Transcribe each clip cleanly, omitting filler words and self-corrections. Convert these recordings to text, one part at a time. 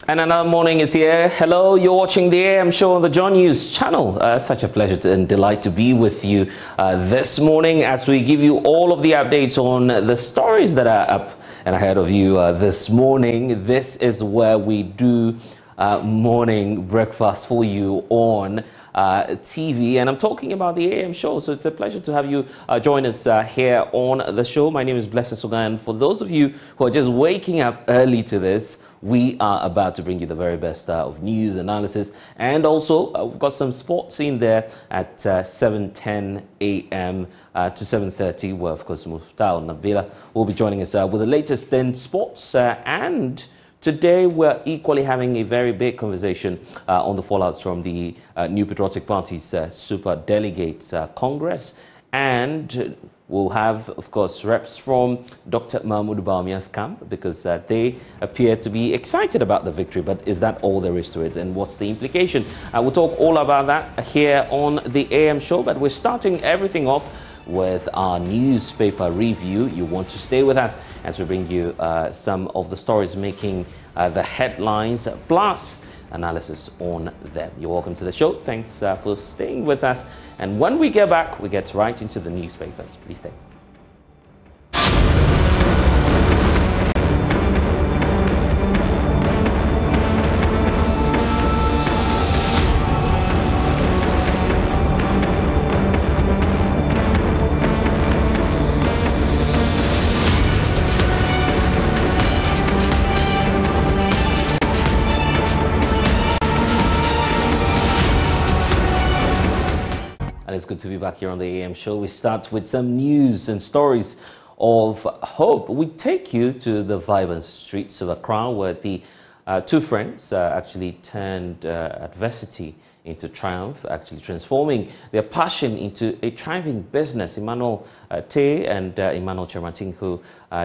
And another morning is here. Hello, you're watching the AM show on the John News channel. Such a pleasure and delight to be with you this morning as we give you all of the updates on the stories that are up and ahead of you this morning. This is where we do morning breakfast for you on TV, and I'm talking about the AM show. So it's a pleasure to have you join us here on the show. My name is Blessed Sogan. For those of you who are just waking up early to this, we are about to bring you the very best of news, analysis, and also we've got some sports in there at 7:10 a.m. To 7:30, where of course Muftau Nabila will be joining us with the latest in sports and today, we're equally having a very big conversation on the fallouts from the New Patriotic Party's Super Delegates Congress. And we'll have, of course, reps from Dr. Bawumia's camp because they appear to be excited about the victory. But is that all there is to it? And what's the implication? We'll talk all about that here on the AM show. But we're starting everything off with our newspaper review. You want to stay with us as we bring you some of the stories making the headlines, plus analysis on them. You're welcome to the show. Thanks for staying with us. And when we get back, we get right into the newspapers. Please stay. It's good to be back here on the AM show. We start with some news and stories of hope. We take you to the vibrant streets of Accra, where the two friends actually turned adversity into triumph, actually transforming their passion into a thriving business. Emmanuel Tay and Emmanuel Chermatin, who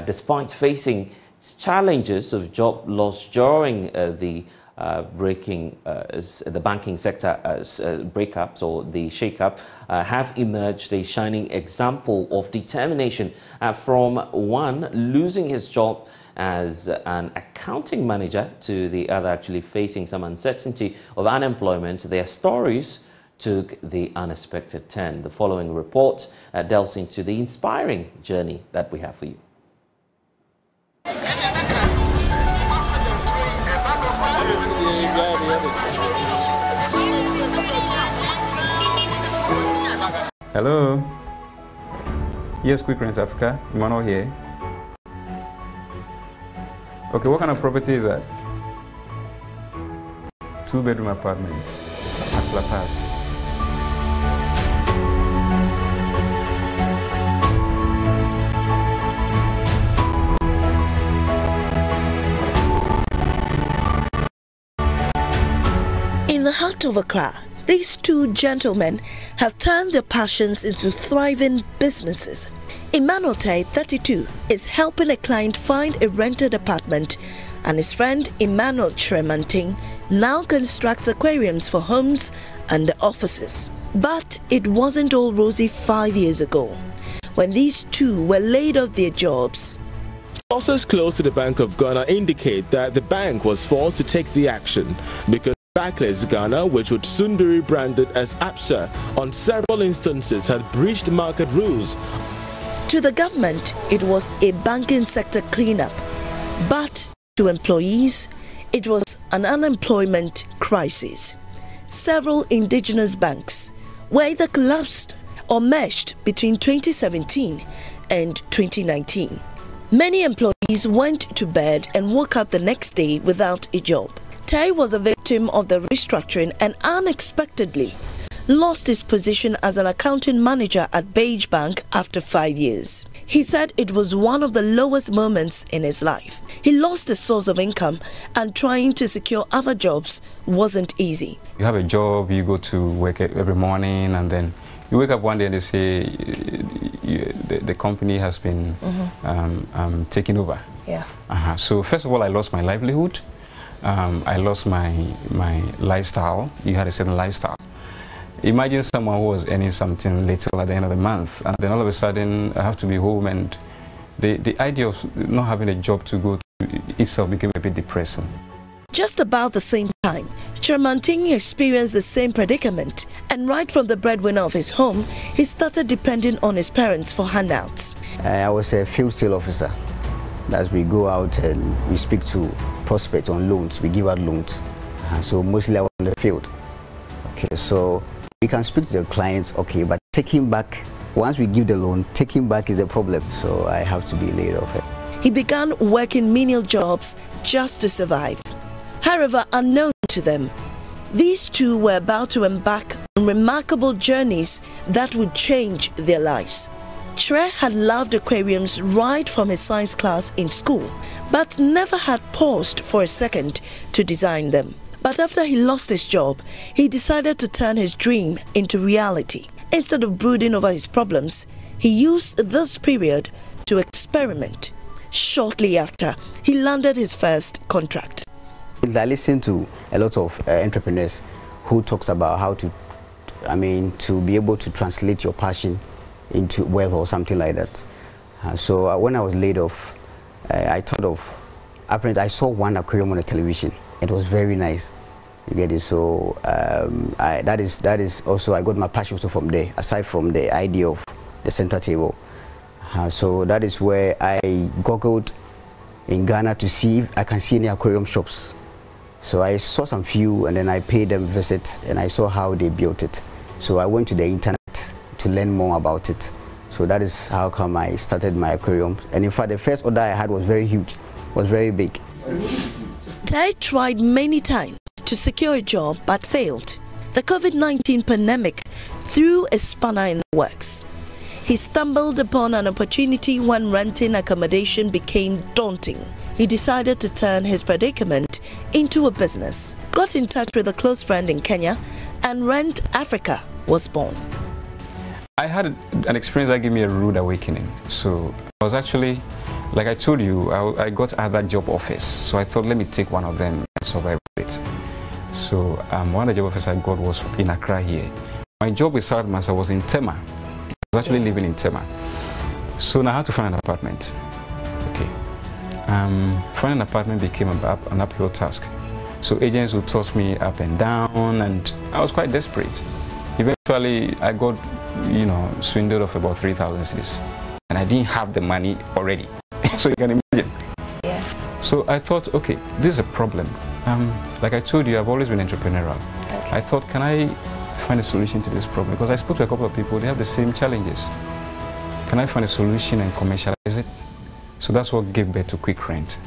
despite facing challenges of job loss during the the banking sector breakups or the shake-up, have emerged a shining example of determination from one losing his job as an accounting manager to the other actually facing some uncertainty of unemployment. Their stories took the unexpected turn. The following report delves into the inspiring journey that we have for you. Hello. Yes, Quick Rent Africa. Emmanuel here. Okay, what kind of property is that? 2-bedroom apartment at La Paz. In the heart of Accra, these two gentlemen have turned their passions into thriving businesses. Emmanuel Tai, 32, is helping a client find a rented apartment, and his friend Emmanuel Chermatin now constructs aquariums for homes and offices. But it wasn't all rosy 5 years ago, when these two were laid off their jobs. Sources close to the Bank of Ghana indicate that the bank was forced to take the action because Barclays Ghana, which would soon be rebranded as ABSA, on several instances had breached market rules. To the government, it was a banking sector cleanup, but to employees, it was an unemployment crisis. Several indigenous banks were either collapsed or merged between 2017 and 2019. Many employees went to bed and woke up the next day without a job. Tai was a victim of the restructuring and unexpectedly lost his position as an accounting manager at Beige Bank after 5 years. He said it was one of the lowest moments in his life. He lost a source of income and trying to secure other jobs wasn't easy. You have a job, you go to work every morning, and then you wake up one day and they say the company has been taken over. Yeah. So first of all, I lost my livelihood. I lost my lifestyle. You had a certain lifestyle. Imagine someone who was earning something little at the end of the month, and then all of a sudden I have to be home, and the idea of not having a job to go to itself became a bit depressing. Just about the same time, Chermanting experienced the same predicament, and right from the breadwinner of his home, he started depending on his parents for handouts. I was a field sales officer. As we go out and we speak to prospects on loans, we give out loans. So mostly I was on the field. Okay, so we can speak to the clients, okay, but taking back, once we give the loan, taking back is the problem. So I have to be laid off. He began working menial jobs just to survive. However, unknown to them, these two were about to embark on remarkable journeys that would change their lives. Tre had loved aquariums right from his science class in school, but never had paused for a second to design them. But after he lost his job, he decided to turn his dream into reality. Instead of brooding over his problems, he used this period to experiment. Shortly after, he landed his first contract. I listen to a lot of entrepreneurs who talks about how to, to be able to translate your passion into wealth or something like that. So when I was laid off, I thought of, apparently I saw one aquarium on the television. It was very nice. You get it? So that is also, I got my passion also from there, aside from the idea of the center table. So that is where I googled in Ghana to see if I can see any aquarium shops. So I saw some few, and then I paid them a visit, and I saw how they built it. So I went to the internet to learn more about it. So that is how come I started my aquarium. And in fact, the first order I had was very huge, was very big. Tre tried many times to secure a job but failed. The COVID-19 pandemic threw a spanner in the works. He stumbled upon an opportunity when renting accommodation became daunting. He decided to turn his predicament into a business, got in touch with a close friend in Kenya, and Rent Africa was born. I had an experience that gave me a rude awakening. So I was actually, like I told you, I got other job offers. So I thought, let me take one of them and survive with it. So one of the job offers I got was in Accra here. My job with Southmaster was in Tema. I was actually living in Tema. So now I had to find an apartment. Okay. Finding an apartment became an uphill task. So agents would toss me up and down, and I was quite desperate. Eventually, I got, swindled of about 3,000 cedis, and I didn't have the money already. So you can imagine. Yes. So I thought, okay, this is a problem. Like I told you, I've always been entrepreneurial. Okay. I thought, can I find a solution to this problem? Because I spoke to a couple of people, they have the same challenges. Can I find a solution and commercialize it? So that's what gave birth to Quick Rent.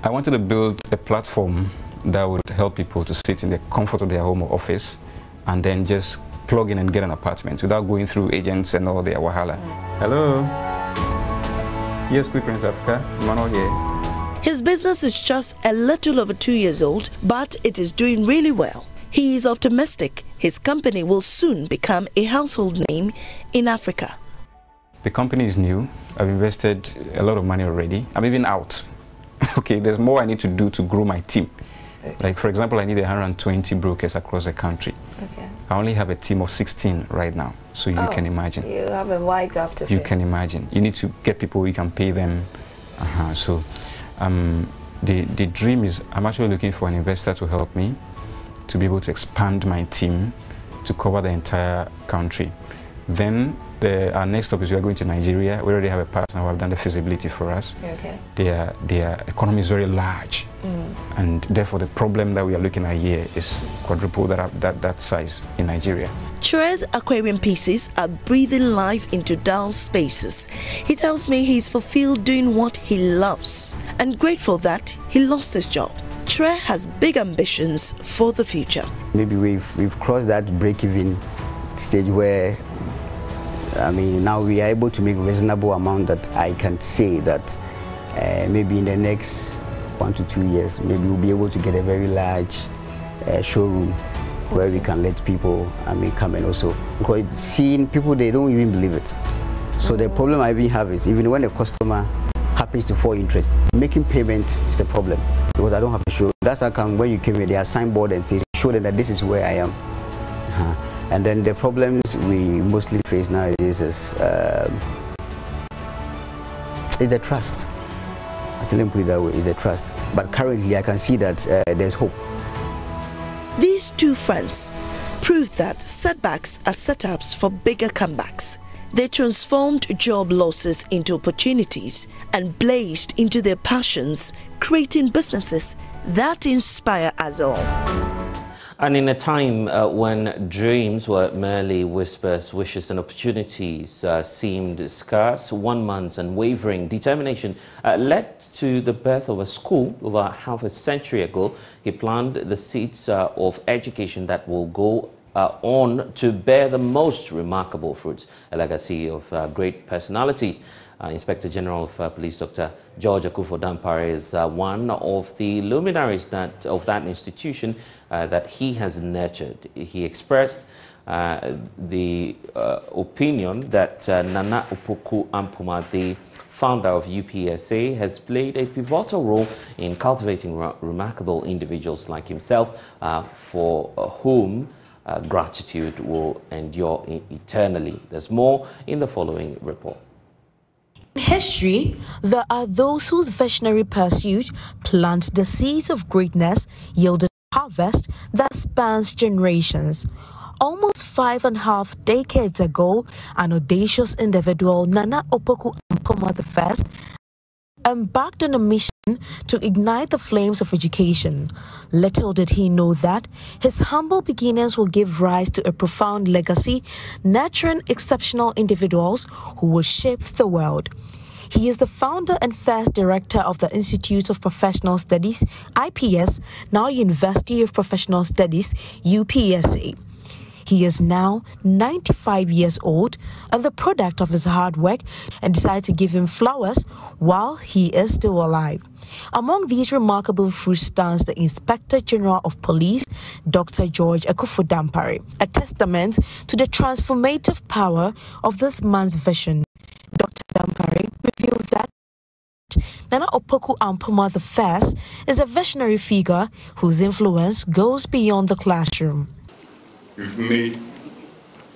I wanted to build a platform that would help people to sit in the comfort of their home or office and then just plug in and get an apartment without going through agents and all their wahala. Hello. Yes, Quick Rent Africa. Manuel here. His business is just a little over 2 years old, but it is doing really well. He is optimistic his company will soon become a household name in Africa. The company is new. I've invested a lot of money already. I'm even out. Okay, there's more I need to do to grow my team. Okay. Like, for example, I need 120 brokers across the country. Okay. I only have a team of 16 right now, so you can imagine. You have a wide gap to fill. You can imagine. You need to get people, you can pay them. So the dream is, I'm actually looking for an investor to help me to be able to expand my team to cover the entire country. Then our next stop is we are going to Nigeria. We already have a partner who have done the feasibility for us. Okay. Their economy is very large, and therefore the problem that we are looking at here is quadruple that size in Nigeria. Tre's aquarium pieces are breathing life into dull spaces. He tells me he's fulfilled doing what he loves and grateful that he lost his job. Tre has big ambitions for the future. Maybe we've crossed that break-even stage where now we are able to make a reasonable amount that I can say that maybe in the next 1 to 2 years, maybe we'll be able to get a very large showroom where we can let people come and also, because seeing people, they don't even believe it. So the problem I even have is even when a customer happens to fall interest, making payment is the problem, because I don't have a show. That's how come when you came here, there are signboard and things show them that this is where I am. And then the problems we mostly face nowadays is the trust. So let me put it that way, it's a trust. But currently I can see that there's hope. These two friends proved that setbacks are setups for bigger comebacks. They transformed job losses into opportunities and blazed into their passions, creating businesses that inspire us all. And in a time when dreams were merely whispers, wishes and opportunities seemed scarce, 1 month's unwavering determination led to the birth of a school over half a century ago. He planted the seeds of education that will go on to bear the most remarkable fruits, a legacy of great personalities. Inspector General of Police Dr. George Akufo-Dampare is one of the luminaries of that institution that he has nurtured. He expressed the opinion that Nana Opoku Ampuma, the founder of UPSA, has played a pivotal role in cultivating remarkable individuals like himself, for whom gratitude will endure eternally. There's more in the following report. In history, there are those whose visionary pursuit plants the seeds of greatness, yielding a harvest that spans generations. Almost 5.5 decades ago, an audacious individual, Nana Opoku Ampuma I, embarked on a mission to ignite the flames of education. Little did he know that his humble beginnings will give rise to a profound legacy, nurturing exceptional individuals who will shape the world. He is the founder and first director of the Institute of Professional Studies, IPS, now University of Professional Studies, UPSA. He is now 95 years old and the product of his hard work, and decided to give him flowers while he is still alive. Among these remarkable fruits stands the Inspector General of Police, Dr. George Akufo-Dampare, a testament to the transformative power of this man's vision. Dr. Dampare reveals that Nana Opoku Ampuma I is a visionary figure whose influence goes beyond the classroom. You've made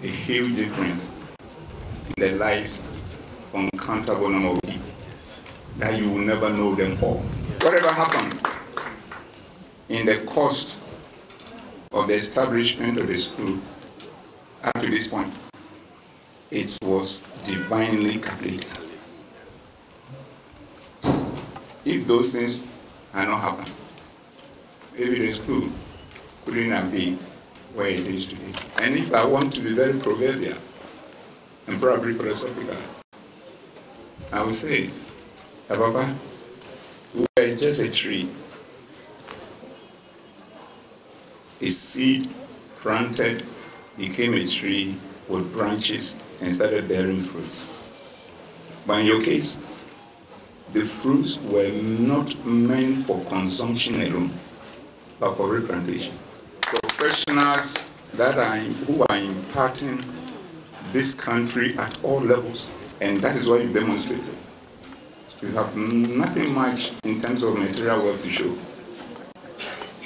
a huge difference in the lives of an uncountable number of people that you will never know them all. Whatever happened in the cost of the establishment of the school up to this point, it was divinely calculated. If those things had not happened, maybe the school couldn't have been where it is today. And if I want to be very proverbial and probably philosophical, I would say, Papa, we were just a tree, a seed planted, became a tree with branches and started bearing fruits. But in your case, the fruits were not meant for consumption alone, but for replantation. Professionals who are imparting this country at all levels, and that is what you demonstrated. You have nothing much in terms of material wealth to show,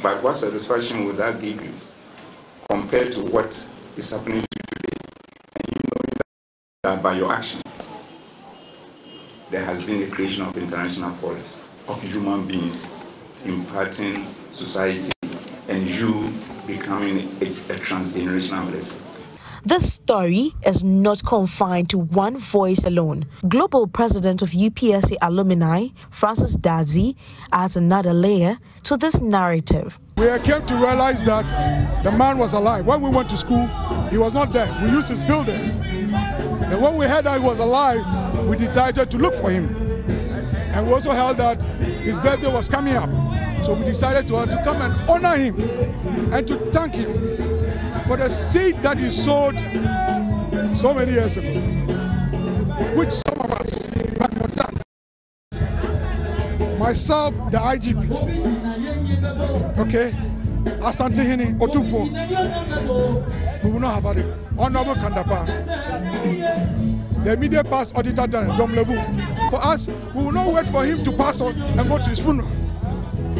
but what satisfaction would that give you compared to what is happening today? And you know that by your action, there has been the creation of international forest, of human beings imparting society, and you becoming a transgenerational blessing. This story is not confined to one voice alone. Global President of UPSA Alumni, Francis Dazi, adds another layer to this narrative. We came to realize that the man was alive. When we went to school, he was not there. We used his buildings. And when we heard that he was alive, we decided to look for him. And we also heard that his birthday was coming up. So we decided to come and honor him and to thank him for the seed that he sowed so many years ago, which some of us, but for that, myself, the IGP, okay, Asante Hini Otufo, we will not have it. Honorable Kandapa, the immediate past auditor Dom Levu. For us, we will not wait for him to pass on and go to his funeral.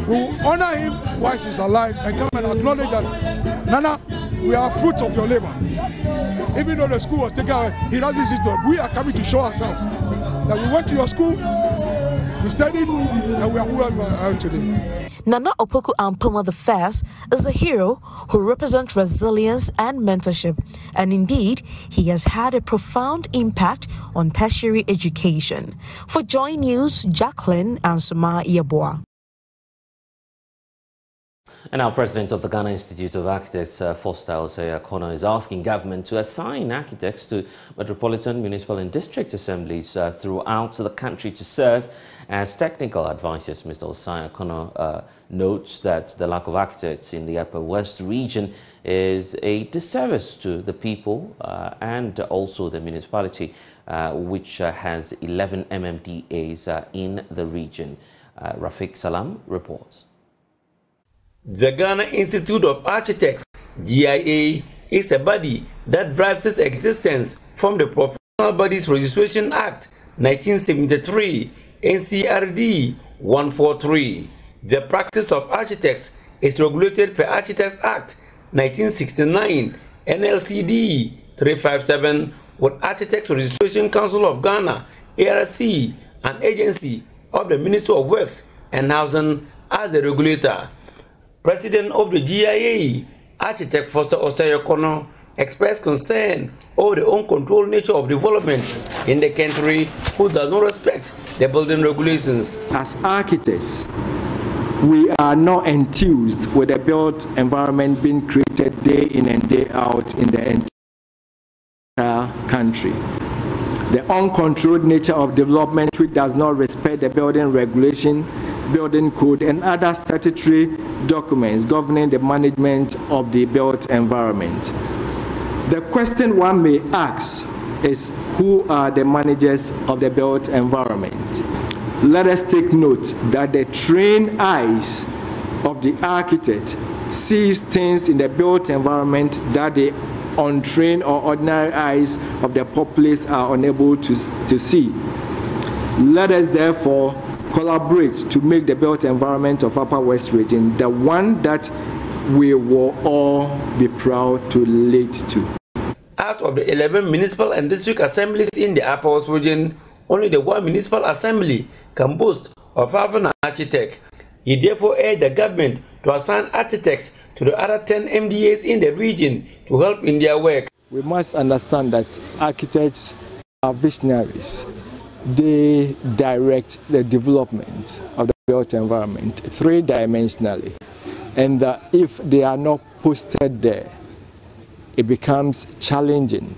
We will honor him while he's alive and come and acknowledge that, Nana, we are fruit of your labor. Even though the school was taken away, he doesn't see it. We are coming to show ourselves that we went to your school We studied and we are who we are today. Nana Opoku Ampoma I is a hero who represents resilience and mentorship, and indeed, he has had a profound impact on tertiary education. For Joy News, Jacqueline and Suma Yeboah. And now, President of the Ghana Institute of Architects, Foster Osei-Akono, is asking government to assign architects to metropolitan, municipal and district assemblies throughout the country to serve as technical advisors. Mr. Osei-Akono notes that the lack of architects in the Upper West region is a disservice to the people and also the municipality, which has 11 MMDAs in the region. Rafiq Salam reports. The Ghana Institute of Architects, GIA, is a body that derives its existence from the Professional Bodies Registration Act 1973, NCRD 143. The practice of architects is regulated per Architects Act 1969, NLCD 357, with Architects Registration Council of Ghana, ARC, an agency of the Ministry of Works and Housing, as the regulator. President of the GIA, Architect Foster Osei-Akono, expressed concern over the uncontrolled nature of development in the country, who does not respect the building regulations. As architects, we are not enthused with the built environment being created day in and day out in the entire country. The uncontrolled nature of development, which does not respect the building regulation, building code and other statutory documents governing the management of the built environment. The question one may ask is, who are the managers of the built environment? Let us take note that the trained eyes of the architect sees things in the built environment that the untrained or ordinary eyes of the populace are unable to see. Let us therefore collaborate to make the built environment of Upper West region the one that we will all be proud to relate to. Out of the 11 municipal and district assemblies in the Upper West region, only the one municipal assembly can boast of having an architect. He therefore urged the government to assign architects to the other 10 MDAs in the region to help in their work. We must understand that architects are visionaries. They direct the development of the built environment three-dimensionally, and that if they are not posted there, it becomes challenging.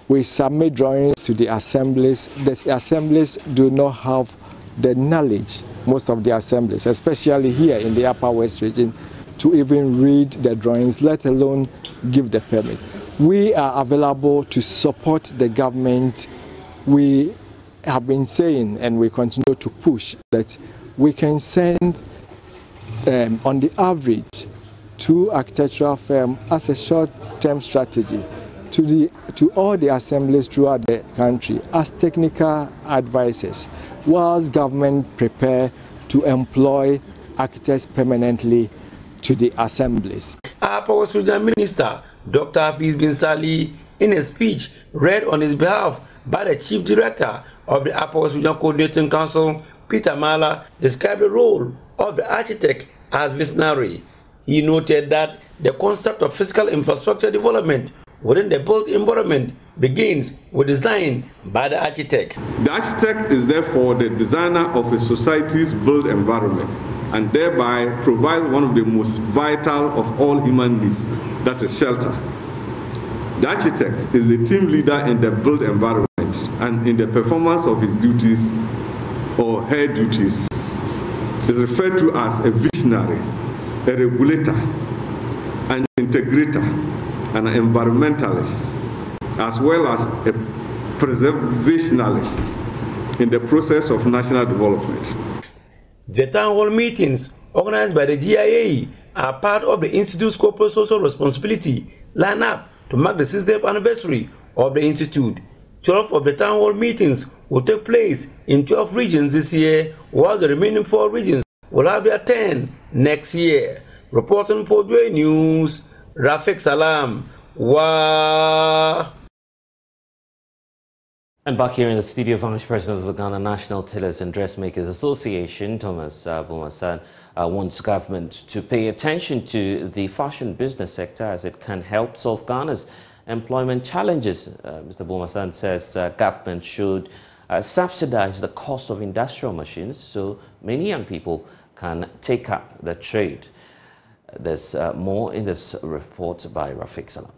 We submit drawings to the assemblies. The assemblies do not have the knowledge, most of the assemblies, especially here in the Upper West region, to even read the drawings, let alone give the permit. We are available to support the government. We have been saying, and we continue to push, that we can send on the average 2 architectural firms as a short-term strategy to all the assemblies throughout the country as technical advisors, whilst government prepare to employ architects permanently to the assemblies. Upper West Region Minister Dr. Hafiz Bin Sali, in a speech read on his behalf by the Chief Director of the Upper West Region Coordinating Council, Peter Mala, described the role of the architect as visionary. He noted that the concept of physical infrastructure development within the built environment begins with design by the architect. The architect is therefore the designer of a society's built environment, and thereby provides one of the most vital of all human needs, that is shelter. The architect is the team leader in the built environment and in the performance of his duties or her duties is referred to as a visionary, a regulator, an integrator, an environmentalist, as well as a preservationalist in the process of national development. The town hall meetings organized by the GIA are part of the Institute's corporate social responsibility line up to mark the 60th anniversary of the Institute. 12 of the town hall meetings will take place in 12 regions this year, while the remaining 4 regions will have their 10 next year. Reporting for Joy News, Rafiq Salam. And back here in the studio, Vice President of the Ghana National Tailors and Dressmakers Association, Thomas Bawumia, wants government to pay attention to the fashion business sector as it can help solve Ghana's employment challenges. Mr. Bawumia says government should subsidize the cost of industrial machines so many young people can take up the trade. There's more in this report by Rafik Salam.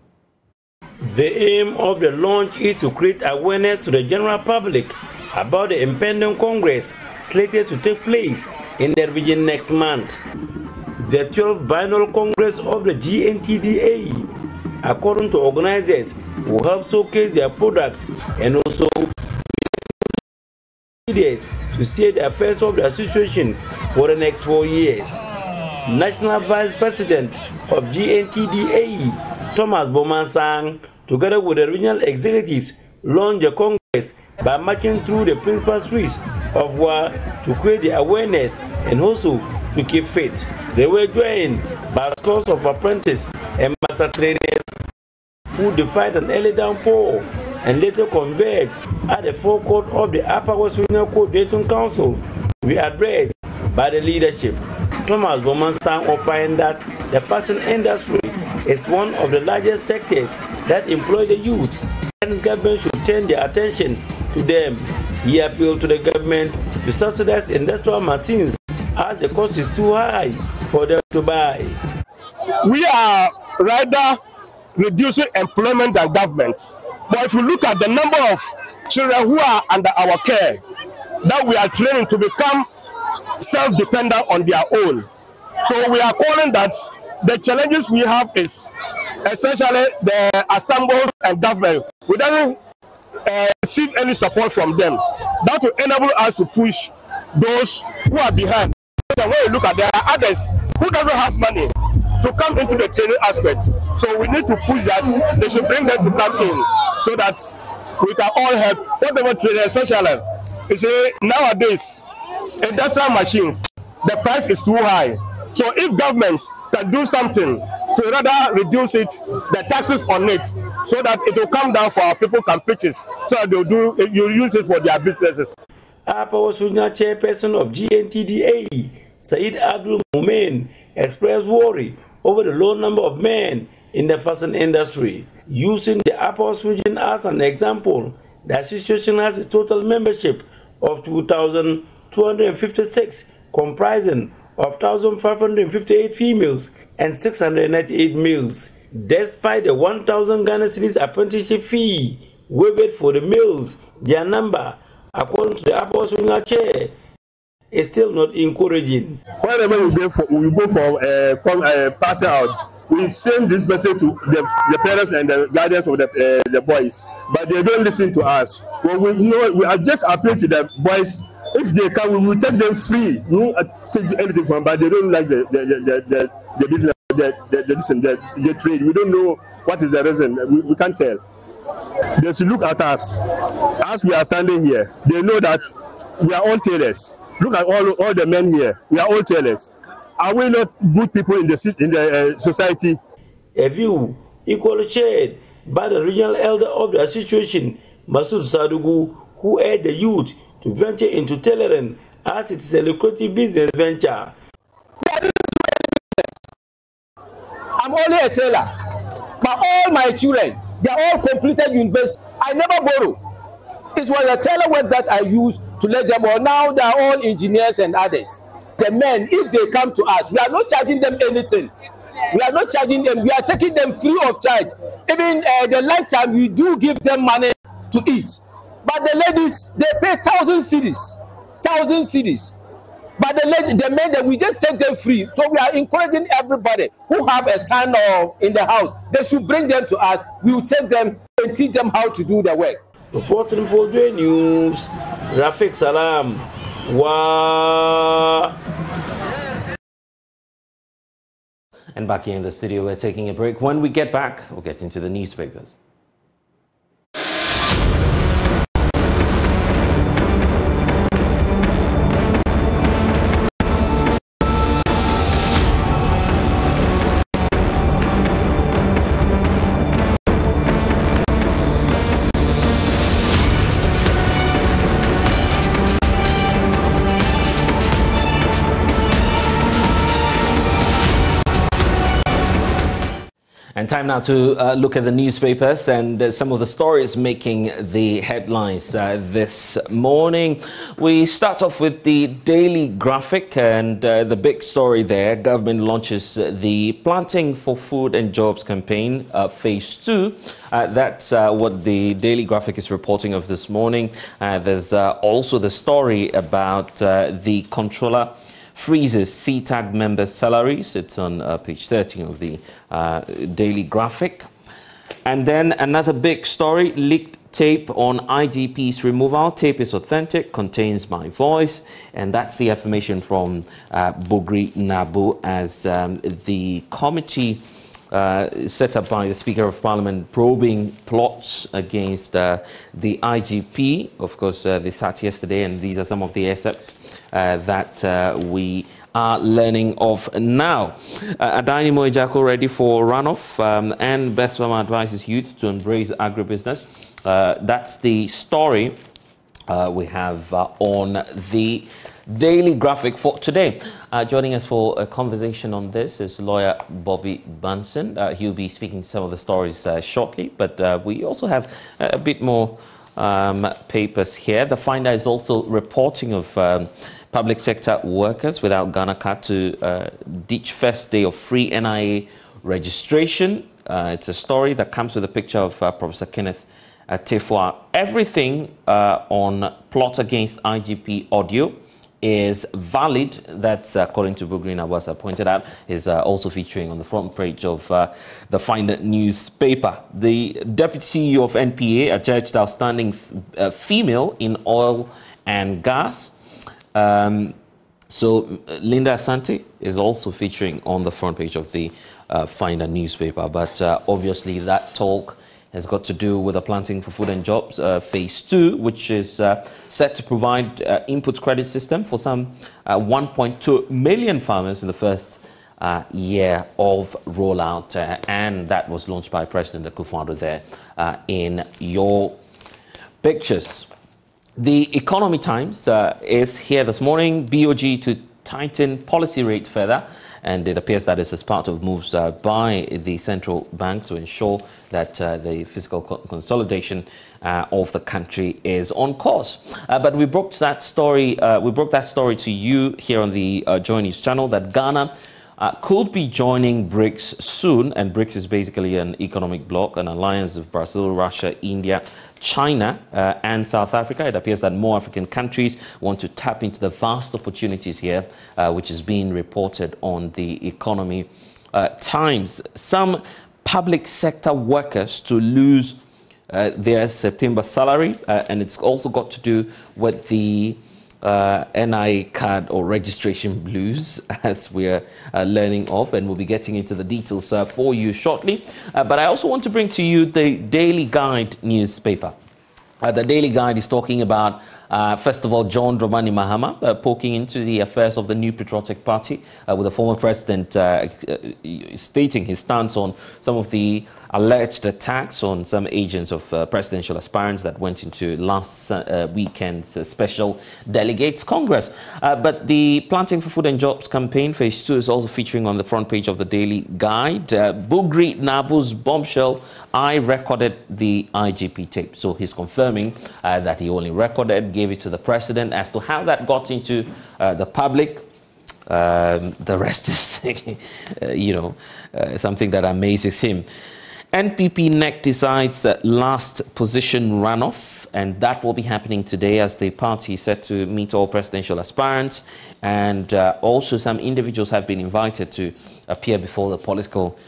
The aim of the launch is to create awareness to the general public about the impending Congress slated to take place in the region next month. The 12th Biennial Congress of the GNTDA, according to organizers, will help showcase their products and also leaders to steer the affairs of the association for the next 4 years. National Vice President of GNTDA, Thomas Bawumia, together with the regional executives, launched the Congress by marching through the principal streets of Wa to create the awareness and also to keep fit. They were joined by scores of apprentices and master trainers who defied an early downpour and later converged at the forecourt of the Upper West Regional Coordinating Council to be addressed by the leadership. Thomas Bawumia opined that the fashion industry is one of the largest sectors that employ the youth, and government should turn their attention to them. He appealed to the government to subsidize industrial machines as the cost is too high for them to buy. We are rather reducing employment than government. But if you look at the number of children who are under our care, that we are training to become self-dependent on their own. So we are calling that the challenges we have is essentially the assemblies and government. We don't receive any support from them. That will enable us to push those who are behind. So when you look at, there are others who doesn't have money to come into the training aspect. So we need to push that. They should bring them to come in so that we can all help. Whatever training, especially, you see, nowadays, industrial machines, the price is too high. So if government can do something to rather reduce it, the taxes on it, so that it will come down for our people can purchase, so that you'll use it for their businesses. Upper West Regional Chairperson of GNTDA, Said Abdul Mumin, expressed worry over the low number of men in the fashion industry. Using the Upper West region as an example, the association has a total membership of 2,256, comprising of 1,558 females and 698 males. Despite the 1,000 Ghana cedis apprenticeship fee waived for the males, their number, according to the Upper West Regional Chair, is still not encouraging. Whenever we go for passing out, we send this message to the parents and the guardians of the boys, but they don't listen to us. Well, we are just appealing to the boys. If they come, we will take them free. We won't take anything from them, but they don't like the business, the trade. We don't know what is the reason. We can't tell. They should look at us as we are standing here. They know that we are all tailors. Look at all the men here. We are all tailors. Are we not good people in the society? A view equally shared by the regional elder of the association, Masoud Sadugu, who urged the youth to venture into tailoring as it is a lucrative business venture. I'm only a tailor, but all my children, they are all completed university. I never borrow. It was a tailor work that I used to let them all. Now they are all engineers and others. The men, if they come to us, we are not charging them anything. We are not charging them. We are taking them free of charge. Even the lunchtime, we do give them money to eat. But the ladies, they pay 1,000 cedis. But the men, we just take them free. So we are encouraging everybody who have a son or in the house, they should bring them to us. We will take them and teach them how to do the work. Reporting for J News, Rafik Salam. Wow. And back here in the studio, we're taking a break. When we get back, we'll get into the newspapers. And time now to look at the newspapers and some of the stories making the headlines this morning. We start off with the Daily Graphic, and the big story there: government launches the Planting for Food and Jobs campaign, phase 2. That's what the Daily Graphic is reporting of this morning. There's also the story about the controller freezes CTAG members' salaries. It's on page 13 of the Daily Graphic. And then another big story: leaked tape on IGP's removal. Tape is authentic, contains my voice. And that's the affirmation from Bugri Nabu as the committee set up by the Speaker of Parliament probing plots against the IGP. Of course, they sat yesterday, and these are some of the excerpts that we are learning of now. Adani Moijako ready for runoff, and Best Farmer advises youth to embrace agribusiness. That's the story we have on the Daily Graphic for today. Joining us for a conversation on this is lawyer Bobby Bunsen. He'll be speaking to some of the stories shortly, but we also have a bit more papers here. The Finder is also reporting of public sector workers without Ghana card to ditch first day of free NIA registration. It's a story that comes with a picture of Professor Kenneth Tefua. Everything on plot against IGP audio is valid. That's according to Bugri Nabu, as I pointed out, is also featuring on the front page of the Finder newspaper. The deputy CEO of NPA, adjudged outstanding female in oil and gas. So Linda Asante is also featuring on the front page of the Finder newspaper. But obviously that talk has got to do with the Planting for Food and Jobs phase 2, which is set to provide input credit system for some 1.2 million farmers in the first year of rollout, and that was launched by President Akufo-Addo there in your pictures. The Economy Times is here this morning. BOG to tighten policy rate further. And it appears that is as part of moves by the central bank to ensure that the fiscal consolidation of the country is on course. But we broke that story. To you here on the Joy News channel, that Ghana could be joining BRICS soon, and BRICS is basically an economic bloc, an alliance of Brazil, Russia, India, China and South Africa. It appears that more African countries want to tap into the vast opportunities here, which is being reported on the Economy Times. Some public sector workers to lose their September salary, and it's also got to do with the NIA card or registration blues, as we're learning of, and we'll be getting into the details for you shortly. But I also want to bring to you the Daily Guide newspaper. The Daily Guide is talking about, first of all, John Dramani Mahama poking into the affairs of the New Patriotic Party, with the former president stating his stance on some of the alleged attacks on some agents of presidential aspirants that went into last weekend's special delegates Congress. But the Planting for Food and Jobs campaign phase 2 is also featuring on the front page of the Daily Guide. Bugri Nabu's bombshell: I recorded the IGP tape. So he's confirming that he only recorded, gave it to the president. As to how that got into the public, the rest is, something that amazes him. NPP NEC decides last position runoff, and that will be happening today as the party is set to meet all presidential aspirants. And also some individuals have been invited to appear before the political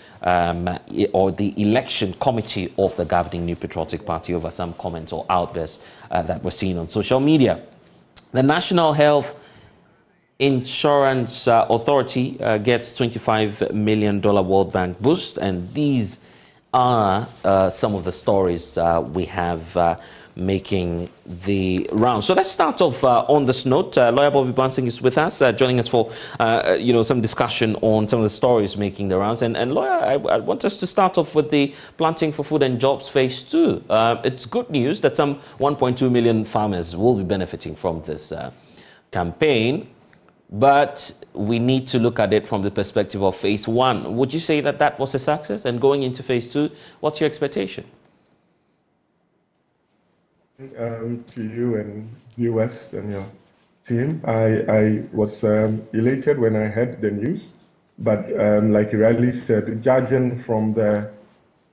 or the election committee of the governing New Patriotic Party over some comments or outbursts that were seen on social media. The National Health Insurance Authority gets $25 million World Bank boost, and these are some of the stories we have making the round. So let's start off on this note. Lawyer Bobby Bunsen is with us, joining us for some discussion on some of the stories making the rounds. And lawyer, I want us to start off with the Planting for Food and Jobs phase 2. It's good news that some 1.2 million farmers will be benefiting from this campaign. but we need to look at it from the perspective of phase one. Would you say that that was a success? And going into phase two, what's your expectation? To you and viewers and your team, I was elated when I heard the news, but like you rightly said, judging from the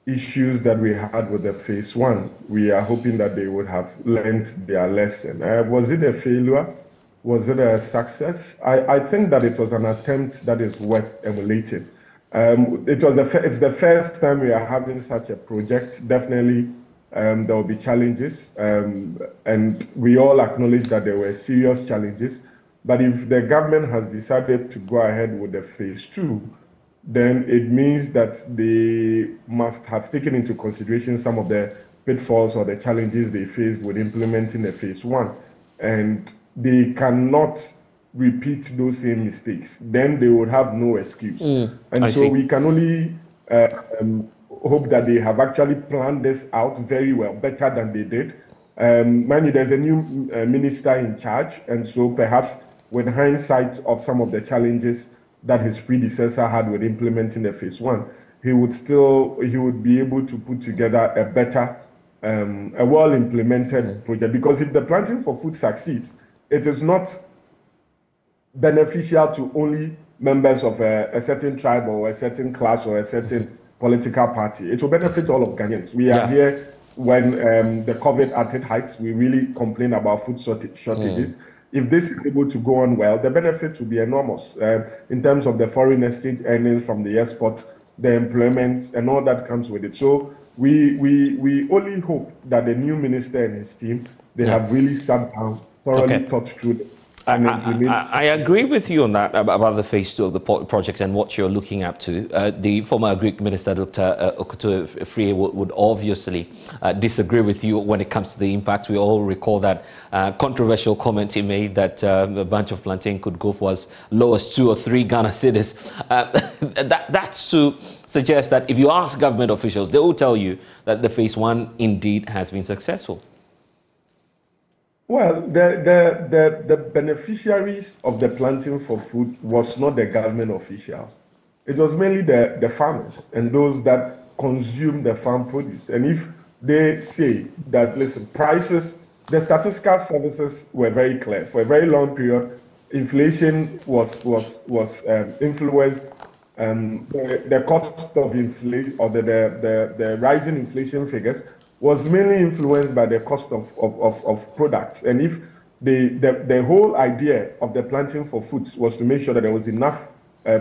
issues that we had with the phase one, we are hoping that they would have learned their lesson. Was it a failure? Was it a success? I think that it was an attempt that is worth emulating. It's the first time we are having such a project. Definitely, there will be challenges, and we all acknowledge that there were serious challenges. But if the government has decided to go ahead with the phase two, then it means that they must have taken into consideration some of the pitfalls or the challenges they faced with implementing the phase one. And they cannot repeat those same mistakes. Then they would have no excuse. And so we can only hope that they have actually planned this out very well, better than they did. Mind you, there's a new minister in charge, and so perhaps with hindsight of some of the challenges that his predecessor had with implementing the phase one, he would be able to put together a better, a well-implemented project. Because if the planting for food succeeds, it is not beneficial to only members of a certain tribe or a certain class or a certain political party. It will benefit all of Ghanaians. We are here when the COVID at heights, we really complain about food shortages. If this is able to go on well, the benefit will be enormous in terms of the foreign exchange earnings from the export, the employment, and all that comes with it. So we only hope that the new minister and his team, they have really sat down, thoroughly thought through it. I agree with you on that, about the phase two of the project and what you're looking up to. The former Greek minister, Dr. Okoto-Efrie, would obviously disagree with you when it comes to the impact. We all recall that controversial comment he made that a bunch of plantain could go for as low as 2 or 3 Ghana cedis. That's to suggest that if you ask government officials, they will tell you that the phase one indeed has been successful. Well, the beneficiaries of the planting for food was not the government officials. It was mainly the farmers and those that consume the farm produce. And if they say that, listen, prices, the statistical services were very clear. For a very long period, inflation was influenced. The cost of inflation, or the rising inflation figures, was mainly influenced by the cost of products. And if the whole idea of the planting for food was to make sure that there was enough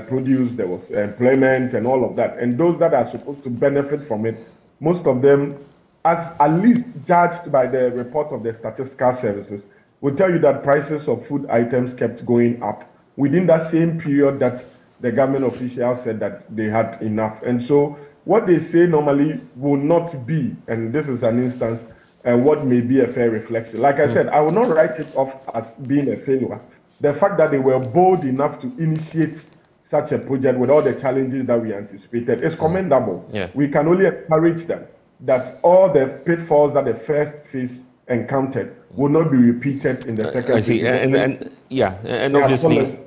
produce, there was employment and all of that. And those that are supposed to benefit from it, most of them, as at least judged by the report of the statistical services, will tell you that prices of food items kept going up within that same period that the government officials said that they had enough. And so what they say normally will not be, and this is an instance, what may be a fair reflection. Like I said, I will not write it off as being a failure. The fact that they were bold enough to initiate such a project with all the challenges that we anticipated is commendable. We can only encourage them that all the pitfalls that the first phase encountered will not be repeated in the second phase. And obviously,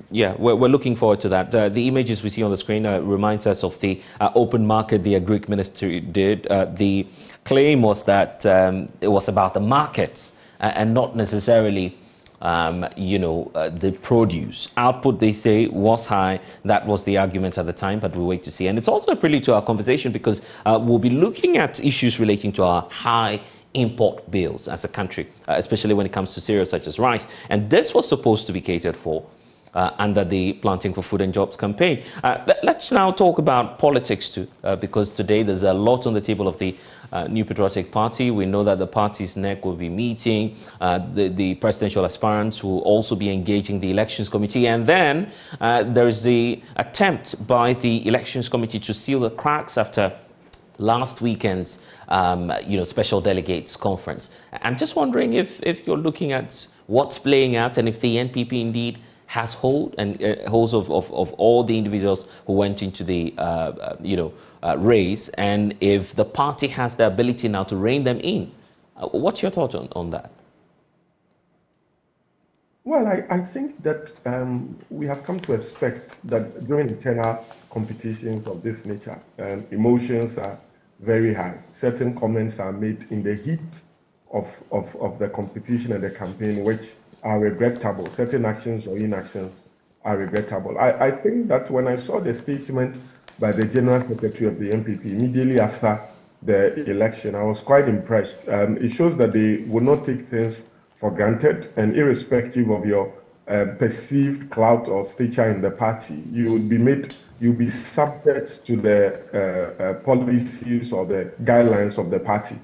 we're looking forward to that. The images we see on the screen reminds us of the open market the Greek ministry did. The claim was that it was about the markets and not necessarily, the produce. Output, they say, was high. That was the argument at the time, but we'll wait to see. And it's also a prelude to our conversation because we'll be looking at issues relating to our high import bills as a country, especially when it comes to cereals such as rice. And this was supposed to be catered for under the Planting for Food and Jobs campaign. Let's now talk about politics too, because today there's a lot on the table of the New Patriotic Party. We know that the party's neck will be meeting. The presidential aspirants will also be engaging the Elections Committee. And then there is the attempt by the Elections Committee to seal the cracks after last weekend's special delegates conference. I'm just wondering if you're looking at what's playing out and if the NPP indeed has hold of all the individuals who went into the race, and if the party has the ability now to rein them in. What's your thought on that? Well, I think that we have come to expect that during internal competitions of this nature, emotions are very high. Certain comments are made in the heat of the competition and the campaign, which are regrettable. Certain actions or inactions are regrettable. I think that when I saw the statement by the General Secretary of the NPP immediately after the election, I was quite impressed. It shows that they will not take things for granted, and irrespective of your perceived clout or stature in the party, you'll be subject to the policies or the guidelines of the party.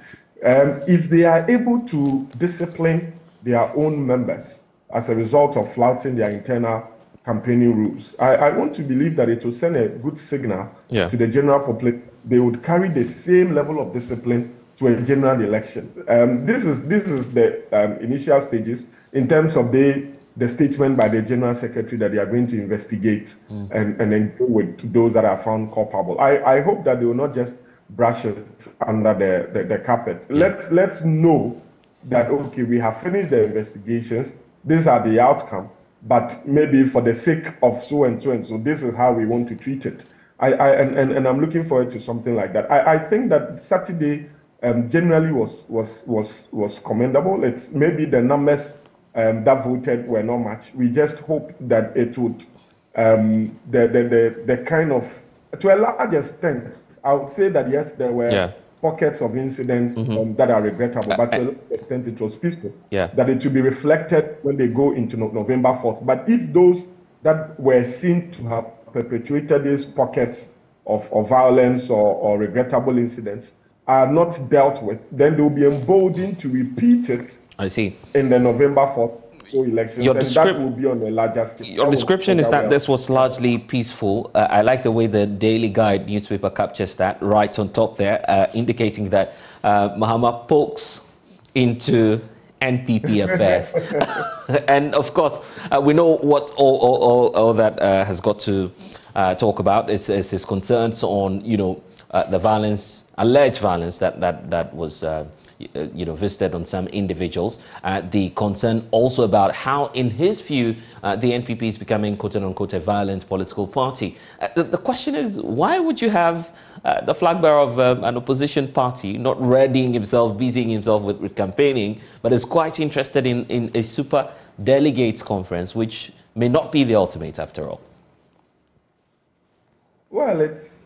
If they are able to discipline their own members as a result of flouting their internal campaigning rules, I want to believe that it will send a good signal to the general public. They would carry the same level of discipline to a general election. This is the initial stages in terms of the statement by the General Secretary that they are going to investigate and then go with those that are found culpable. I hope that they will not just brush it under the carpet. Let's know that, okay, we have finished the investigations, these are the outcome, but maybe for the sake of so and so and so, this is how we want to treat it. And I'm looking forward to something like that. I think that Saturday generally was commendable. It's maybe the numbers that voted were not much. We just hope that it would the kind of, to a large extent, I would say that yes, there were pockets of incidents that are regrettable, but to a large extent it was peaceful. That it will be reflected when they go into November 4th. But if those that were seen to have perpetuated these pockets of violence or regrettable incidents are not dealt with, then they will be emboldened to repeat it. I see. In the November 4th elections, and that will be on a larger scale. Your description is that this was largely peaceful. I like the way the Daily Guide newspaper captures that right on top there, indicating that Mahama pokes into NPP affairs. And of course, we know what all that has got to talk about. It's his concerns on, the violence, alleged violence that was visited on some individuals. The concern also about how, in his view, the NPP is becoming, quote-unquote, a violent political party. The question is, why would you have the flag bearer of an opposition party not readying himself, busying himself with campaigning, but is quite interested in a super delegates conference, which may not be the ultimate after all? Well, it's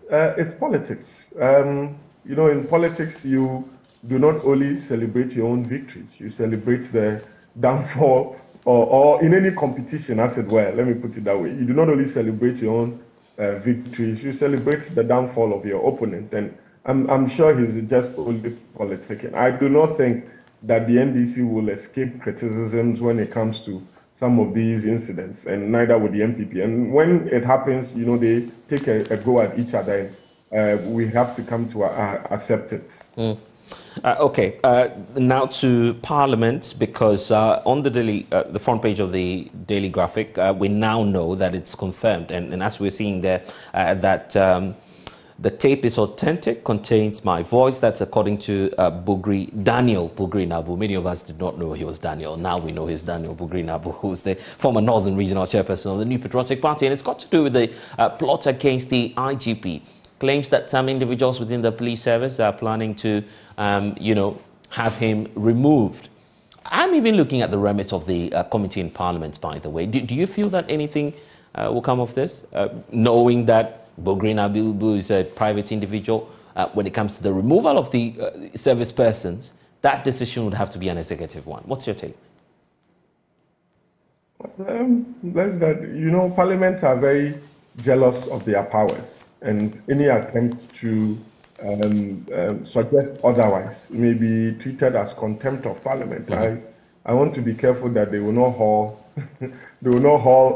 politics. In politics, you do not only celebrate your own victories, you celebrate the downfall, or in any competition, as it were, let me put it that way. You do not only celebrate your own victories, you celebrate the downfall of your opponent. And I'm sure he's just only politicking. I do not think that the NDC will escape criticisms when it comes to some of these incidents, and neither would the NPP. And when it happens, they take a go at each other, and we have to come to accept it. Okay, now to Parliament, because on the front page of the Daily Graphic, we now know that it's confirmed, and as we're seeing there, that the tape is authentic, contains my voice. That's according to Daniel Bugri Nabu. Many of us did not know he was Daniel. Now we know he's Daniel Bugri Nabu, who's the former Northern Regional Chairperson of the New Patriotic Party, and it's got to do with the plot against the IGP. Claims that some individuals within the police service are planning to, have him removed. I'm even looking at the remit of the committee in Parliament, by the way. Do you feel that anything will come of this, knowing that Bugri Nabu is a private individual? When it comes to the removal of the service persons, that decision would have to be an executive one. What's your take? Parliament are very jealous of their powers. And any attempt to suggest otherwise may be treated as contempt of Parliament. I want to be careful that they will not haul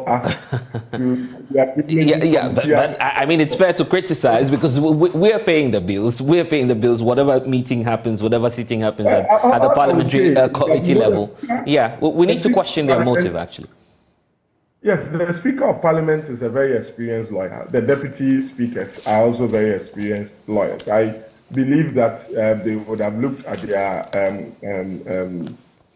us to. But I mean, it's fair to criticize because we are paying the bills. We are paying the bills. Whatever meeting happens, whatever sitting happens at the parliamentary committee level. We need to question their motive, actually. Yes, the Speaker of Parliament is a very experienced lawyer. The deputy speakers are also very experienced lawyers.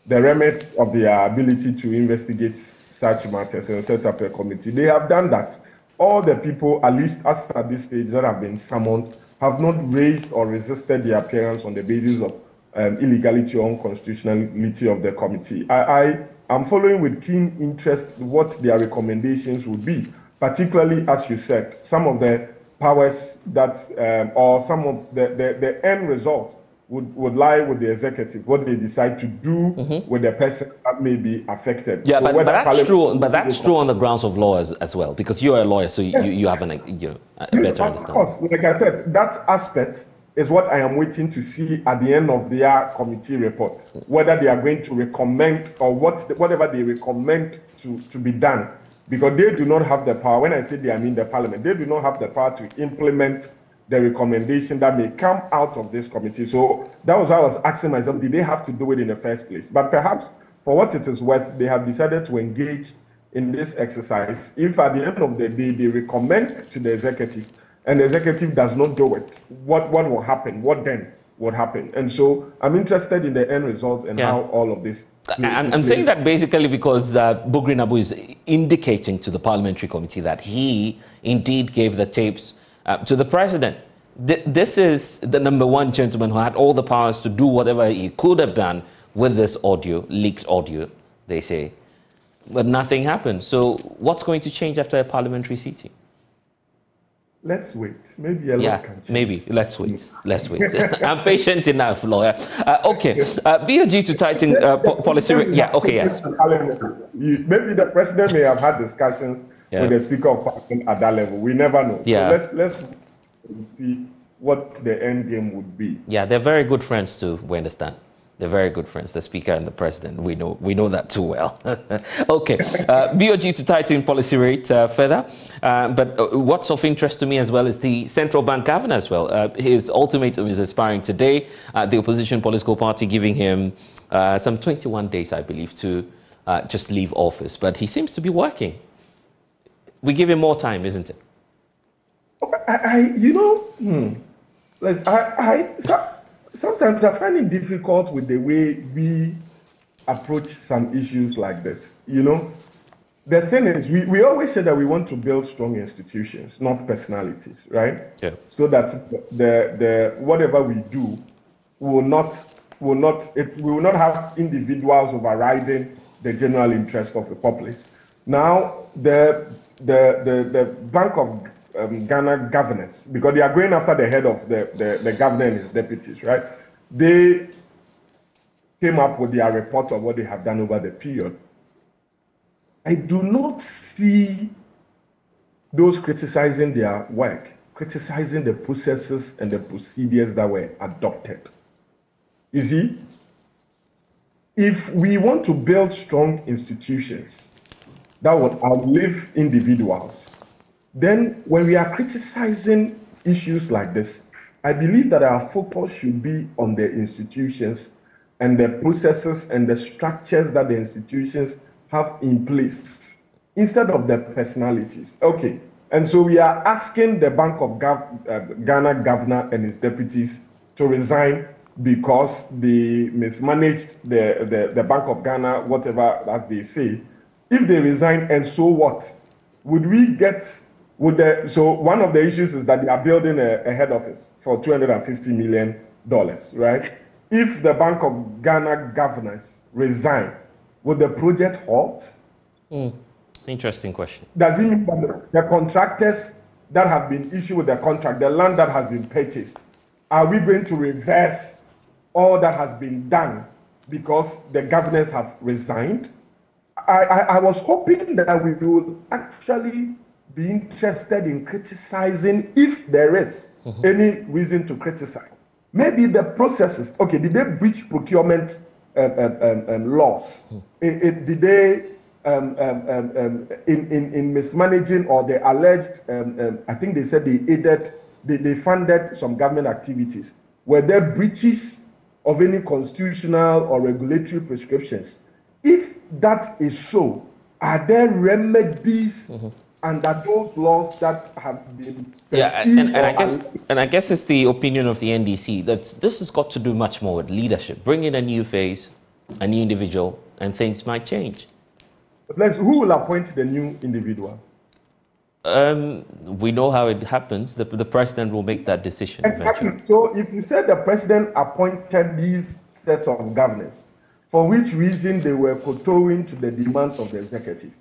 the remit of their ability to investigate such matters and set up a committee. They have done that. All the people, at least as at this stage, that have been summoned, have not raised or resisted the appearance on the basis of illegality or unconstitutionality of the committee. I am following with keen interest what their recommendations would be, particularly, as you said, some of the powers that, or some of the end result would lie with the executive, what they decide to do with the person that may be affected. Yeah, so but that's true. But that's true on the grounds of law as well, because you're a lawyer, so you have a better understanding. Of course, like I said, that aspect is what I am waiting to see at the end of their committee report, whether they are going to recommend or whatever they recommend to be done, because they do not have the power. When I say they, I mean the parliament. They do not have the power to implement the recommendation that may come out of this committee. So that was why I was asking myself, did they have to do it in the first place? But perhaps, for what it is worth, they have decided to engage in this exercise. If at the end of the day they recommend to the executive, and the executive does not do it, what will happen? What then would happen? And so I'm interested in the end result and how all of this... I'm saying that basically because Bugri Nabu is indicating to the parliamentary committee that he indeed gave the tapes to the president. This is the number one gentleman who had all the powers to do whatever he could have done with this audio, leaked audio, they say. But nothing happened. So what's going to change after a parliamentary seating? Let's wait. Maybe a lot can change. Maybe. Let's wait. Let's wait. I'm patient enough, lawyer. Okay. BOG to tighten policy... yes. Maybe the president may have had discussions with the Speaker of Parliament at that level. We never know. Yeah. So let's see what the end game would be. Yeah, they're very good friends too, we understand. They're very good friends, the Speaker and the President. We know that too well. Okay, BOG to tighten policy rate further. But what's of interest to me as well is the central bank governor as well. His ultimatum is expiring today. The opposition political party giving him some 21 days, I believe, to just leave office. But he seems to be working. We give him more time, isn't it? Sometimes I find it difficult with the way we approach some issues like this. The thing is, we always say that we want to build strong institutions, not personalities, right? Yeah. So that the whatever we do will not have individuals overriding the general interest of the populace. Now, the Bank of Ghana governors, because they are going after the head of the governor and his deputies, right? They came up with their report of what they have done over the period. I do not see those criticizing their work, criticizing the processes and the procedures that were adopted. You see, if we want to build strong institutions that will outlive individuals, then when we are criticizing issues like this, I believe that our focus should be on the institutions and the processes and the structures that the institutions have in place instead of the personalities. Okay, and so we are asking the Bank of Ghana governor and his deputies to resign because they mismanaged the Bank of Ghana, whatever that they say. If they resign, and so what? Would we get... So one of the issues is that they are building a head office for $250 million, right? If the Bank of Ghana governors resign, would the project halt? Interesting question. Does it mean that the contractors that have been issued with the contract, the land that has been purchased, are we going to reverse all that has been done because the governors have resigned? I was hoping that we will actually be interested in criticizing, if there is any reason to criticize. Maybe the processes, okay, did they breach procurement laws? Did they, in mismanaging or they alleged, I think they said they funded some government activities. Were there breaches of any constitutional or regulatory prescriptions? If that is so, are there remedies under those laws that have been perceived? And I guess it's the opinion of the NDC that this has got to do much more with leadership. Bring in a new face, a new individual, and things might change. But who will appoint the new individual? We know how it happens. The president will make that decision. Exactly. Eventually. So if you said the president appointed these sets of governors, for which reason they were kowtowing to the demands of the executive,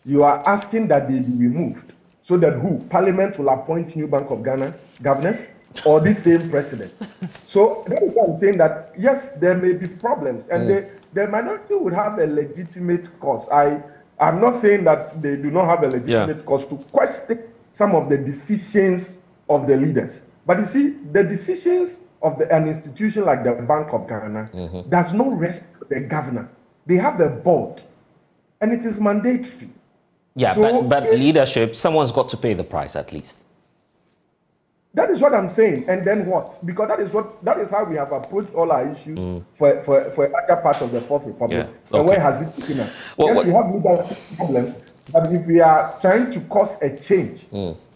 you are asking that they be removed, so that who? Parliament will appoint new Bank of Ghana governors, or the same president? So that is why I'm saying that, yes, there may be problems, and the minority would have a legitimate cause. I'm not saying that they do not have a legitimate cause to question some of the decisions of the leaders. But you see, the decisions of an institution like the Bank of Ghana does not rest with the governor. They have a board, and it is mandatory. Yeah, so but leadership, someone's got to pay the price at least. That is what I'm saying. And then what? Because that is how we have approached all our issues for a larger part of the Fourth Republic. Yeah. And where has it taken us? Yes, we have leadership problems, but if we are trying to cause a change,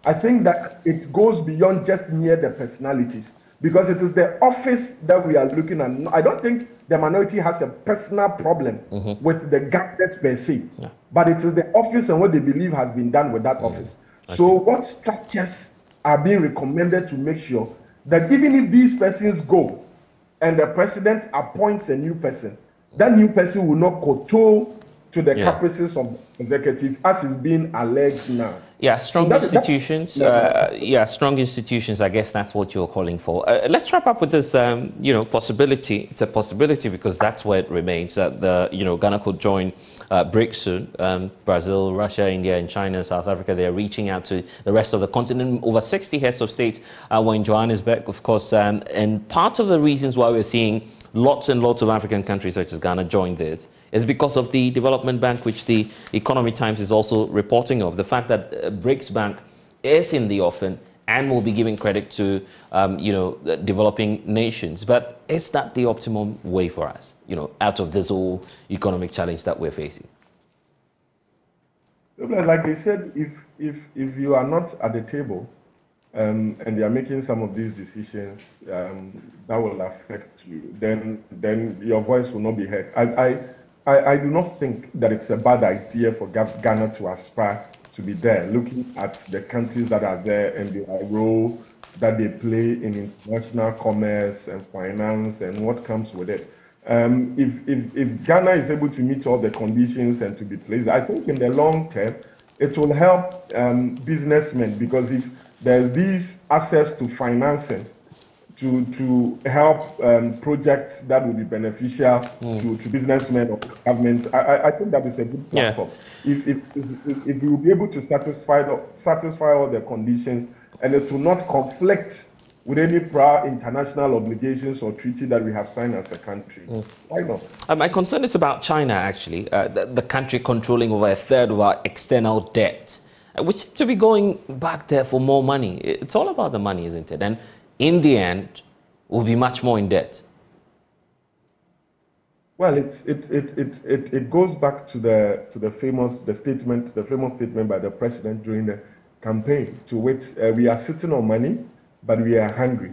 I think that it goes beyond just mere the personalities, because it is the office that we are looking at. I don't think the minority has a personal problem with the governors per se, but it is the office and what they believe has been done with that office. So what structures are being recommended to make sure that even if these persons go and the president appoints a new person, that new person will not kowtow to the caprices of the executive, as is being alleged now. Yeah, strong institutions. Strong institutions. I guess that's what you're calling for. Let's wrap up with this, possibility. It's a possibility because that's where it remains. Ghana could join BRICS soon. Brazil, Russia, India, and China, South Africa. They are reaching out to the rest of the continent. Over 60 heads of state were in Johannesburg, of course. And part of the reasons why we're seeing lots and lots of African countries such as Ghana join this is because of the development bank, which the Economic Times is also reporting of. The fact that BRICS Bank is in the offing and will be giving credit to, developing nations. But is that the optimum way for us, out of this whole economic challenge that we're facing? Like they said, if you are not at the table, and they are making some of these decisions that will affect you, then your voice will not be heard. I do not think that it's a bad idea for Ghana to aspire to be there, looking at the countries that are there and the role that they play in international commerce and finance and what comes with it. If Ghana is able to meet all the conditions and to be placed, I think in the long term, it will help businessmen, because if there's these access to financing to help projects that will be beneficial to businessmen or government, I think that is a good platform. If we will be able to satisfy all the conditions, and it will not conflict with any prior international obligations or treaty that we have signed as a country. Why not? My concern is about China, actually, the country controlling over a third of our external debt, which seems to be going back there for more money. It's all about the money, isn't it? And in the end, we'll be much more in debt. Well, it goes back to the famous statement by the president during the campaign, to which we are sitting on money, but we are hungry.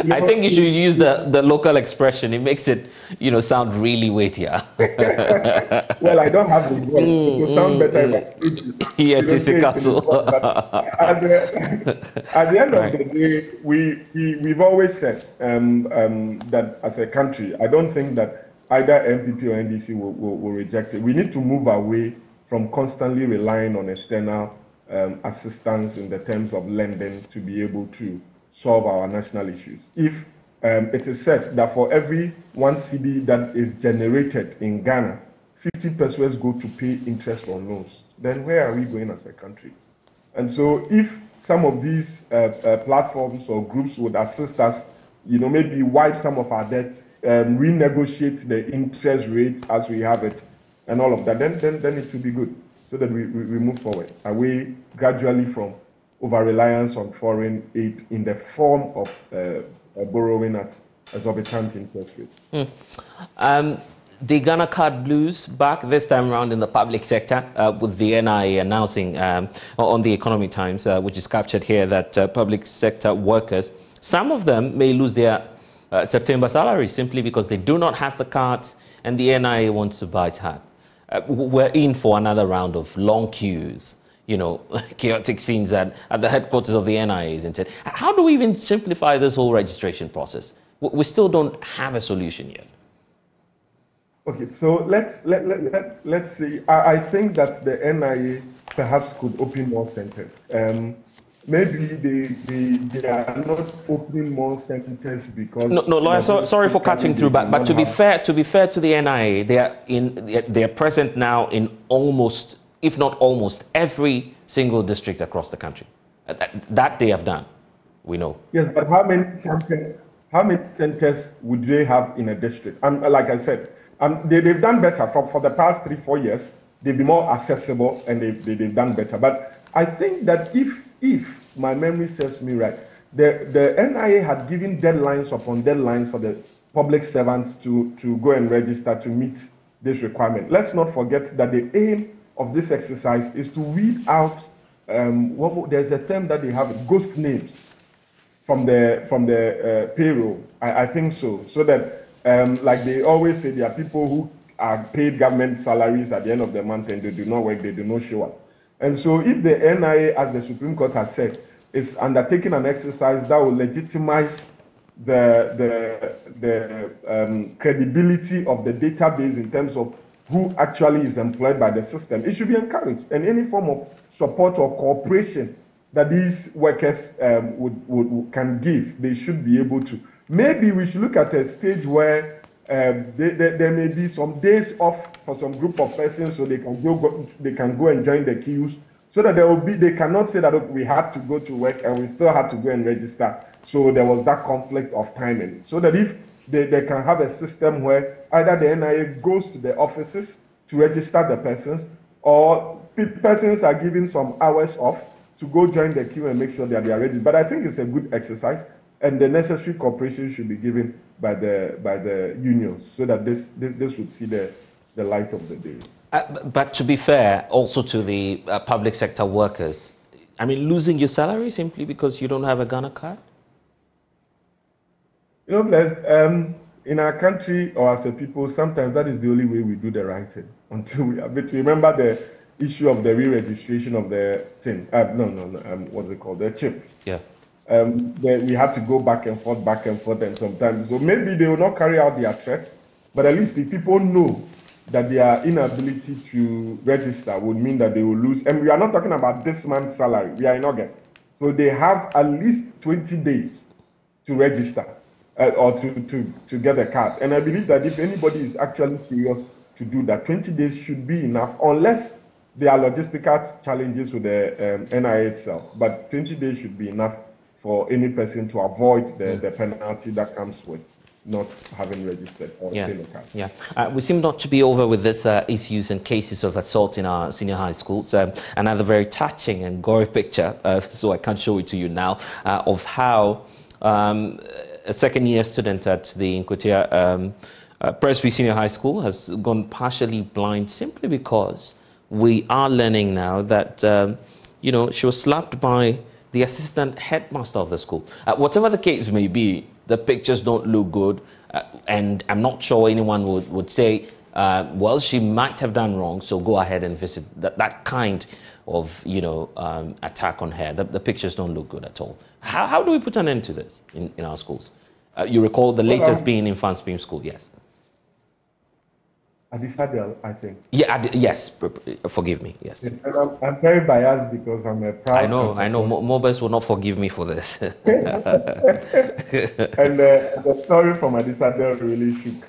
I think you should use the local expression. It makes it, sound really weightier. Well, I don't have the voice. It will sound better at the end of the day, we've always said that as a country, I don't think that either MPP or NDC will reject it. We need to move away from constantly relying on external assistance in the terms of lending to be able to solve our national issues. If it is said that for every 1 cedi that is generated in Ghana, 50 pesos go to pay interest on loans, then where are we going as a country? And so if some of these platforms or groups would assist us, maybe wipe some of our debt, renegotiate the interest rates as we have it, and all of that, then it will be good, so that we move forward, away gradually from over-reliance on foreign aid in the form of borrowing at exorbitant interest rates. The Ghana card blues back this time around in the public sector, with the NIA announcing on the Economic Times, which is captured here, that public sector workers, some of them may lose their September salaries simply because they do not have the cards and the NIA wants to buy it hard. We're in for another round of long queues, you know, chaotic scenes at the headquarters of the NIA, isn't it? How do we even simplify this whole registration process? We still don't have a solution yet. Okay, so let's see. I think that the NIA perhaps could open more centers. Maybe they are not opening more centers because no, lawyer. Sorry for cutting through, but to be fair to the NIA, they are present now in almost, if not almost, every single district across the country. That they have done, we know. Yes, but how many centers would they have in a district? Like I said, they've done better for the past 3-4 years. They've been more accessible and they've done better. But I think that if my memory serves me right, the NIA had given deadlines upon deadlines for the public servants to go and register to meet this requirement. Let's not forget that the aim of this exercise is to weed out, there's a term that they have, ghost names from the payroll. I think so. So that, like they always say, there are people who are paid government salaries at the end of the month and they do not work, they do not show up. And so if the NIA, as the Supreme Court has said, is undertaking an exercise that will legitimize the credibility of the database in terms of who actually is employed by the system, it should be encouraged. And any form of support or cooperation that these workers can give, they should be able to. Maybe we should look at a stage where there may be some days off for some group of persons so they can go and join the queues, so that they cannot say that, okay, we had to go to work and we still had to go and register. So there was that conflict of timing. So that if they can have a system where either the NIA goes to the offices to register the persons, or persons are given some hours off to go join the queue and make sure that they are registered. But I think it's a good exercise, and the necessary cooperation should be given by the unions so that this would see the light of the day. But to be fair, also to the public sector workers, I mean, losing your salary simply because you don't have a Ghana card? You know, Bless, in our country or as a people, sometimes that is the only way we do the right thing. Until we are. But remember the issue of the re-registration of the thing. What's it called? The chip. Yeah. We had to go back and forth, and sometimes. So maybe they will not carry out their threats, but at least if people know that their inability to register would mean that they will lose. And we are not talking about this month's salary. We are in August. So they have at least 20 days to register or to get a card. And I believe that if anybody is actually serious to do that, 20 days should be enough, unless there are logistical challenges with the NIA itself. But 20 days should be enough for any person to avoid the penalty that comes with not having registered or obtained a card. Yeah. We seem not to be over with this issues and cases of assault in our senior high schools. Another very touching and gory picture, so I can't show it to you now, of how a second-year student at the Nkotia Presby Senior High School has gone partially blind simply because we are learning now that, she was slapped by the assistant headmaster of the school. Whatever the case may be, the pictures don't look good, and I'm not sure anyone would say, well, she might have done wrong, so go ahead and visit. That kind of, attack on her. The pictures don't look good at all. How do we put an end to this in our schools? You recall the latest being in Fan Beam School, yes? Adisadel, I think. Yeah, yes. Forgive me, yes. And I'm very biased because I'm a proud... I know. Mobus will not forgive me for this. And the story from Adisadel really shook,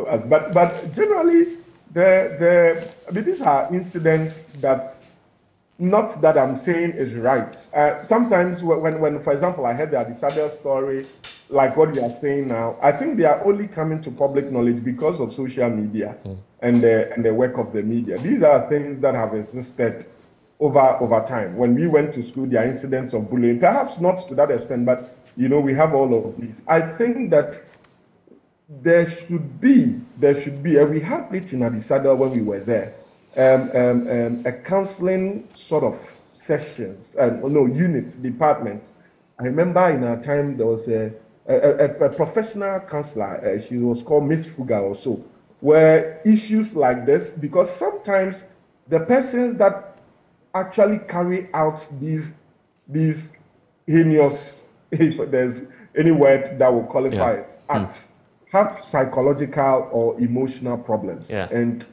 us. But generally, these are incidents that, not that I'm saying is right. Sometimes when, for example, I heard the Adisadel story, like what you are saying now, I think they are only coming to public knowledge because of social media and the work of the media. These are things that have existed over time. When we went to school, there are incidents of bullying, perhaps not to that extent, but we have all of these. I think that there should be, and we had it in Adisadel when we were there, a counseling sort of sessions, units, departments. I remember in our time there was a professional counselor. She was called Miss Fuga or so, where issues like this, because sometimes the persons that actually carry out these heinous, if there's any word that will qualify it, acts, have psychological or emotional problems. And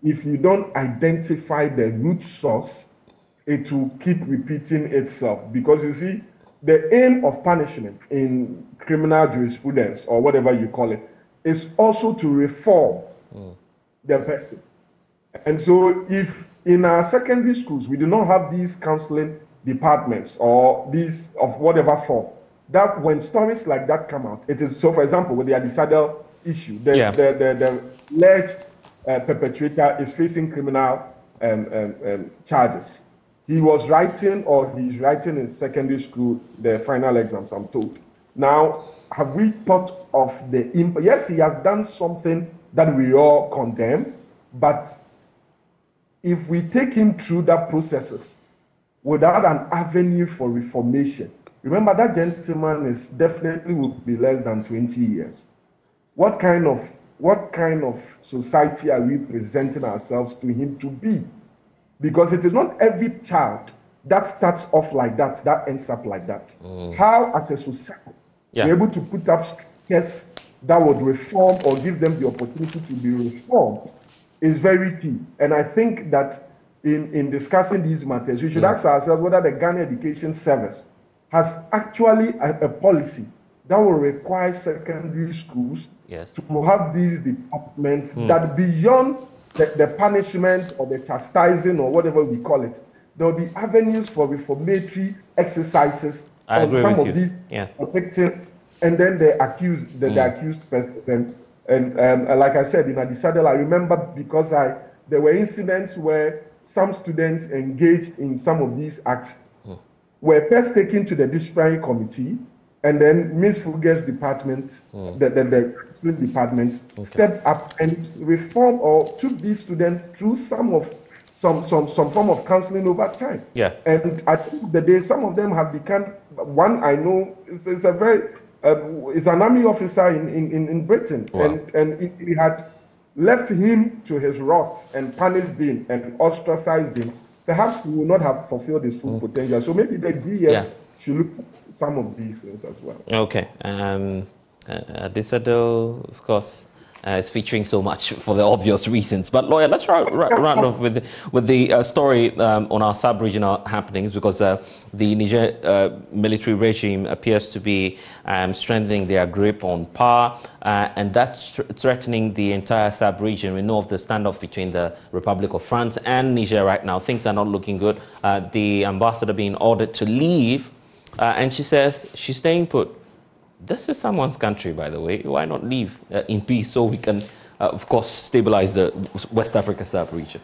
if you don't identify the root source, it will keep repeating itself. Because you see, the aim of punishment in criminal jurisprudence, or whatever you call it, is also to reform the person. And so if in our secondary schools we do not have these counseling departments or these of whatever form, that when stories like that come out, it is so. For example, with the Adisadel issue, the alleged perpetrator is facing criminal charges. He was writing, or he's writing in secondary school, the final exams, I'm told. Now, have we thought of the impact? Yes, he has done something that we all condemn, but if we take him through that processes without an avenue for reformation, remember that gentleman is definitely will be less than 20 years. What kind of society are we presenting ourselves to him to be? Because it is not every child that starts off like that, that ends up like that. How, as a society, we're able to put up structures that would reform or give them the opportunity to be reformed is very key. And I think that in discussing these matters, we should ask ourselves whether the Ghana Education Service has actually a policy that will require secondary schools to have these departments that beyond the punishment or the chastising or whatever we call it, there will be avenues for reformatory exercises on some of these protecting, and then the accused persons. And like I said, in Adisadel, I remember because there were incidents where some students engaged in some of these acts were first taken to the disciplinary committee, and then Ms. Fuger's department, the counseling department, stepped up and reformed or took these students through some form of counseling over time. And I think the day some of them have become, one I know is an army officer in Britain, and if we had left him to his rot and punished him and ostracized him, perhaps he would not have fulfilled his full potential. So maybe the GS should look at some of these things as well. Okay. Adisadel, of course, is featuring so much for the obvious reasons. But lawyer, let's round off with the story on our sub-regional happenings, because the Niger military regime appears to be strengthening their grip on power, and that's threatening the entire sub-region. We know of the standoff between the Republic of France and Niger right now. Things are not looking good. The ambassador being ordered to leave, and she says she's staying put. This is someone's country, by the way. Why not leave in peace so we can, of course, stabilize the West Africa sub-region?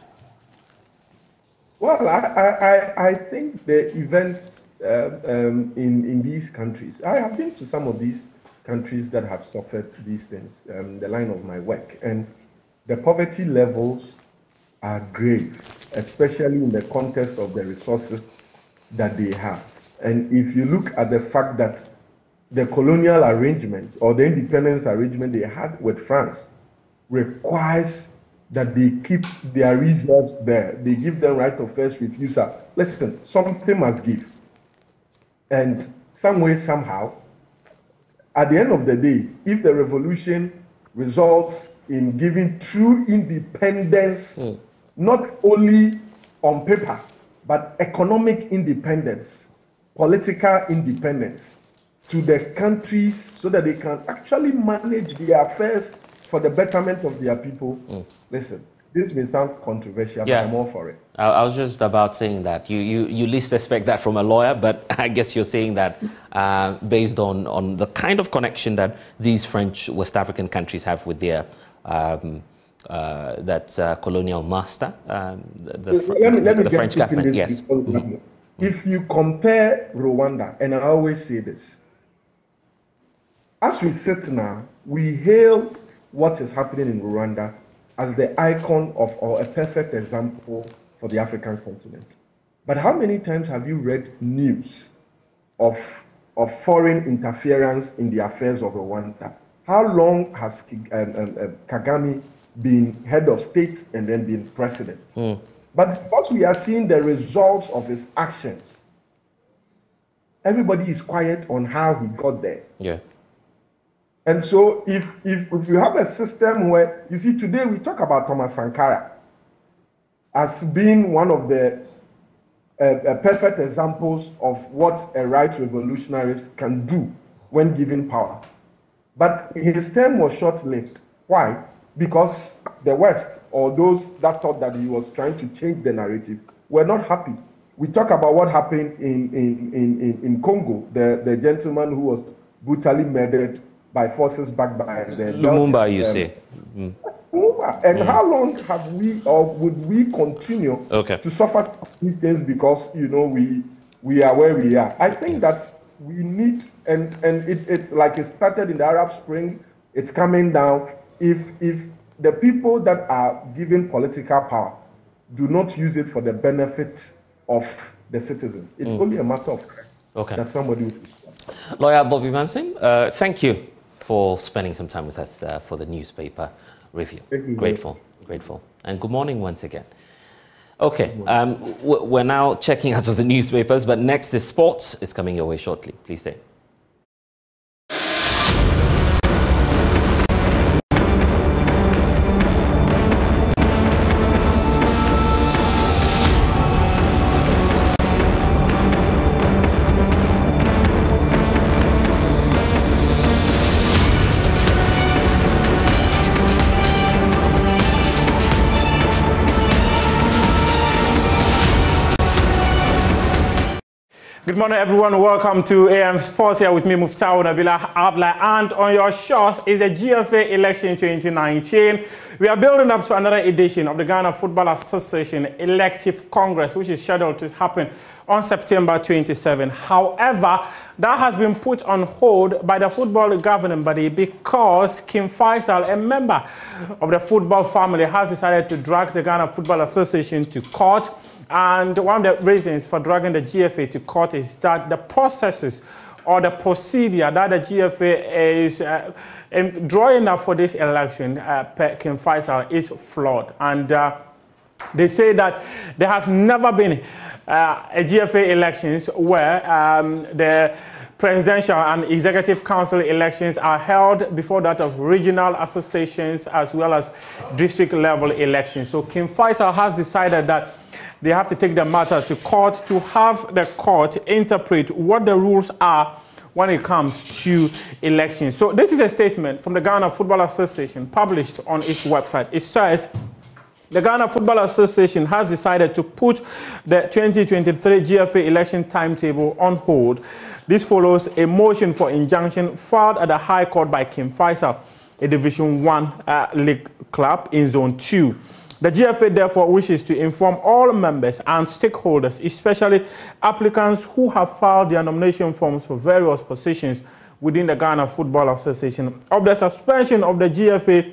Well, I think the events in these countries, I have been to some of these countries that have suffered these things, the line of my work, and the poverty levels are grave, especially in the context of the resources that they have. And if you look at the fact that the colonial arrangements or the independence arrangement they had with France requires that they keep their reserves there. They give them right of first refusal. Listen, something must give. And some way, somehow, at the end of the day, if the revolution results in giving true independence, not only on paper, but economic independence, political independence, to the countries so that they can actually manage their affairs for the betterment of their people. Listen, this may sound controversial, but I'm all for it. I was just about saying that. You least expect that from a lawyer, but I guess you're saying that based on the kind of connection that these French West African countries have with their colonial master, the French government. Yes. If you compare Rwanda, and I always say this, as we sit now, we hail what is happening in Rwanda as the icon of, or a perfect example for the African continent. But how many times have you read news of of foreign interference in the affairs of Rwanda. How long has Kagame been head of state and then been president? But because we are seeing the results of his actions, everybody is quiet on how he got there. Yeah. And so if you have a system where, you see, today we talk about Thomas Sankara as being one of the perfect examples of what a right revolutionarist can do when given power. But his term was short-lived. Why? Because the West, or those that thought that he was trying to change the narrative, were not happy. We talk about what happened in Congo, the gentleman who was brutally murdered by forces backed by the Lumumba, you say. And how long have we, or would we continue to suffer these things because, you know, we are where we are? I think that we need, and it's like it started in the Arab Spring, it's coming down. If the people that are given political power do not use it for the benefit of the citizens, it's only a matter of time that somebody will. Lawyer Bobby Manson, thank you for spending some time with us for the newspaper review. Grateful. And good morning once again. Okay, we're now checking out of the newspapers, but next is sports. It's coming your way shortly. Please stay. Good morning, everyone. Welcome to AM Sports. Here with me, Muftau Nabila Abla. And on your shores is the GFA election 2019. We are building up to another edition of the Ghana Football Association Elective Congress, which is scheduled to happen on September 27. However, that has been put on hold by the football governing body because Kim Faisal, a member of the football family, has decided to drag the Ghana Football Association to court. And one of the reasons for dragging the GFA to court is that the processes or the procedure that the GFA is drawing up for this election, Kim Faisal, is flawed. And they say that there has never been a GFA elections where the presidential and executive council elections are held before that of regional associations as well as district level elections. So Kim Faisal has decided that they have to take the matter to court to have the court interpret what the rules are when it comes to elections. So this is a statement from the Ghana Football Association published on its website. It says, the Ghana Football Association has decided to put the 2023 GFA election timetable on hold. This follows a motion for injunction filed at the High Court by Kim Faisal, a Division 1 league club in Zone 2. The GFA therefore wishes to inform all members and stakeholders, especially applicants who have filed their nomination forms for various positions within the Ghana Football Association, of the suspension of the GFA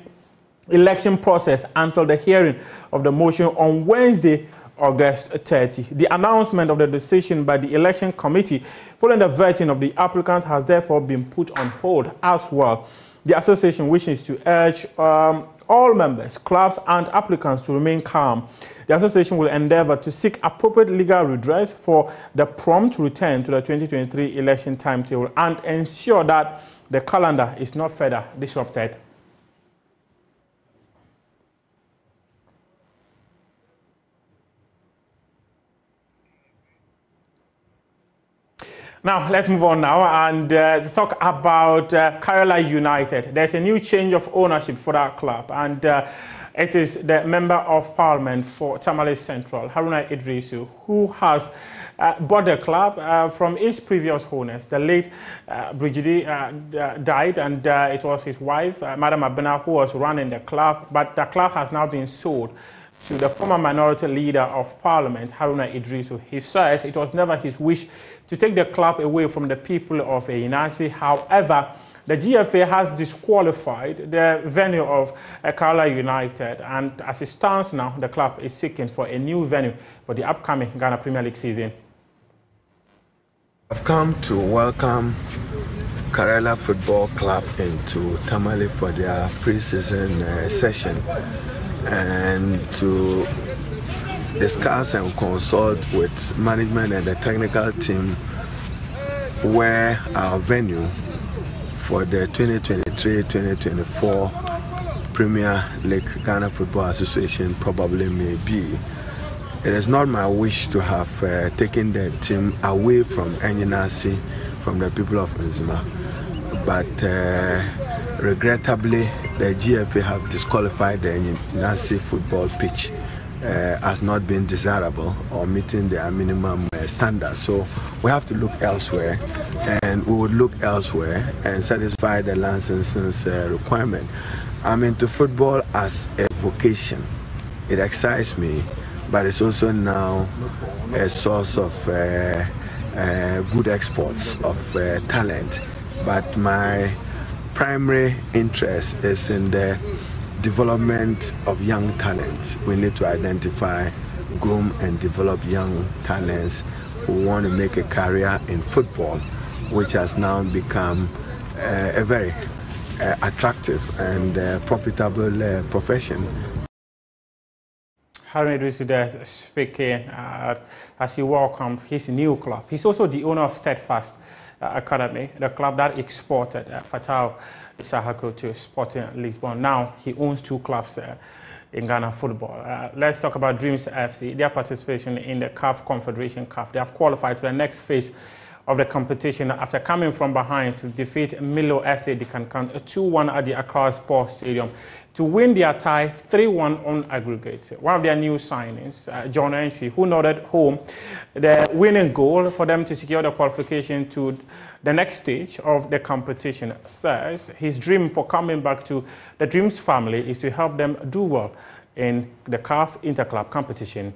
election process until the hearing of the motion on Wednesday, August 30. The announcement of the decision by the election committee following the vetting of the applicants has therefore been put on hold as well. The association wishes to urge all members, clubs, and applicants to remain calm. The association will endeavor to seek appropriate legal redress for the prompt return to the 2023 election timetable and ensure that the calendar is not further disrupted. Now, let's move on now and talk about Kayola United. There's a new change of ownership for that club, and it is the Member of Parliament for Tamale Central, Haruna Idrisu, who has bought the club from its previous owners. The late Brigidi died, and it was his wife, Madam Abena, who was running the club, but the club has now been sold to the former minority leader of Parliament, Haruna Idrisu. He says it was never his wish to take the club away from the people of Einasi. However, the GFA has disqualified the venue of Kayola United, and as it stands now, the club is seeking for a new venue for the upcoming Ghana Premier League season. I've come to welcome Karela Football Club into Tamale for their pre-season session and to discuss and consult with management and the technical team where our venue for the 2023-2024 Premier League Ghana Football Association probably may be. It is not my wish to have taken the team away from Enyinasi, from the people of Nzima, but regrettably the GFA have disqualified the Enyinasi football pitch as not being desirable or meeting their minimum standards. So we have to look elsewhere, and we would look elsewhere and satisfy the licensing requirement. I'm into football as a vocation. It excites me, but it's also now a source of good exports of talent. But my primary interest is in the development of young talents. We need to identify, groom and develop young talents who want to make a career in football, which has now become a very attractive and profitable profession. Harun Idris speaking as he welcomed his new club. He's also the owner of Steadfast Academy, the club that exported Fatal Isahako to Sporting Lisbon. Now he owns two clubs in Ghana football. Let's talk about Dreams FC, their participation in the CAF Confederation Cup. They have qualified to the next phase of the competition after coming from behind to defeat Milo FC Dikankan 2-1 at the Accra Sports Stadium to win their tie 3-1 on aggregate. One of their new signings, John Entry, who nodded home the winning goal for them to secure the qualification to the next stage of the competition, says his dream for coming back to the Dreams family is to help them do well in the CAF Interclub competition.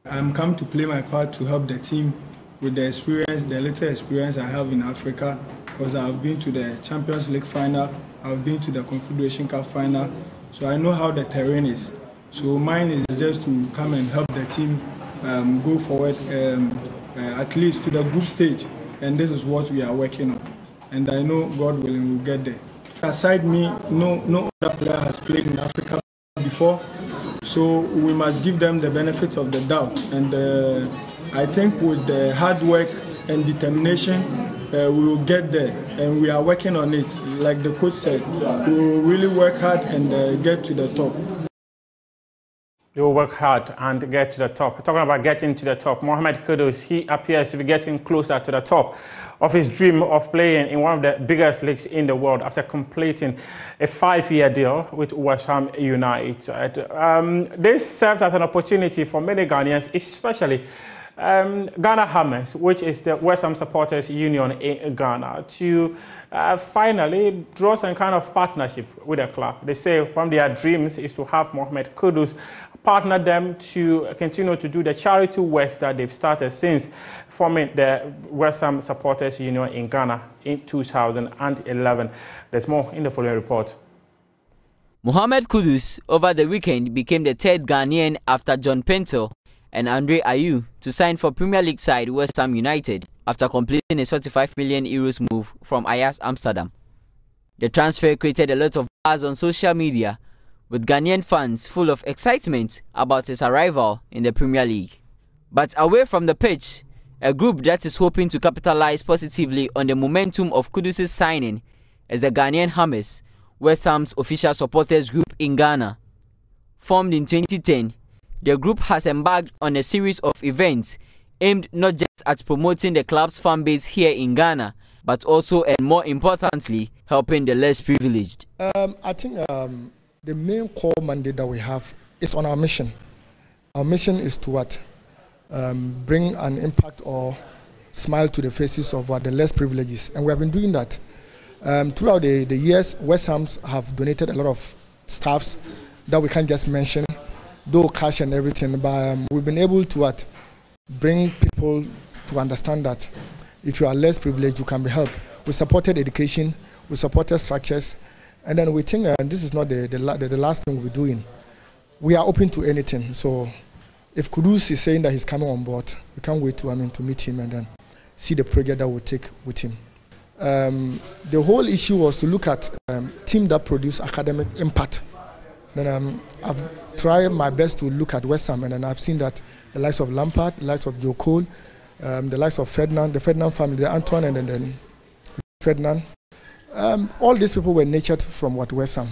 I'm come to play my part to help the team with the experience, the little experience I have in Africa, because I've been to the Champions League final, I've been to the Confederation Cup final, so I know how the terrain is. So mine is just to come and help the team go forward, at least to the group stage, and this is what we are working on. And I know God willing we'll get there. Aside me, no other player has played in Africa before, so we must give them the benefit of the doubt. And I think with the hard work and determination, we will get there, and we are working on it. Like the coach said, we will really work hard and get to the top. They will work hard and get to the top. Talking about getting to the top, Mohamed Kudus, he appears to be getting closer to the top of his dream of playing in one of the biggest leagues in the world after completing a 5-year deal with West Ham United. This serves as an opportunity for many Ghanaians, especially Ghana Hammers, which is the West Ham Supporters Union in Ghana, to finally draw some kind of partnership with the club. They say one of their dreams is to have Mohamed Kudus partner them to continue to do the charity work that they've started since forming the West Ham Supporters Union in Ghana in 2011. There's more in the following report. Mohamed Kudus over the weekend became the third Ghanaian after John Pinto and Andre Ayew to sign for Premier League side West Ham United after completing a 45 million euros move from Ajax Amsterdam. The transfer created a lot of buzz on social media, with Ghanaian fans full of excitement about his arrival in the Premier League. But away from the pitch, a group that is hoping to capitalize positively on the momentum of Kudus' signing is the Ghanaian Hammers, West Ham's official supporters group in Ghana. Formed in 2010, the group has embarked on a series of events aimed not just at promoting the club's fan base here in Ghana, but also and more importantly, helping the less privileged. I think the main core mandate that we have is on our mission. Our mission is to what? Bring an impact or smile to the faces of the less privileged. And we have been doing that. Throughout the years, West Hams have donated a lot of staffs that we can't just mention, though cash and everything, but we've been able to bring people to understand that if you are less privileged, you can be helped. We supported education, we supported structures, and then we think this is not the last thing we'll be doing. We are open to anything, so if Kudus is saying that he's coming on board, we can't wait to meet him and then see the project that we'll take with him. The whole issue was to look at team that produce academic impact. Then I've tried my best to look at West Ham, and then I've seen that the likes of Lampard, the likes of Joe Cole, the likes of Ferdinand, the Ferdinand family, the Antoine and then Ferdinand, all these people were nurtured from West Ham.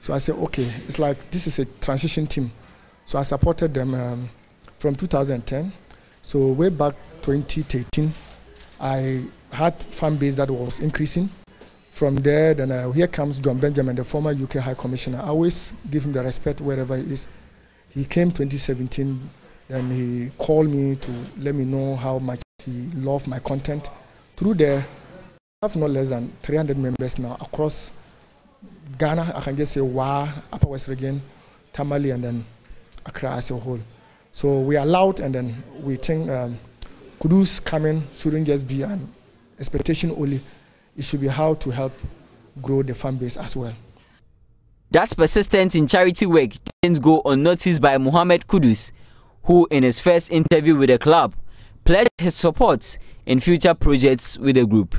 So I said, okay, it's like this is a transition team. So I supported them from 2010. So way back 2013, I had fan base that was increasing. From there, then here comes John Benjamin, the former UK High Commissioner. I always give him the respect wherever he is. He came 2017, then he called me to let me know how much he loved my content. Through there, I have no less than 300 members now across Ghana. I can just say Wa, Upper West Region, Tamale, and then Accra as a whole. So we are loud, and then we think Kudus coming shouldn't just be an expectation only. It should be how to help grow the fan base as well. That persistence in charity work didn't go unnoticed by Mohamed Kudus, who in his first interview with the club pledged his support in future projects with the group.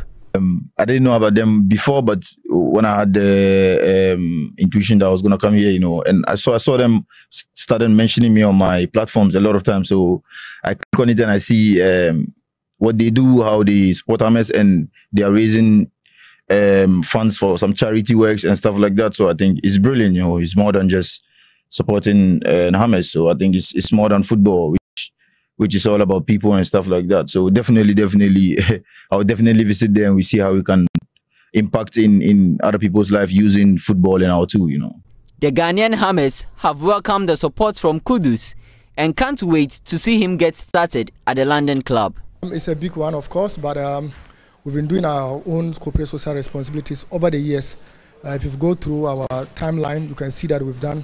I didn't know about them before, but when I had the intuition that I was going to come here, and I saw them started mentioning me on my platforms a lot of times. So I click on it and I see what they do, how they support Hamas, and they are raising funds for some charity works and stuff like that. So I think it's brilliant. It's more than just supporting Hamas. So I think it's more than football, which is all about people and stuff like that. So definitely, I would definitely visit there and we see how we can impact in other people's life using football in our too, The Ghanaian Hammers have welcomed the support from Kudus and can't wait to see him get started at the London club. It's a big one, of course, but we've been doing our own corporate social responsibilities over the years. If you go through our timeline, you can see that we've done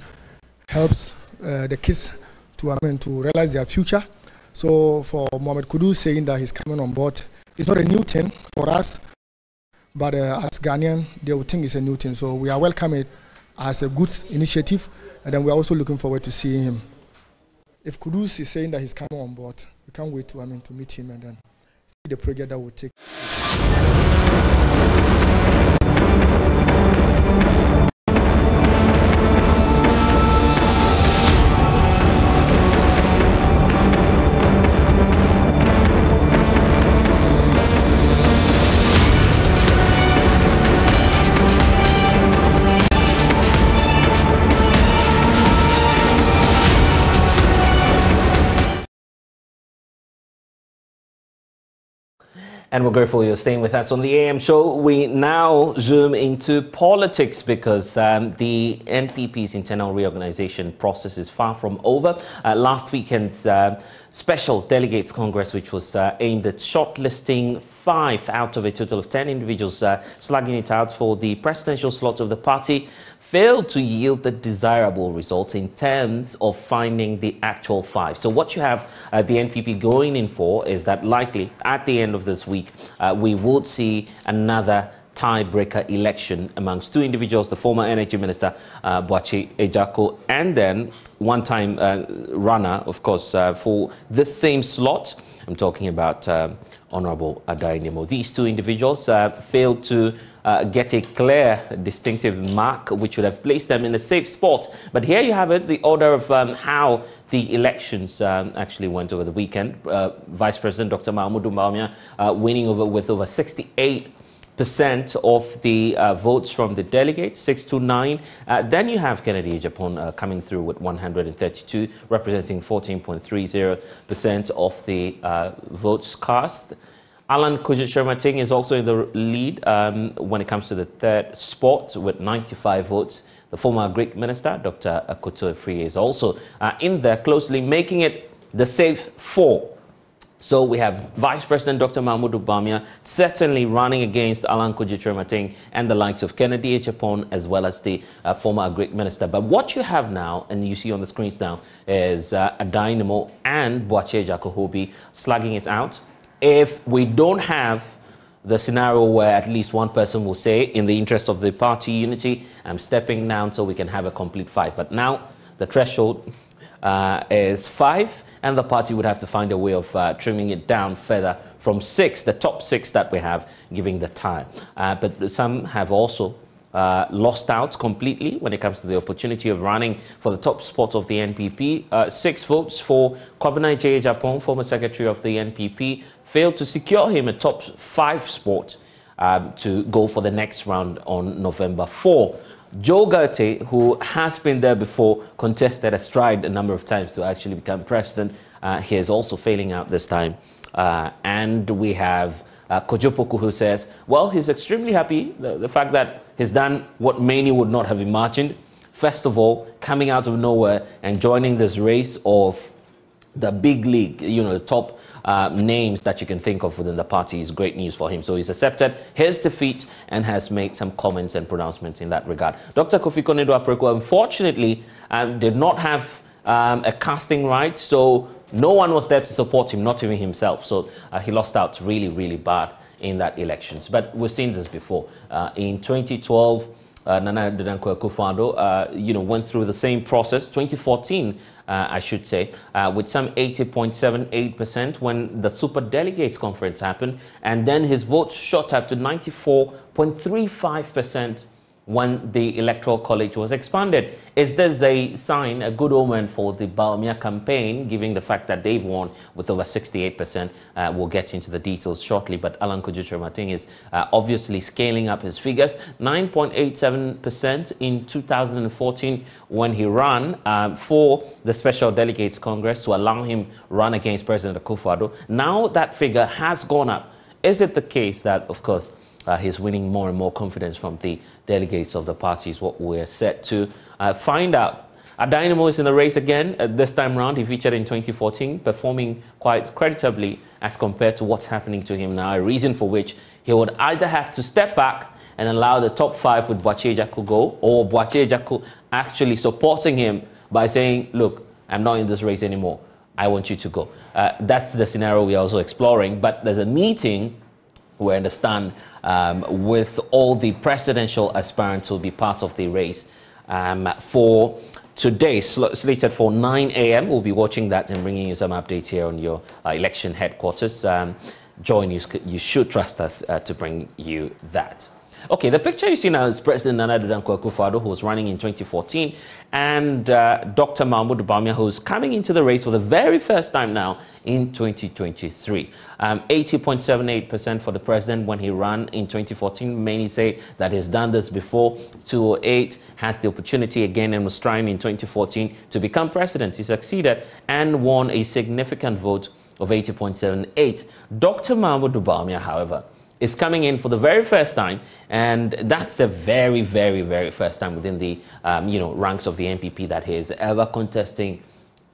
helps the kids to realize their future. So for Mohamed Kudus saying that he's coming on board, it's not a new thing for us, but as Ghanaian, they will think it's a new thing. So we are welcoming it as a good initiative, and then we are also looking forward to seeing him. If Kudus is saying that he's coming on board, we can't wait to meet him and then see the project that will take. And we're grateful you're staying with us on the AM show. We now zoom into politics because the NPP's internal reorganization process is far from over. Last weekend's Special Delegates Congress, which was aimed at shortlisting 5 out of a total of 10 individuals slugging it out for the presidential slot of the party, failed to yield the desirable results in terms of finding the actual 5. So what you have the NPP going in for is that likely at the end of this week, we would see another tiebreaker election amongst 2 individuals, the former Energy Minister, Boakye Ejako, and then one-time runner, of course, for this same slot. I'm talking about Honorable Adainemo. These 2 individuals failed to get a clear, distinctive mark, which would have placed them in a safe spot. But here you have it, the order of how the elections actually went over the weekend. Vice President Dr. Bawumia winning with over 68% of the votes from the delegates, 629. Then you have Kennedy Ejapon coming through with 132, representing 14.30% of the votes cast. Alan Kojo-Shermating is also in the lead when it comes to the 3rd spot with 95 votes. The former Greek minister, Dr. Akoto Efrie, is also in there closely, making it the safe 4. So we have Vice President Dr. Bawumia certainly running against Alan Kojo-Shermating and the likes of Kennedy Ejapon, as well as the former Greek minister. But what you have now, and you see on the screens now, is Adainemo and Boakye Ejako who will be slugging it out. If we don't have the scenario where at least one person will say, in the interest of the party unity, I'm stepping down so we can have a complete 5. But now the threshold is 5, and the party would have to find a way of trimming it down further from 6, the top 6 that we have, giving the time. But some have also lost out completely when it comes to the opportunity of running for the top spot of the NPP. 6 votes for Kwabena J. Japon, former secretary of the NPP, failed to secure him a top 5 spot to go for the next round on November 4. Joe Gerte, who has been there before, contested a stride a number of times to actually become president. He is also failing out this time. And we have Kojopoku, who says, well, he's extremely happy, the fact that he's done what many would not have imagined. First of all, coming out of nowhere and joining this race of the big league, you know, the top names that you can think of within the party is great news for him. So he's accepted his defeat and has made some comments and pronouncements in that regard. Dr. Kofi Konedo Apreko, unfortunately, did not have a casting right, so no one was there to support him, not even himself. So he lost out really, really bad in that elections. But we've seen this before. In 2012, Nana Dankwa Akufo-Addo, went through the same process. 2014, I should say, with some 80.78% when the Super Delegates Conference happened, and then his vote shot up to 94.35% when the Electoral College was expanded. Is this a sign, a good omen for the Bawumia campaign, given the fact that they've won with over 68%? We'll get into the details shortly, but Alan Kojo-Tremating is obviously scaling up his figures. 9.87% in 2014 when he ran for the Special Delegates Congress to allow him run against President Akufo-Addo. Now that figure has gone up. Is it the case that, of course, he's winning more and more confidence from the delegates of the party is what we're set to find out. Dynamo is in the race again. This time round, he featured in 2014, performing quite creditably as compared to what's happening to him now, a reason for which he would either have to step back and allow the top 5 with Boakye Ejaku go, or Boakye Ejaku actually supporting him by saying, look, I'm not in this race anymore. I want you to go. That's the scenario we're also exploring, but there's a meeting, we understand, with all the presidential aspirants who will be part of the race for today, slated for 9 a.m. We'll be watching that and bringing you some updates here on your election headquarters. Join you. You should trust us to bring you that. Okay, the picture you see now is President Nana Dankwa Akufo-Addo, who was running in 2014, and Dr. Mahmoud Bawumia, who's coming into the race for the very first time now in 2023. 80.78% for the president when he ran in 2014. Many say that he's done this before. 208 has the opportunity again and was trying in 2014 to become president. He succeeded and won a significant vote of 80.78. Dr. Mahmoud Bawumia, however, is coming in for the very first time, and that's the very, very, very first time within the ranks of the NPP that he is ever contesting,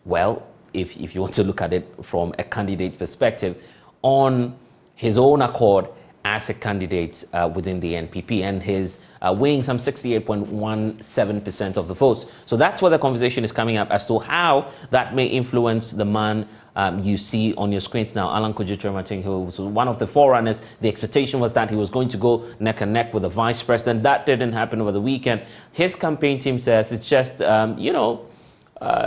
well, if you want to look at it from a candidate perspective, on his own accord as a candidate within the NPP, and he's winning some 68.17% of the votes. So that's where the conversation is coming up as to how that may influence the man you see on your screens now, Alan Kojo-Tremating, who was one of the forerunners. The expectation was that he was going to go neck and neck with the vice president. That didn't happen over the weekend. His campaign team says it's just,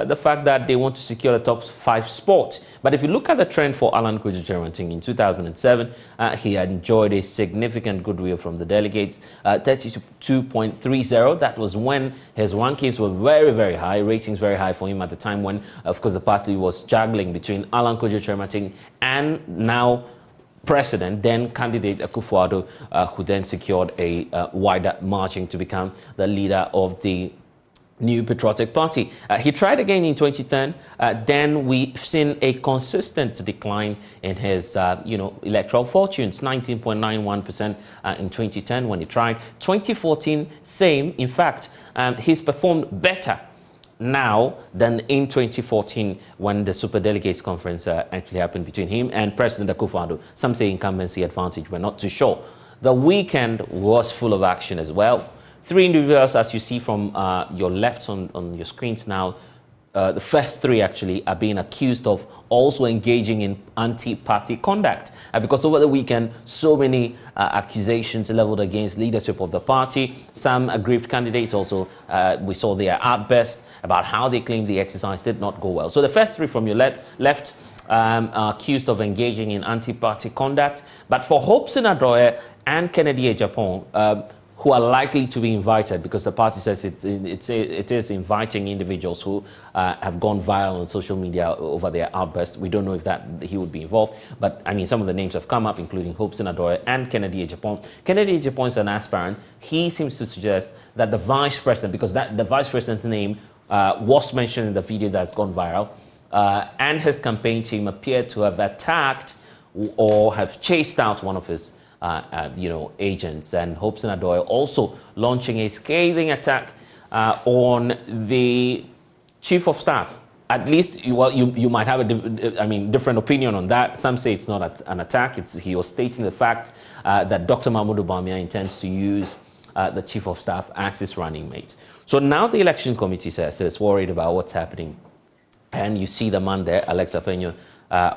the fact that they want to secure the top 5 spot. But if you look at the trend for Alan Kojo-Tremating in 2007, he had enjoyed a significant goodwill from the delegates, 32.30. That was when his rankings were very, very high, ratings very high for him at the time when, of course, the party was juggling between Alan Kojo-Tremating and now president, then candidate Akufo-Addo, who then secured a wider margin to become the leader of the New Patriotic Party. He tried again in 2010. Then we've seen a consistent decline in his, electoral fortunes. 19.91% in 2010 when he tried. 2014, same. In fact, he's performed better now than in 2014 when the Super Delegates Conference actually happened between him and President Akufo-Addo. Some say incumbency advantage. We're not too sure. The weekend was full of action as well. 3 individuals, as you see from your left on your screens now, the first three actually are being accused of also engaging in anti-party conduct. Because over the weekend, so many accusations leveled against leadership of the party. Some aggrieved candidates also, we saw their outburst about how they claimed the exercise did not go well. So the first three from your left are accused of engaging in anti-party conduct. But for Hope Sinadoye and Kennedy Japan, who are likely to be invited, because the party says it is inviting individuals who have gone viral on social media over their outbursts. We don't know if that he would be involved, but I mean, some of the names have come up, including Hope Sinadoye and Kennedy Japan. Kennedy Japan is an aspirant. He seems to suggest that the vice president, because the vice president's name was mentioned in the video that's gone viral, and his campaign team appeared to have attacked or have chased out one of his agents, and Hope Sinadoye also launching a scathing attack on the chief of staff. At least, you might have a different opinion on that. Some say it's not an attack. He was stating the fact that Dr. Mahmoud Bawumia intends to use the chief of staff as his running mate. So now the election committee says it's worried about what's happening. And you see the man there, Alexa Peña,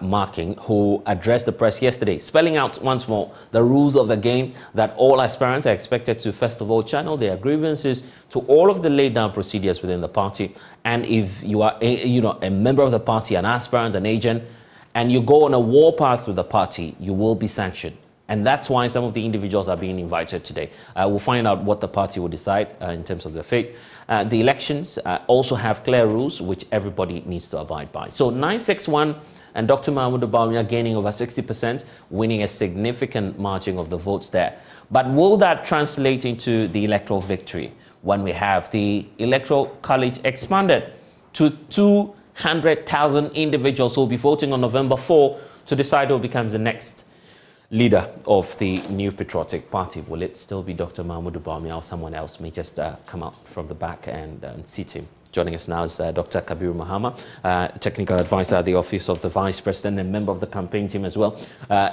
Marking, who addressed the press yesterday, spelling out once more the rules of the game, that all aspirants are expected to, first of all, channel their grievances to all of the laid down procedures within the party. And if you are a member of the party, an aspirant, an agent, and you go on a warpath with the party, you will be sanctioned. And that's why some of the individuals are being invited today. We'll find out what the party will decide in terms of their fate. The elections also have clear rules which everybody needs to abide by. So 961 and Dr. Mahmoud Bawumia gaining over 60%, winning a significant margin of the votes there. But will that translate into the electoral victory when we have the electoral college expanded to 200,000 individuals who will be voting on November 4 to decide who becomes the next leader of the New Patriotic Party? Will it still be Dr. Mahmoud Bawumia, or someone else may just come out from the back and seat him? Joining us now is Dr. Mahama, technical advisor at the Office of the Vice President and member of the campaign team as well.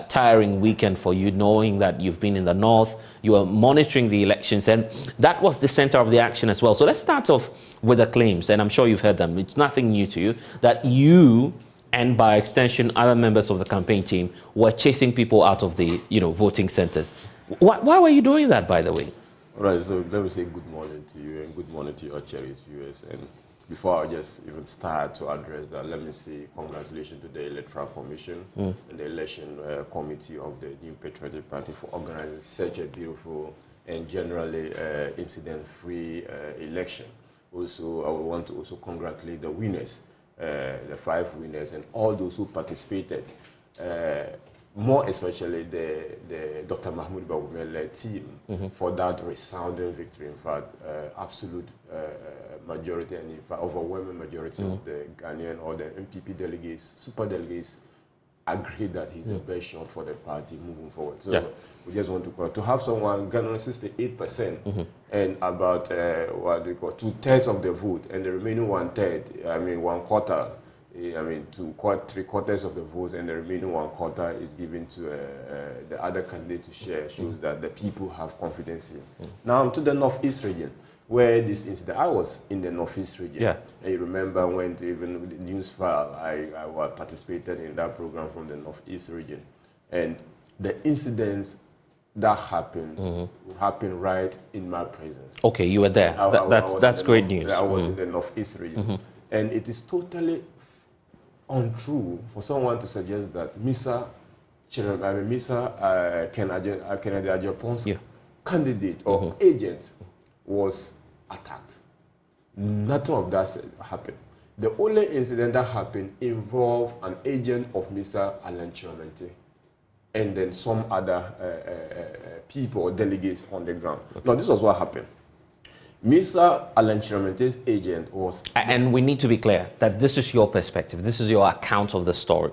Tiring weekend for you, knowing that you've been in the north, you are monitoring the elections, and that was the center of the action as well. So let's start off with the claims, and I'm sure you've heard them. It's nothing new to you, that you and by extension other members of the campaign team were chasing people out of the voting centers. Why were you doing that, by the way? All right, so let me say good morning to you and good morning to your cherished viewers. And before I just even start to address that, let me say congratulations to the Electoral Commission and the Election Committee of the New Patriotic Party for organizing such a beautiful and generally incident-free election. Also, I would want to also congratulate the winners, the 5 winners, and all those who participated. More especially the Dr. Mahmoud Bawumia-led team for that resounding victory. In fact, absolute majority, and in fact, overwhelming majority of the Ghanaian or the MPP delegates, super delegates, agree that he's the best shot for the party moving forward. So we just want to have someone garner 68% and about what we call 2/3 of the vote, and the remaining 1/3, I mean 1/4. I mean, 3/4 of the votes, and the remaining 1/4 is given to the other candidate to share, shows that the people have confidence in. Now, to the Northeast region, where this incident, I was in the Northeast region. Yeah. And you remember when even with the news file, I participated in that program from the Northeast region. And the incidents that happened happened right in my presence. Okay, you were there. That's great news. I was in the Northeast region. And it is totally untrue for someone to suggest that Mr. Kennedy Ajapon's candidate or agent was attacked. Nothing of that happened. The only incident that happened involved an agent of Mr. Alan Chiramente and then some other people or delegates on the ground. Now, this was what happened. Mr. Alan Chiramente's agent was... And we need to be clear that this is your perspective. This is your account of the story.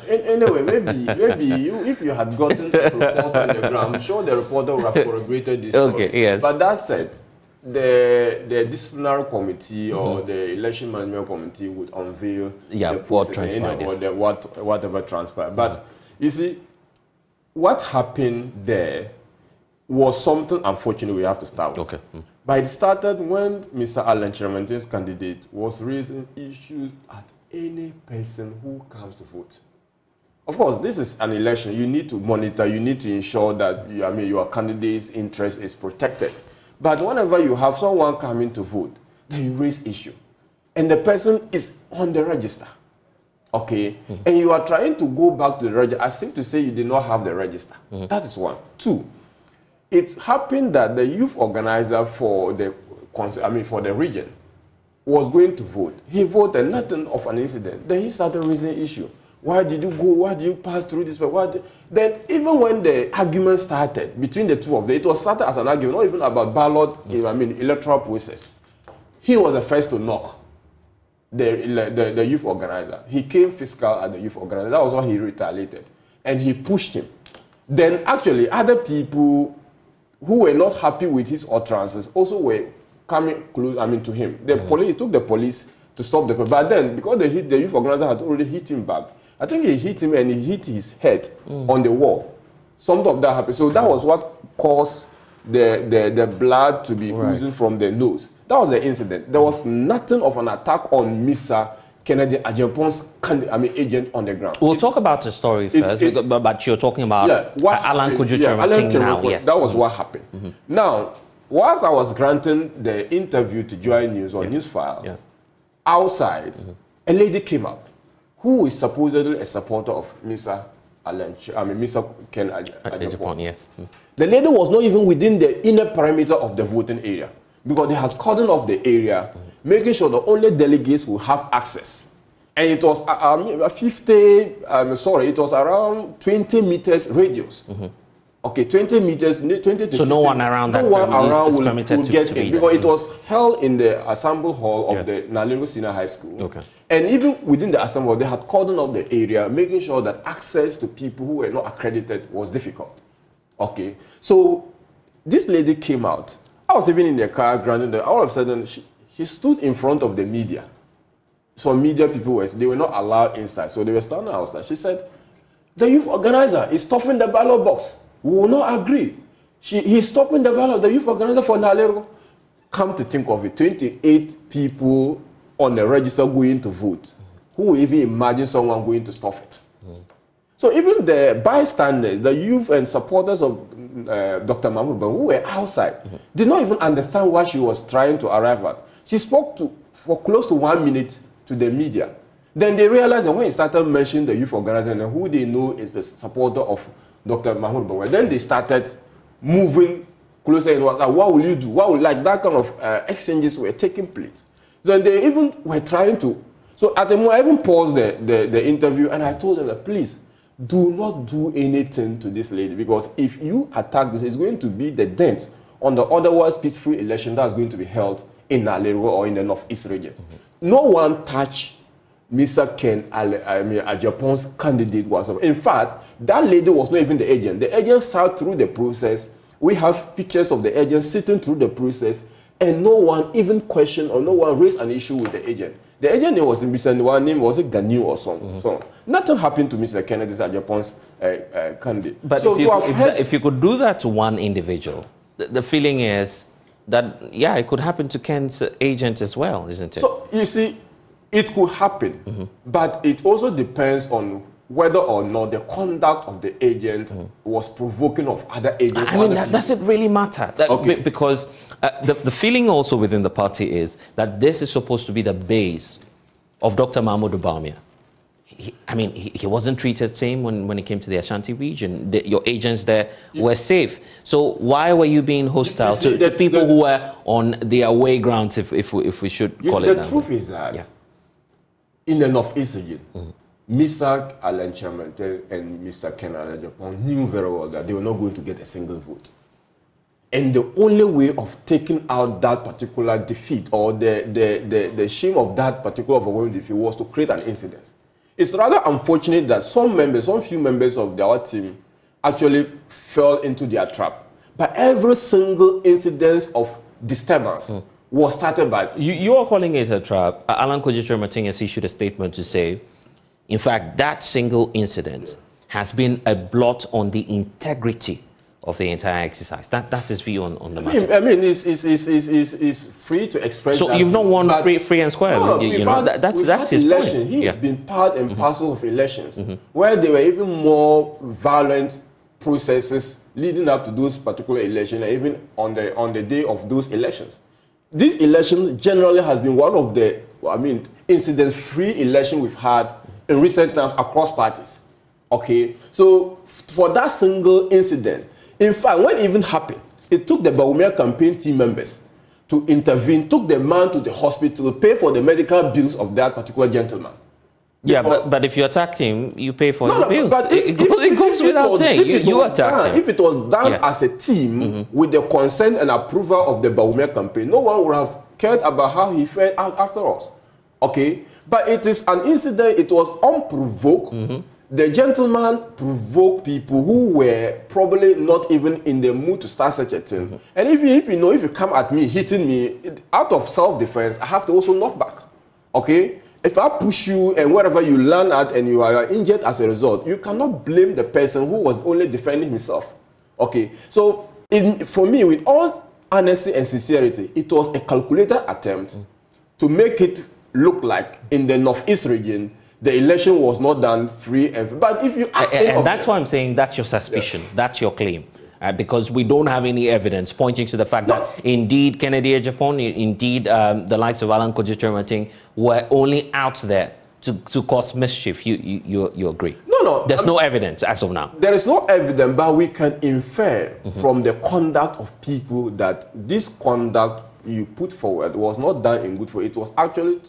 Anyway, maybe you, if you had gotten a report on the ground, I'm sure the reporter would have corroborated this story. Okay, yes. But that said, the disciplinary committee or the election management committee would unveil the process or whatever transpired. But you see, what happened there was something unfortunate we have to start with. Okay. But it started when Mr. Alan Chairman's candidate was raising issues at any person who comes to vote. Of course, this is an election. You need to monitor, you need to ensure that your candidate's interest is protected. But whenever you have someone coming to vote, then you raise issue. And the person is on the register. Okay? And you are trying to go back to the register as if to say you did not have the register. That is one. Two, it happened that the youth organizer for the region was going to vote. He voted, nothing of an incident. Then he started raising issue. Why did you go? Why did you pass through this way? Then even when the argument started between the two of them, it was started as an argument, not even about ballot, electoral process. He was the first to knock the youth organizer. He came fiscal at the youth organizer. That was why he retaliated. And he pushed him. Then actually other people who were not happy with his utterances also were coming close, to him. The police, it took the police to stop the people. But then, because the youth organizer had already hit him back, I think he hit him and he hit his head on the wall. Something of that happened. So that was what caused the blood to be oozing from the nose. That was the incident. There was nothing of an attack on Mr. Kennedy Agyapong's agent on the ground. We'll talk about the story first, but you're talking about Alan Kojo now. Yes. That was what happened. Now, whilst I was granting the interview to Joy News on Newsfile, outside, a lady came out who is supposedly a supporter of Mr. Mr. Ken Agyapong. Yes. The lady was not even within the inner perimeter of the voting area because they had cordoned off the area, making sure that only delegates will have access. And it was it was around 20 meters radius. Okay, 20 meters, 20 to 50. So no one around that will get in because it was held in the assembly hall of the Nalero Senior High School. Okay. And even within the assembly hall, they had cordoned off the area, making sure that access to people who were not accredited was difficult. Okay, so this lady came out. I was even in the car, granted that all of a sudden she stood in front of the media. Some media people they were not allowed inside, so they were standing outside. She said, "The youth organizer is stuffing the ballot box. We will not agree. He's stopping the ballot. The youth organizer for Nalero." Come to think of it, 28 people on the register going to vote. Who will even imagine someone going to stuff it? So even the bystanders, the youth and supporters of Dr. Mahmoud, who were outside, did not even understand what she was trying to arrive at. She spoke for close to 1 minute to the media. Then they realized that when he started mentioning the youth organizer and who they know is the supporter of Dr. Mahmoud Bawumia, then they started moving closer and was like, what will you do? Like that kind of exchanges were taking place. Then they even were trying to. So at the moment, I even paused the interview and I told them that please do not do anything to this lady because if you attack this, it's going to be the dent on the otherwise peaceful election that's going to be held in Nalero or in the Northeast region. No one touched Mr. Ken Agyapong's candidate whatsoever. In fact, that lady was not even the agent. The agent sat through the process. We have pictures of the agent sitting through the process, and no one even questioned or no one raised an issue with the agent. The agent name was Mr. name was it Ganu or something. So nothing happened to Mr. Kennedy Agyapong's candidate. But so if you could do that to one individual, the feeling is that it could happen to Ken's agent as well, isn't it? So you see, it could happen, but it also depends on whether or not the conduct of the agent was provoking of other agents. I mean, does it really matter? Because the feeling also within the party is that this is supposed to be the base of Dr. Mahmoud Bawumia. He wasn't treated same when it came to the Ashanti region. Your agents there were safe. So why were you being hostile to people who were on the away grounds, if we should call it that? The truth is that in the Northeast region, Mr. Alan Chairmantel and Mr. Ken Agyapong knew very well that they were not going to get a single vote. And the only way of taking out that particular defeat or the shame of that particular overwhelming defeat was to create an incident. It's rather unfortunate that some few members of our team actually fell into their trap. But every single incident of disturbance was started by... You are calling it a trap. Alan Kojo has issued a statement to say, in fact, that single incident has been a blot on the integrity of the entire exercise. That's his view on the matter. I mean, it's free to express. So that you've not won view, free and square. No, you know, that's his election. point. He's been part and parcel of elections, where there were even more violent processes leading up to those particular elections, and even on the day of those elections. This election generally has been one of the, incident-free election we've had in recent times across parties. Okay, so for that single incident, in fact, when it even happened, it took the Bawumia campaign team members to intervene, took the man to the hospital, pay for the medical bills of that particular gentleman. Yeah, but if you attack him, you pay for his bills. But it goes without saying. You attacked him. If it was done as a team with the consent and approval of the Bawumia campaign, no one would have cared about how he fared out after us. Okay? But it is an incident, it was unprovoked. The gentleman provoked people who were probably not even in the mood to start such a thing. And if you come at me, hitting me, out of self-defense, I have to also knock back. Okay? If I push you and wherever you land at and you are injured as a result, you cannot blame the person who was only defending himself. Okay? So, for me, with all honesty and sincerity, it was a calculated attempt to make it look like in the Northeast region, the election was not done free and fair. But if you ask and that's why I'm saying that's your suspicion, that's your claim. Because we don't have any evidence pointing to the fact that indeed Kennedy Japan, indeed the likes of Alan Kojo were only out there to cause mischief. You agree? No. There's no evidence as of now. There is no evidence, but we can infer from the conduct of people that this conduct you put forward was not done in good faith. It was actually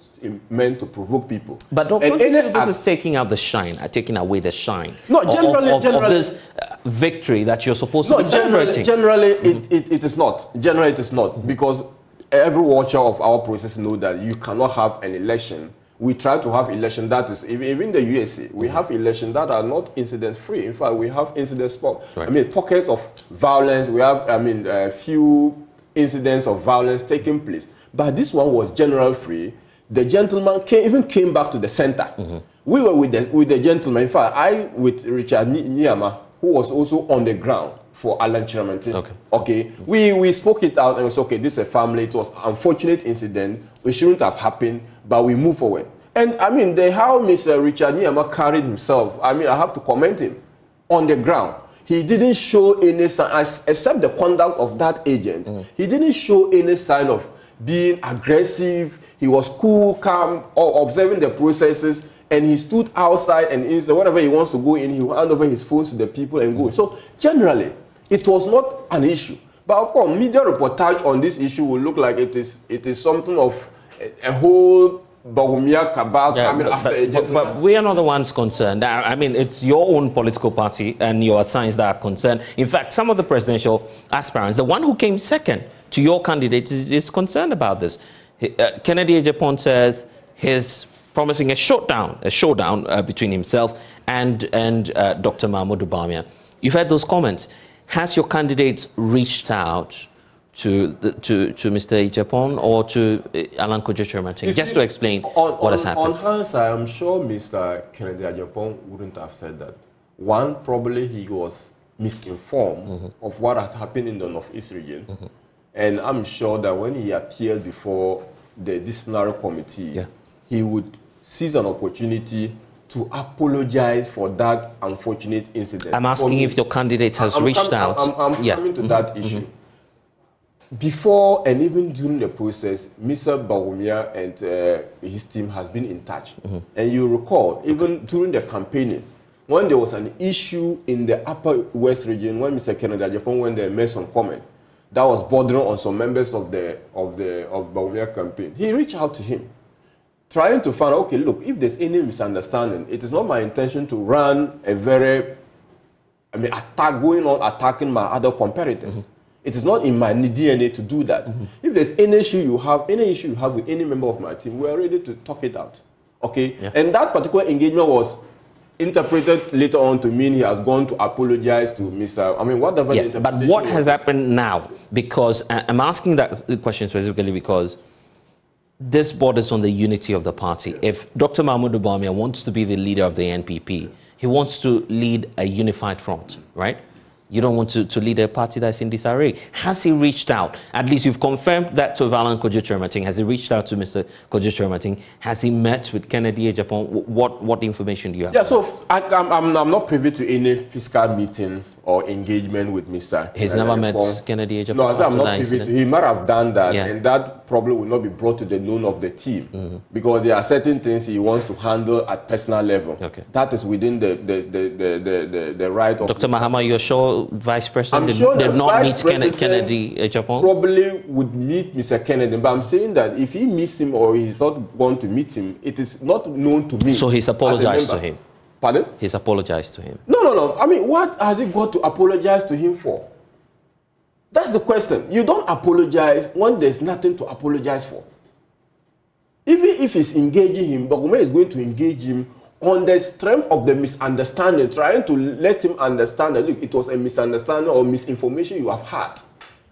meant to provoke people. But don't you feel this is taking out the shine, taking away the shine? No, generally, of this victory that you're supposed to be celebrating. Generally, it is not. Generally, it is not, because every watcher of our process knows that you cannot have an election. We try to have election that is, even in the USA, we have elections that are not incident-free. In fact, we have incident spot. Right. Pockets of violence. We have, a few incidents of violence taking place. But this one was general free. The gentleman even came back to the center. We were with the gentleman. In fact, I with Richard Nyama, who was also on the ground for Alan Chiramantin. Okay. We spoke it out and we said, okay, this is a family. It was an unfortunate incident. It shouldn't have happened, but we move forward. And how Mr. Richard Nyama carried himself, I have to commend him on the ground. He didn't show any sign, except the conduct of that agent. He didn't show any sign of being aggressive. He was cool, calm, or observing the processes, and he stood outside and whenever he wants to go in, he will hand over his phones to the people and go. So generally, it was not an issue. But of course, media reportage on this issue will look like it is something of a whole Bawumia cabal coming after a gentleman. But we are not the ones concerned. It's your own political party and your signs that are concerned. In fact, some of the presidential aspirants, the one who came second to your candidate is concerned about this. Kennedy Japan says he's promising a showdown between himself and Dr. Mahmoud Bawumia. You've heard those comments. Has your candidate reached out to Mr. Japan or to Alan Kojo Chiramantin, just to explain what has happened? On hindsight, I'm sure Mr. Kennedy Japan wouldn't have said that. One, probably he was misinformed of what had happened in the Northeast region. And I'm sure that when he appeared before the disciplinary committee, he would seize an opportunity to apologize for that unfortunate incident. I'm asking if your candidate has reached out. I'm coming to that issue. Before and even during the process, Mr. Bawumia and his team has been in touch. And you recall, even during the campaigning, when there was an issue in the Upper West region, when Mr. Kennedy Japan went there and made some comment that was bordering on some members of Bawumia campaign, he reached out to him, trying to find, okay, look, if there's any misunderstanding, it is not my intention to run a very, attacking my other competitors. It is not in my DNA to do that. If there's any issue you have with any member of my team, we're ready to talk it out. Okay? And that particular engagement was interpreted later on to mean he has gone to apologize to Mr. Whatever. Yes, but what has happened now? Because I'm asking that question specifically because this borders on the unity of the party. If Dr. Mahmoud Bawumia wants to be the leader of the NPP, he wants to lead a unified front, right? You don't want to lead a party that's in disarray. Has he reached out? At least you've confirmed that to Valan Kojo-Kyerematen. Has he reached out to Mr. Kojo-Kyerematen? Has he met with Kennedy Ejapong? What information do you have? Yeah, so I'm not privy to any fiscal meeting or engagement with Mr. He's never met Kennedy Ejapong? No, I'm not privy to. He might have done that, Yeah. and that probably will not be brought to the known of the team because there are certain things he wants to handle at personal level. Okay. That is within the right of Dr. Mahama, you're sure Vice President I'm sure did the not Vice meet President Kennedy Ejapong? probably would meet Mr. Kennedy, but I'm saying that if he meets him or he's not going to meet him, it is not known to me. So he's apologized to him? Pardon? He's apologized to him? No. I mean, what has he got to apologize to him for? That's the question. You don't apologize when there's nothing to apologize for. Even if he's engaging him, Bawumia is going to engage him on the strength of the misunderstanding, trying to let him understand that, look, it was a misunderstanding or misinformation you have had.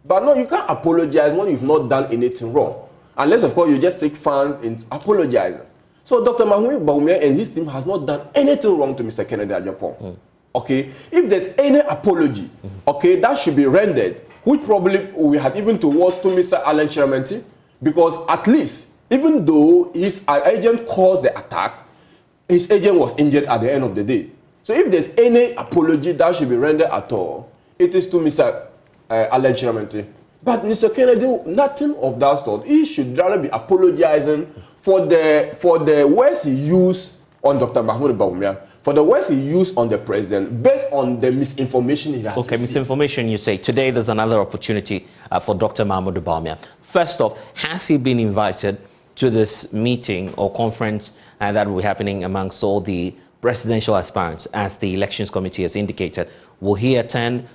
But no, you can't apologize when you've not done anything wrong. Unless, of course, you just take fun in apologizing. So Dr. Bawumia and his team has not done anything wrong to Mr. Kennedy Ejapong. Okay? If there's any apology, okay, that should be rendered, which probably we had even towards to Mr. Alan Kyerematen, because at least, even though his agent caused the attack, his agent was injured at the end of the day. So if there's any apology that should be rendered at all, it is to Mr. Alan Kyerematen. But Mr. Kennedy, nothing of that sort. He should rather be apologizing for the words he used on Dr. Mahmoud Bawumia, for the words he used on the president, based on the misinformation he had Okay, received. misinformation, you say. Today there's another opportunity for Dr. Mahmoud Bawumia. First off, has he been invited to this meeting or conference that will be happening amongst all the presidential aspirants, as the Elections Committee has indicated? Will he attend,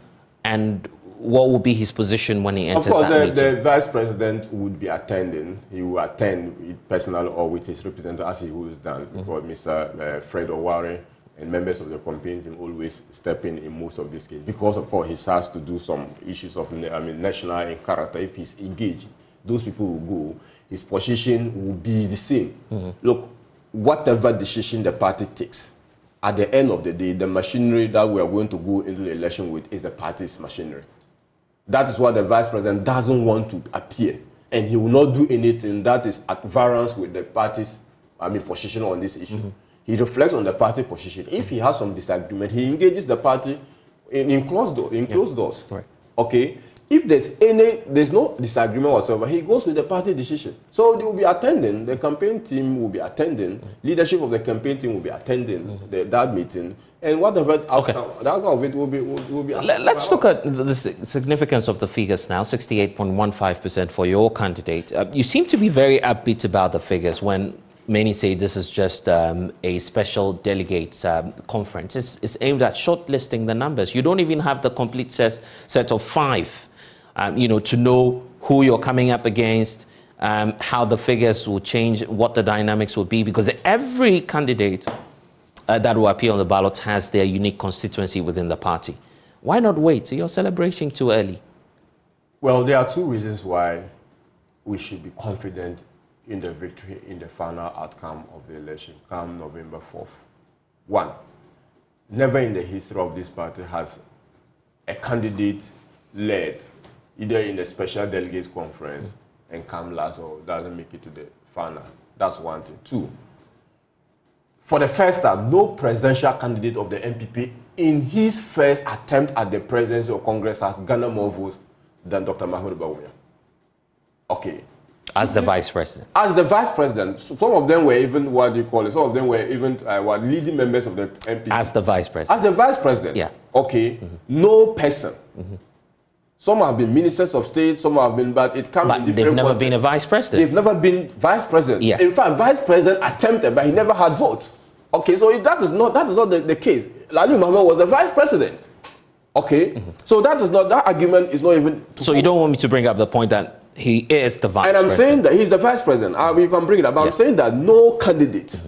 and what will be his position when he enters Of course, that meeting? the vice president would be attending. He will attend with personal or with his representative, as he always done. Because Mr. Fred Owari and members of the campaign team always step in most of these cases. Because, of course, he has to do some issues of national and character. If he's engaged, those people will go. His position will be the same. Look, whatever decision the party takes, at the end of the day, the machinery that we are going to go into the election with is the party's machinery. That is why the vice president doesn't want to appear, and he will not do anything that is at variance with the party's position on this issue. He reflects on the party position. If he has some disagreement, he engages the party in closed doors. Right. Okay? If there's no disagreement whatsoever, he goes with the party decision. So they will be attending, the campaign team will be attending, leadership of the campaign team will be attending that meeting, and whatever outcome, the outcome of it will be Let's look at the significance of the figures now. 68.15% for your candidate. You seem to be very upbeat about the figures when many say this is just a special delegates conference. It's aimed at shortlisting the numbers. You don't even have the complete set of 5, to know who you're coming up against, how the figures will change, what the dynamics will be, because every candidate that will appear on the ballot has their unique constituency within the party. Why not wait? You're celebrating too early. Well, there are 2 reasons why we should be confident in the victory in the final outcome of the election come November 4th. 1, never in the history of this party has a candidate led either in the special delegates conference and come last or doesn't make it to the final. That's one thing. 2, for the first time, no presidential candidate of the NPP in his first attempt at the presidency of Congress has garnered more votes than Dr. Mahmoud Bawumia. Okay. As the vice president. As the vice president, some of them were even, some of them were even leading members of the NPP. As the vice president. As the vice president. Yeah. Okay. No person. Some have been ministers of state, some have been, but it comes in different they've never contexts. been a vice president. They've never been vice president. Yes. In fact, vice president attempted, but he never had votes. Okay, so that is not the case. Lali Mahama was the vice president. Okay, so that argument is not even. So you don't want me to bring up the point that he is the vice president. And I'm saying that he's the vice president. You can bring it up. But I'm saying that no candidate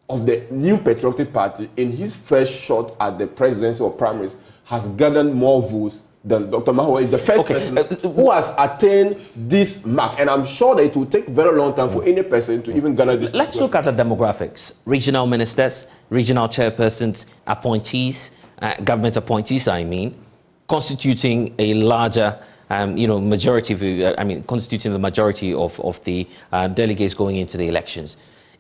of the New Patriotic Party in his first shot at the presidency or primaries has gathered more votes than Dr. Mahama is the first person who has attained this mark. And I'm sure that it will take a very long time for any person to even gather this. Let's look at the demographics. Regional ministers, regional chairpersons, appointees, government appointees, constituting a larger majority of, constituting the majority of the delegates going into the elections.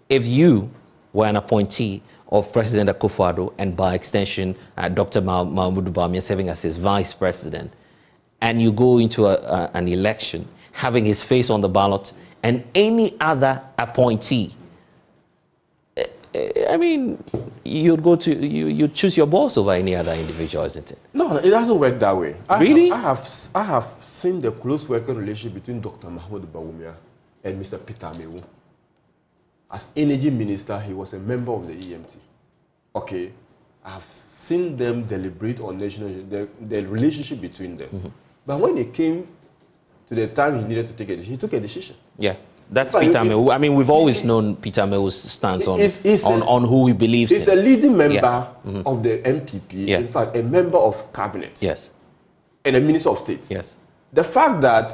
If you were an appointee of President Akufo-Addo and by extension Dr. Mahama Bawumia serving as his vice president, and you go into an election having his face on the ballot and any other appointee, you'd choose your boss over any other individual, isn't it? No, it doesn't work that way. Really? I have seen the close working relationship between Dr. Mahama Bawumia and Mr. Peter Mewu. As energy minister, he was a member of the EMT. Okay, I have seen them deliberate on national the relationship between them. Mm-hmm. But when it came to the time he needed to take a decision, he took a decision. Yeah. That's Peter Mewu. We've always known Peter Mewu's stance on who he believes in. He's a leading member of the MPP, in fact, a member of cabinet. Yes. And a minister of state. Yes. The fact that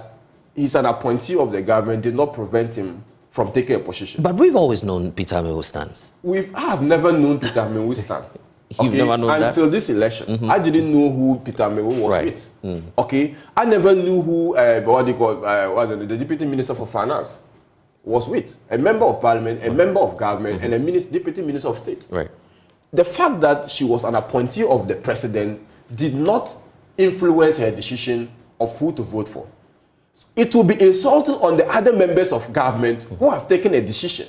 he's an appointee of the government did not prevent him from taking a position. But we've always known Peter Mewu's stance. I have never known Peter Mewu's stance. You've never known that? Until this election, I didn't know who Peter Mewu was with. Okay, I never knew who the Deputy Minister for Finance was with, a member of parliament, a member of government, and a deputy minister of state. Right. The fact that she was an appointee of the president did not influence her decision of who to vote for. It will be insulting on the other members of government who have taken a decision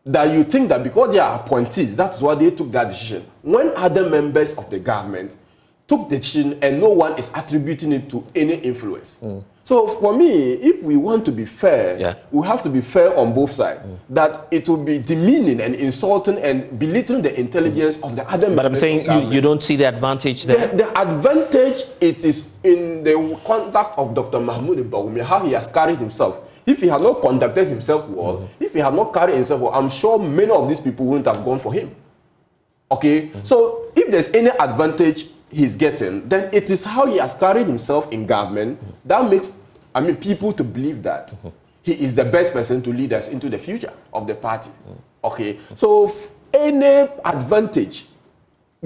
that you think that because they are appointees, that's why they took that decision. When other members of the government took the decision and no one is attributing it to any influence. So for me, if we want to be fair, we have to be fair on both sides. That it will be demeaning and insulting and belittling the intelligence of the other members. But I'm saying you don't see the advantage there? The advantage, it is in the conduct of Dr. Mahama Bawumia, how he has carried himself. If he had not conducted himself well, if he had not carried himself well, I'm sure many of these people wouldn't have gone for him. Okay? So if there's any advantage he's getting, then it is how he has carried himself in government that makes people to believe that he is the best person to lead us into the future of the party. Okay? So any advantage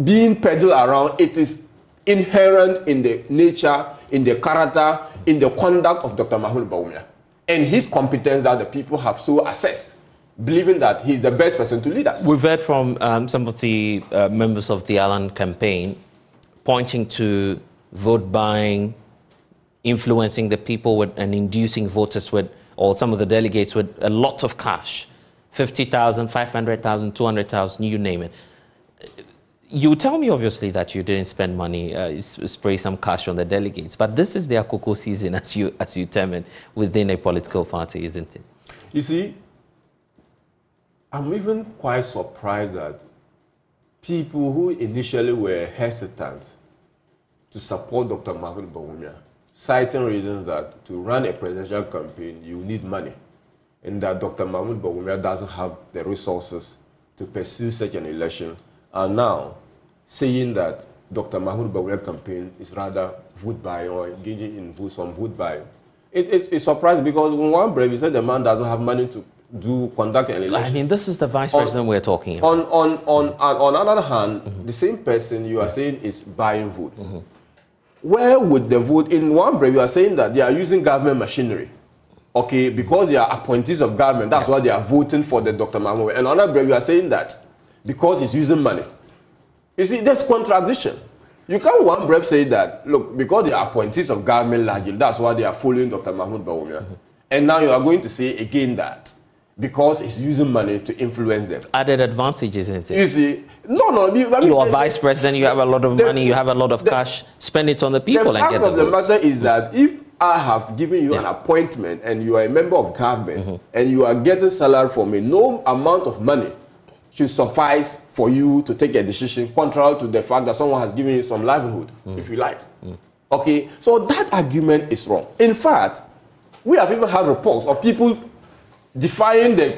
being peddled around, it is inherent in the nature, in the character, in the conduct of Dr. Mahama Bawumia and his competence that the people have so assessed, believing that he's the best person to lead us. We've heard from some of the members of the Allen campaign pointing to vote buying, influencing the people and inducing voters with, or some of the delegates with a lot of cash, 50,000, 500,000, 200,000, you name it. You tell me, obviously, that you didn't spend money, spray some cash on the delegates, but this is their cocoa season, as you term it, within a political party, isn't it? You see, I'm even quite surprised that people who initially were hesitant to support Dr. Mahama Bawumia, citing reasons that to run a presidential campaign, you need money, and that Dr. Mahama Bawumia doesn't have the resources to pursue such an election, are now saying that Dr. Mahama Bawumia campaign is rather vote buying or engaging in some vote buying. It's surprising because in one breath, he said the man doesn't have money to conduct an election. This is the vice president we're talking about. On another hand, the same person you are saying is buying vote. Where would the vote, in one breath, you are saying that they are using government machinery. Okay, because they are appointees of government, that's why they are voting for the Dr. Mahama. And on another breath, you are saying that because he's using money. You see, there's contradiction. You can't one breath say that, look, because they are appointees of government largely, that's why they are following Dr. Mahama Bawumia. And now you are going to say again that because he's using money to influence them. Added advantages, isn't it? You see, no. You are vice president, you have a lot of money, you have a lot of cash, spend it on the people and get the votes. The fact of the matter is that if I have given you an appointment and you are a member of government and you are getting salary from me, no amount of money should suffice for you to take a decision contrary to the fact that someone has given you some livelihood, if you like. Okay, so that argument is wrong. In fact, we have even had reports of people defying the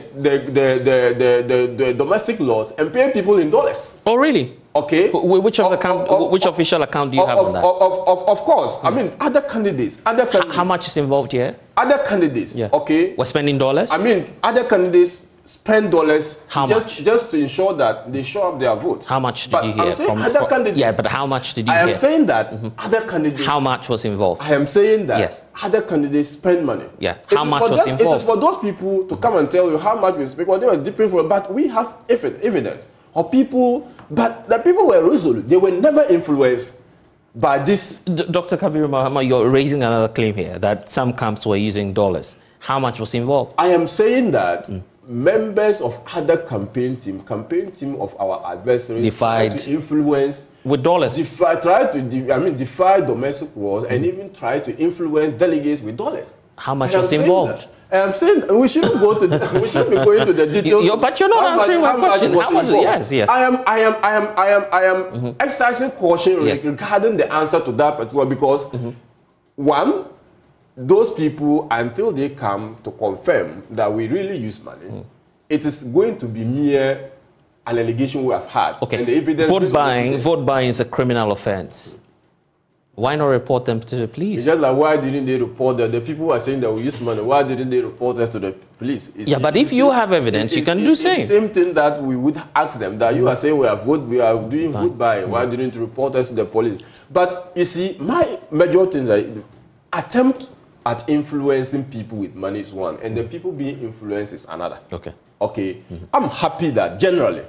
domestic laws and paying people in dollars. Oh, really? Okay. Which official account do you have on that? Of course. I mean, other candidates. How much is involved here? Other candidates. Okay. We're spending dollars? I mean, other candidates spend dollars much? Just to ensure that they show up their votes. How much did you hear from other candidates? Yeah, but how much did you hear? I am saying that other candidates. How much was involved? I am saying that other candidates spend money. Yeah. How much was involved? It is for those people to come and tell you how much we spend, because they were different from. But we have evidence of people, but the people were resolute. They were never influenced by this. Dr. Kabiru Mahama, you're raising another claim here that some camps were using dollars. How much was involved? I am saying that members of other campaign team of our adversaries try to influence with dollars. Defy domestic wars and even try to influence delegates with dollars. How much was involved? I'm saying we shouldn't be going to the details. But you're not answering my question. How much? Yes. I am exercising caution regarding the answer to that particular, because one, those people, until they come to confirm that we really use money, it is going to be mere an allegation we have had. Okay. And the evidence vote buying is a criminal offense. Why not report them to the police? It's just like, why didn't they report that? The people who are saying that we use money, why didn't they report us to the police? But if you have evidence, you can do same. It's the same thing that we would ask them, that you are saying we are doing vote buying. Why didn't you report us to the police? But you see, my major things are attempt at influencing people with money is one, and the people being influenced is another. Okay. I'm happy that generally,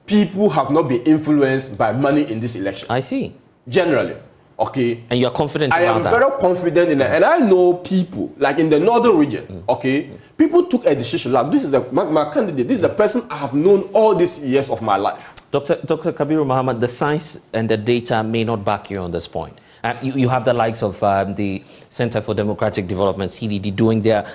people have not been influenced by money in this election. I see. Generally. Okay. And you're confident about that? I am very confident in that. And I know people, like in the northern region, people took a decision. Like, this is my candidate. This is the person I have known all these years of my life. Dr. Kabiru Mahama, the science and the data may not back you on this point. You have the likes of the Center for Democratic Development, CDD, doing their,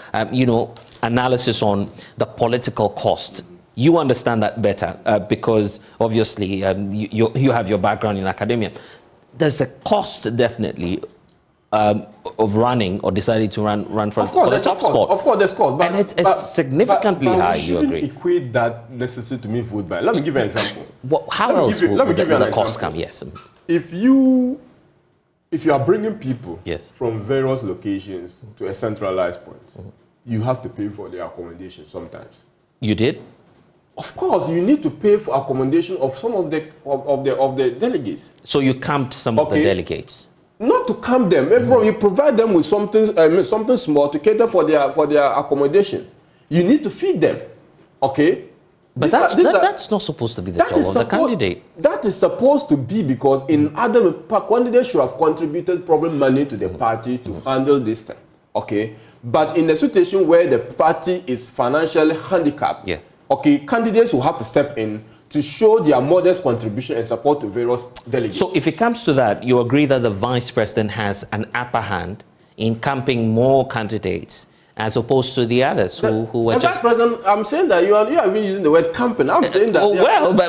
analysis on the political cost. You understand that better because, obviously, you have your background in academia. There's a cost, definitely, of running or deciding to run for the top spot. Of course, there's cost. And it's significantly high, you agree? Equate that necessary to me vote by. Let me give you an example. How else will the cost come? Yes. If you are bringing people from various locations to a centralized point, you have to pay for their accommodation sometimes. You did? Of course, you need to pay for accommodation of some of the delegates. So you camped some of the delegates? Not to camp them. You provide them with something small to cater for their accommodation. You need to feed them. Okay? But that's not supposed to be the job of the candidate. That is supposed to be, because in other candidates should have contributed probably money to the party to handle this thing. Okay? But in a situation where the party is financially handicapped, candidates will have to step in to show their modest contribution and support to various delegates. So if it comes to that, you agree that the vice president has an upper hand in camping more candidates as opposed to the others who were just... Vice President, I'm saying that you are even using the word camping. I'm saying that...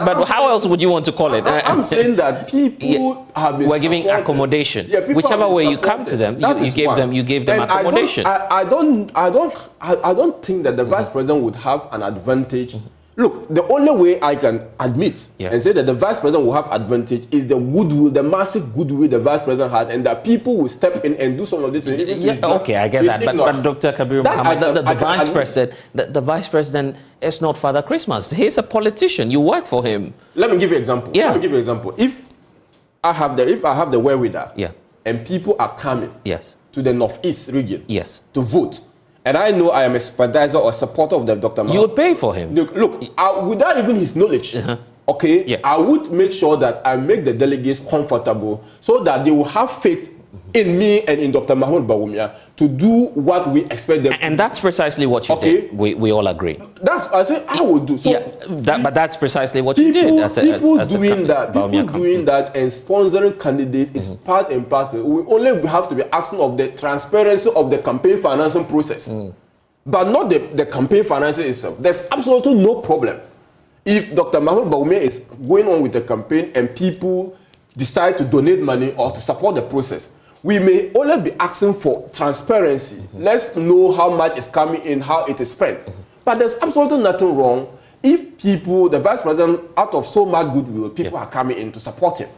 but how else would you want to call it? I'm saying that people have been... We're giving accommodation. Whichever way you come to them, you gave them accommodation. I don't think that the Vice President would have an advantage. Look, the only way I can admit and say that the Vice President will have advantage is the goodwill, the massive goodwill the Vice President had, and that people will step in and do some of this. Okay, I get that. But Dr. Kabiru Mahama, the Vice President is not Father Christmas. He's a politician. You work for him. Let me give you an example. If I have the wherewithal, and people are coming to the Northeast region to vote, and I know I am a sympathizer or supporter of Dr. Mahama, you would pay for him. Look, without even his knowledge, I would make sure that I make the delegates comfortable so that they will have faith in me and in Dr. Bawumia to do what we expect them to do. And that's precisely what you did. We all agree. I would do. So but that's precisely what you did. People doing that and sponsoring candidates is part and parcel. We only have to be asking of the transparency of the campaign financing process, but not the campaign financing itself. There's absolutely no problem if Dr. Bawumia is going on with the campaign and people decide to donate money or to support the process. We may only be asking for transparency. Let's know how much is coming in, how it is spent. But there's absolutely nothing wrong if people, the Vice President, out of so much goodwill, people are coming in to support him.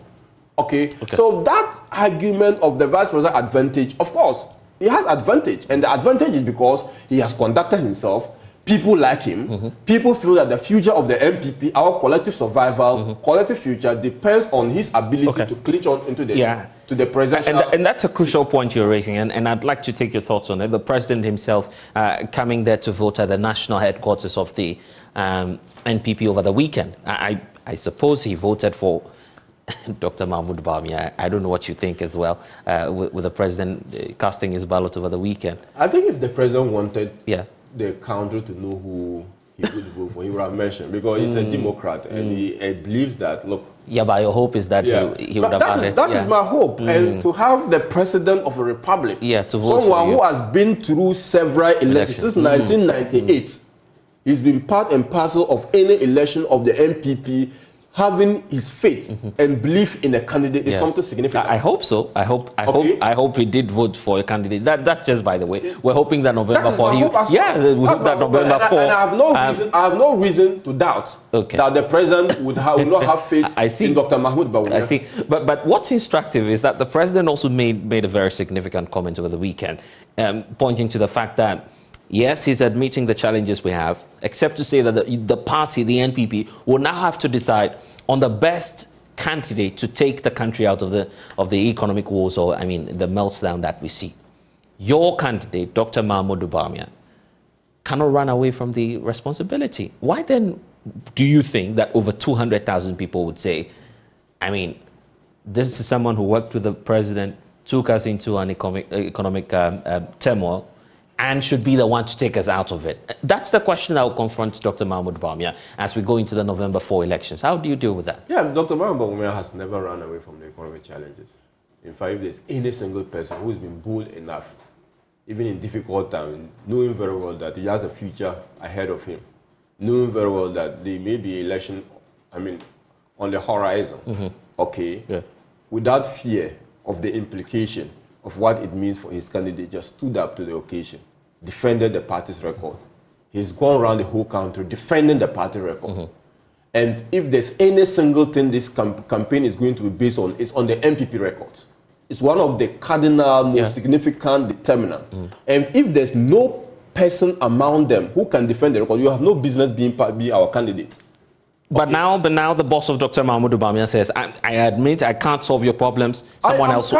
Okay? So that argument of the Vice President advantage, of course, he has advantage. And the advantage is because he has conducted himself. people like him. People feel that the future of the MPP, our collective survival, collective future, depends on his ability to clinch on into the to the presidential. And that's a crucial point you're raising, and I'd like to take your thoughts on it. The president himself coming there to vote at the national headquarters of the NPP over the weekend. I suppose he voted for Dr. Mahmoud Bawumia. I don't know what you think as well, with the president casting his ballot over the weekend. I think if the president wanted the country to know who he would vote for, he would have mentioned, because he's a Democrat and he believes that, look... Yeah, but your hope is that he would have added... That is my hope. And to have the president of a republic, to vote someone who has been through several elections since 1998, he's been part and parcel of any election of the MPP, having his faith and belief in a candidate is something significant. I hope so. I hope he did vote for a candidate. That's just by the way. We're hoping that November 4. We hope that November 4. And I have no reason to doubt that the president would not have faith in Dr. Mahmoud Bawumia. I see. But what's instructive is that the president also made a very significant comment over the weekend, pointing to the fact that yes, he's admitting the challenges we have, except to say that the party, the NPP, will now have to decide on the best candidate to take the country out of the economic woes, or I mean the meltdown that we see. Your candidate, Dr. Mahmoud Bawumia, cannot run away from the responsibility. Why then do you think that over 200,000 people would say, I mean, this is someone who worked with the president, took us into an economic turmoil, and should be the one to take us out of it? That's the question I will confront Dr. Mahmoud Bawumia as we go into the November 4 elections. How do you deal with that? Yeah, Dr. Mahmoud Bawumia has never run away from the economic challenges. In fact, if there's any single person who's been bold enough, even in difficult times, knowing very well that he has a future ahead of him, knowing very well that there may be election, on the horizon, without fear of the implication of what it means for his candidate, just stood up to the occasion, defended the party's record. He's gone around the whole country defending the party record. And if there's any single thing this campaign is going to be based on, it's on the MPP records. It's one of the cardinal, most significant determinant. And if there's no person among them who can defend the record, you have no business being our candidate. But now the boss of Dr. Mahmoud Bawumia says, I admit I can't solve your problems. Someone else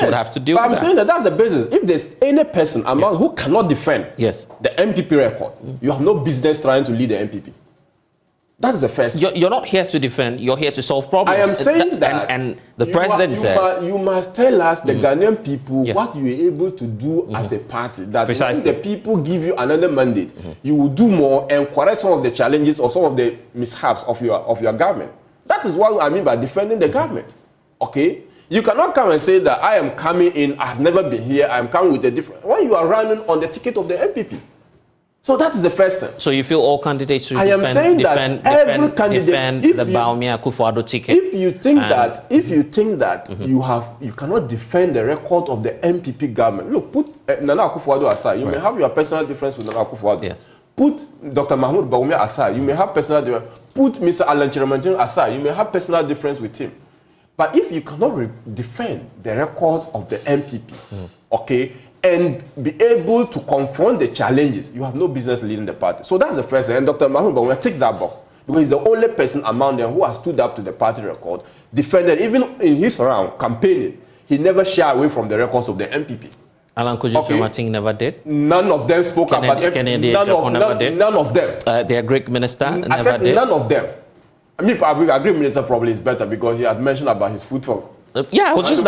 would have to deal with that. I'm saying that's the business. If there's any person among who cannot defend the MPP record, you have no business trying to lead the MPP. That's the first. You're not here to defend. You're here to solve problems. I am saying that. And the president says... You must tell us, the Ghanaian people, what you are able to do as a party. That when the people give you another mandate, you will do more and correct some of the challenges or some of the mishaps of your government. That is what I mean by defending the government. Okay? You cannot come and say that I am coming in, I have never been here, I am coming with a different... When you are running on the ticket of the MPP. So that is the first thing. So you feel all candidates should defend the Bawumia Akufo-Addo ticket? If you think that you cannot defend the record of the MPP government, look, put Nana Akufo-Addo aside. You may have your personal difference with Nana Akufo-Addo. Yes. Put Dr. Mahmoud Bawumia aside. You may have personal difference. Put Mr. Alan Chiramantin aside. You may have personal difference with him. But if you cannot defend the records of the MPP, okay, and be able to confront the challenges, you have no business leading the party. So that's the first thing. And Dr. Mahmoud Bawumia ticks that box, because he's the only person among them who has stood up to the party record, defended, even in his round campaigning, he never shied away from the records of the MPP. Alan Chiramantin never did? None of them spoke about it. None of them. Their Greek minister never did? None of them. I mean, a Greek minister probably is better because he had mentioned about his footfall. Yeah, I was just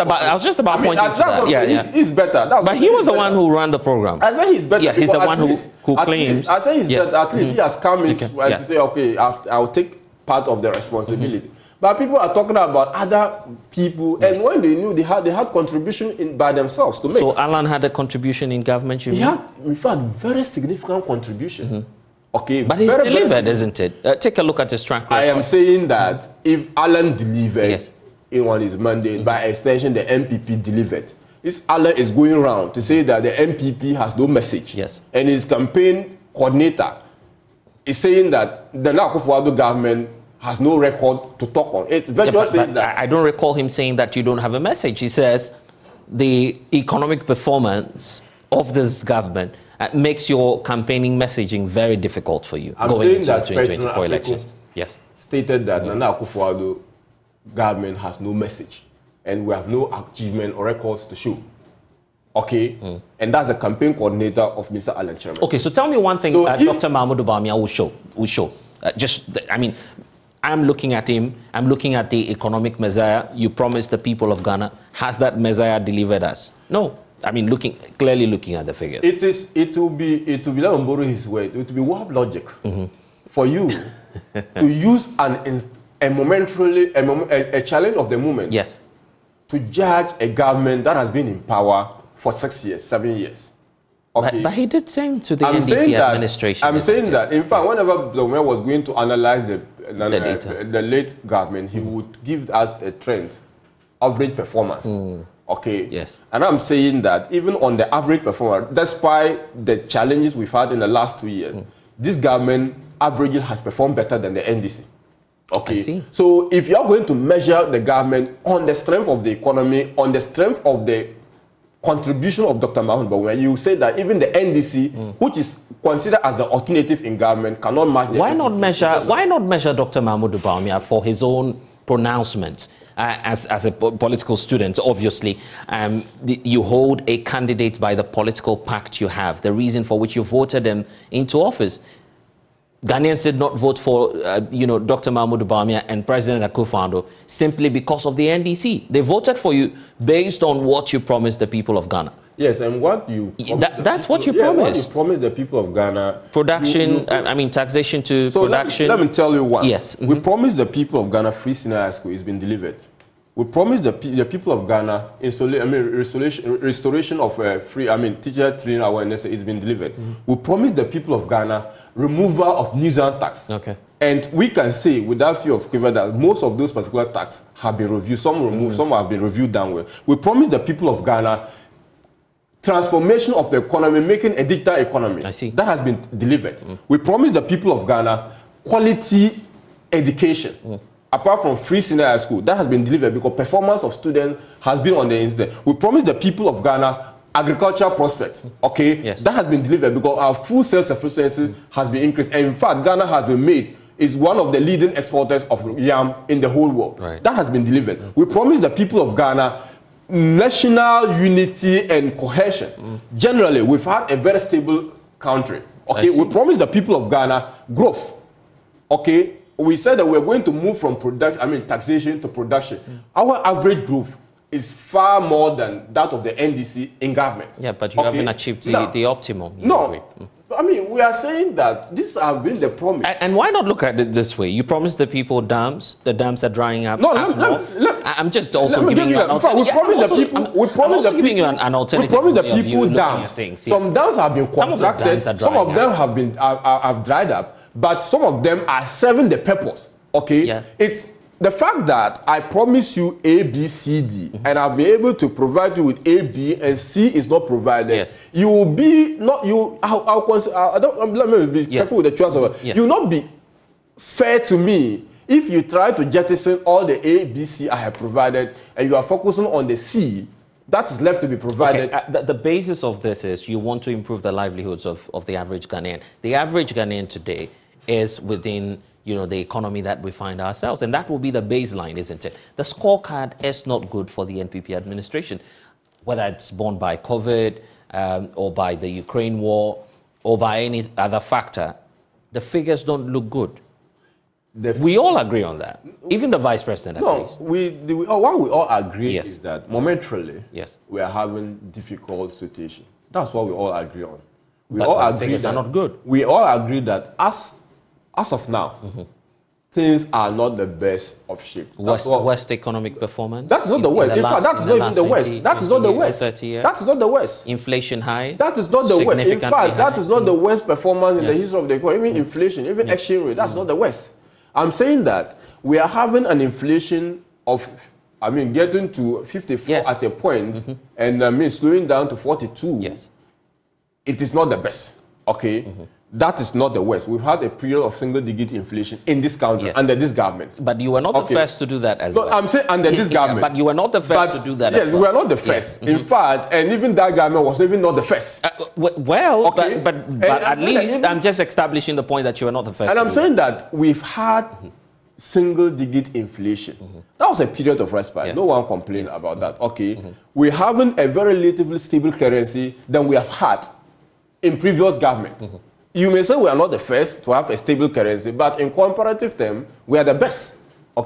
about pointing to that. Yeah. He's better. But he was the one who ran the program. I say he's better. Yeah, he's the one who claims. I say he's better. At least he has come in to say, okay, I'll take part of the responsibility. But people are talking about other people, and when they knew they had contribution by themselves to make. So Alan had a contribution in government. He had, in fact, very significant contribution. Okay, but he's delivered, isn't it? Take a look at his track record. I am saying that if Alan delivered on his mandate, by extension, the MPP delivered. This Alan is going around to say that the MPP has no message. Yes. And his campaign coordinator is saying that the Nana Akufo-Addo government has no record to talk on. I don't recall him saying that you don't have a message. He says the economic performance of this government makes your campaigning messaging very difficult for you I'm going saying into that the 2024 elections. Yes. Stated that Nana Akufo-Addo government has no message and we have no achievement or records to show. Okay, and that's the campaign coordinator of Mr. Alan Chairman. Okay, so tell me one thing, Dr. Mahmoud Bawumia will show. I'm looking at him. I'm looking at the economic messiah you promised the people of Ghana. Has that messiah delivered us? No. I mean, clearly looking at the figures. It will be, let him borrow his word, it will be warp logic for you to use a challenge of the moment to judge a government that has been in power for 6 years, 7 years. Okay. But he did same to the NDC administration. I'm saying that, in fact, whenever Bawumia was going to analyze the late government, he would give us a trend, average performance. Okay. Yes. And I'm saying that even on the average performance, despite the challenges we've had in the last 2 years, this government averagely has performed better than the NDC. Okay. I see. So if you're going to measure the government on the strength of the economy, on the strength of the contribution of Dr. Mahmoud Bawumia, you say that even the NDC, which is considered as the alternative in government, cannot match the Why not measure Dr. Mahmoud Bawumia for his own pronouncements? As a political student, obviously, you hold a candidate by the political pact you have, the reason for which you voted him into office. Ghanaians did not vote for, Dr. Mahmoud Bawumia and President Akufo-Addo simply because of the NDC. They voted for you based on what you promised the people of Ghana. Yes, and what you... That's what you promised. What you promised the people of Ghana... Production, taxation to production. Let me tell you one. Yes. We promised the people of Ghana free senior high school. It's been delivered. We promised the people of Ghana restoration of free, teacher training awareness. It's been delivered. We promised the people of Ghana removal of nuisance tax. Okay. And we can say, without fear of favor, that most of those particular tax have been reviewed. Some removed, some have been reviewed downward. We promised the people of Ghana transformation of the economy, making a digital economy. I see. That has been delivered. We promised the people of Ghana quality education. Apart from free senior high school, that has been delivered because performance of students has been on the incident. We promised the people of Ghana agricultural prospect. Okay, yes. That has been delivered because our food self-sufficiency has been increased. And in fact, Ghana has been made is one of the leading exporters of yam in the whole world. Right. That has been delivered. We promised the people of Ghana national unity and cohesion. Generally, we've had a very stable country. Okay, we promised the people of Ghana growth. Okay. We said that we're going to move from taxation to production. Our average growth is far more than that of the NDC in government. Yeah, but you haven't achieved the optimum. No. We are saying that these have been the promise. And why not look at it this way? You promised the people dams. The dams are drying up. No, I'm just also giving you an alternative. We promised the people. We promised the people dams. Some dams have been constructed. Some of them have dried up. But some of them are serving the purpose. Okay? Yeah. It's the fact that I promise you A, B, C, D, and I'll be able to provide you with A, B, and C is not provided. Yes. You will be not you. Let me be careful with the choice of. Yes. You will not be fair to me if you try to jettison all the A, B, C I have provided, and you are focusing on the C. That is left to be provided. Okay. The basis of this is you want to improve the livelihoods of the average Ghanaian. The average Ghanaian today is within the economy that we find ourselves, and that will be the baseline, isn't it? The scorecard is not good for the NPP administration, whether it's borne by COVID or by the Ukraine war or by any other factor. The figures don't look good. We all agree on that. Even the vice president agrees. What we all agree is that momentarily, we are having difficult situation. That's what we all agree on. We all agree figures are not good. We all agree that as of now, things are not the best of shape. Worst economic performance? That's not the West. In fact, that's not even the West. That is not the West. That's not the West. Inflation high? That is not the West. In fact, that is not the worst performance in the history of the economy. Even inflation, even exchange rate, that's not the West. I'm saying that we are having an inflation of, getting to 54 at a point, and slowing down to 42. Yes. It is not the best. Okay. That is not the West. We've had a period of single-digit inflation in this country under this government. But you were not the first to do that as well. I'm saying under this government. But you were not the first to do that as well. Yes, we were not the first. In fact, and even that government was even not the first. But at least I'm just establishing the point that you were not the first. And I'm saying that we've had single-digit inflation. That was a period of respite. No one complained about that. We're having a very relatively stable currency than we have had in previous government. You may say we are not the first to have a stable currency, but in comparative terms, we are the best.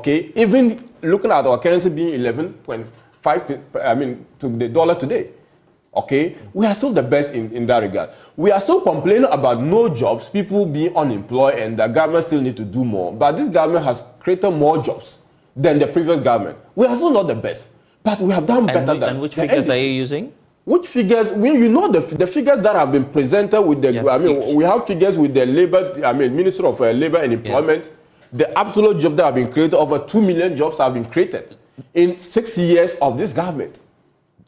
Even looking at our currency being 11.5, to the dollar today. We are still the best in that regard. We are still complaining about no jobs, people being unemployed, and the government still need to do more. But this government has created more jobs than the previous government. We are still not the best, but we have done better than. And which figures are you using? Which figures? You know the figures that have been presented with the. We have figures with the Labor. Minister of Labor and Employment. The absolute jobs that have been created, over 2 million jobs have been created in 6 years of this government.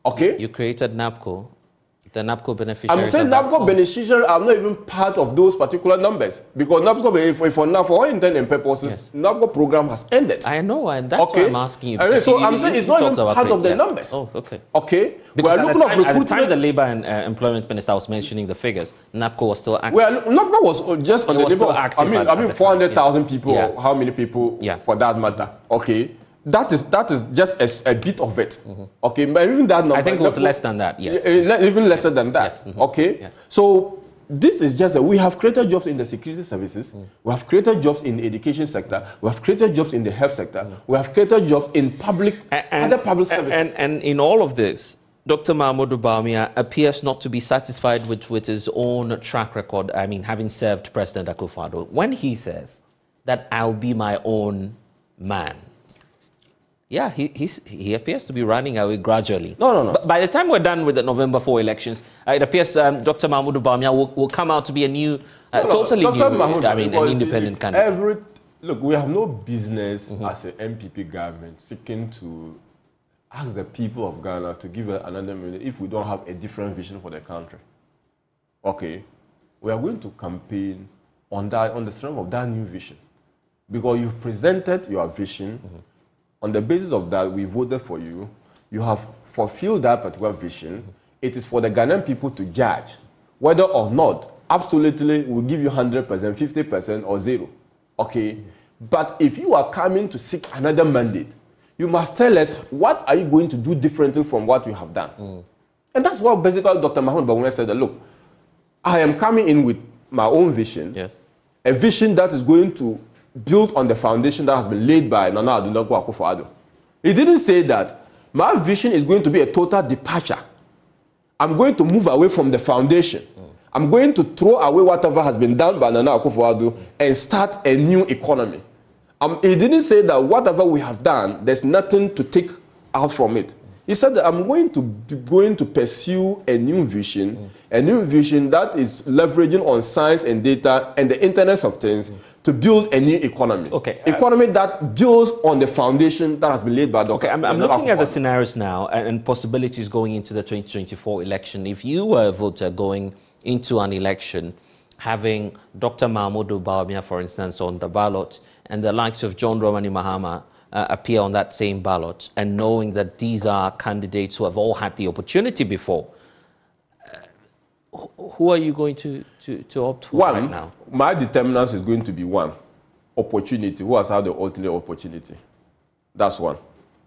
You created NAPCO, the NAPCO beneficiaries. I'm saying NAPCO beneficiaries are not even part of those particular numbers because NAPCO, for all intent and purposes, NAPCO program has ended. I know, and that's why I'm asking you. So I'm saying it's not even part of the numbers. Oh, okay. Because at the time the Labour and Employment Minister was mentioning the figures, NAPCO was still active. Well, NAPCO was just on the level of 400,000 people. How many people for that matter? That is just a bit of it. But even that number, I think it was less than that. Yes, even lesser than that. So this is just we have created jobs in the security services. We have created jobs in the education sector. We have created jobs in the health sector. We have created jobs in other public services. And in all of this, Dr. Mahmoud Bawumia appears not to be satisfied with his own track record. Having served President Akufo-Addo, when he says that I'll be my own man. Yeah, he appears to be running away gradually. No. But by the time we're done with the November 4 elections, it appears Dr. Mahmoud Bawumia will come out to be a new, totally new, an independent candidate. Look, we have no business as an MPP government seeking to ask the people of Ghana to give another minute if we don't have a different vision for the country. We are going to campaign on the strength of that new vision. Because you've presented your vision. On the basis of that, we voted for you. You have fulfilled that particular vision. It is for the Ghanaian people to judge whether or not, absolutely, we'll give you 100%, 50%, or 0. But if you are coming to seek another mandate, you must tell us what are you going to do differently from what you have done. And that's what basically Dr. Mahmoud Bawumia said that, look, I am coming in with my own vision, a vision that is going to built on the foundation that has been laid by Nana Addo Akufo-Addo. He didn't say that my vision is going to be a total departure. I'm going to move away from the foundation. I'm going to throw away whatever has been done by Nana Akufo-Addo and start a new economy. He didn't say that whatever we have done, there's nothing to take out from it. He said that I'm going to pursue a new vision that is leveraging on science and data and the Internet of Things to build a new economy. Economy that builds on the foundation that has been laid by Dr. I'm looking at the scenarios now and possibilities going into the 2024 election. If you were a voter going into an election, having Dr. Mahmoud Bawumia, for instance, on the ballot, and the likes of John Dramani Mahama appear on that same ballot, and knowing that these are candidates who have all had the opportunity before, who are you going to opt for right now? My determinants is going to be one, opportunity. Who has had the ultimate opportunity? That's one.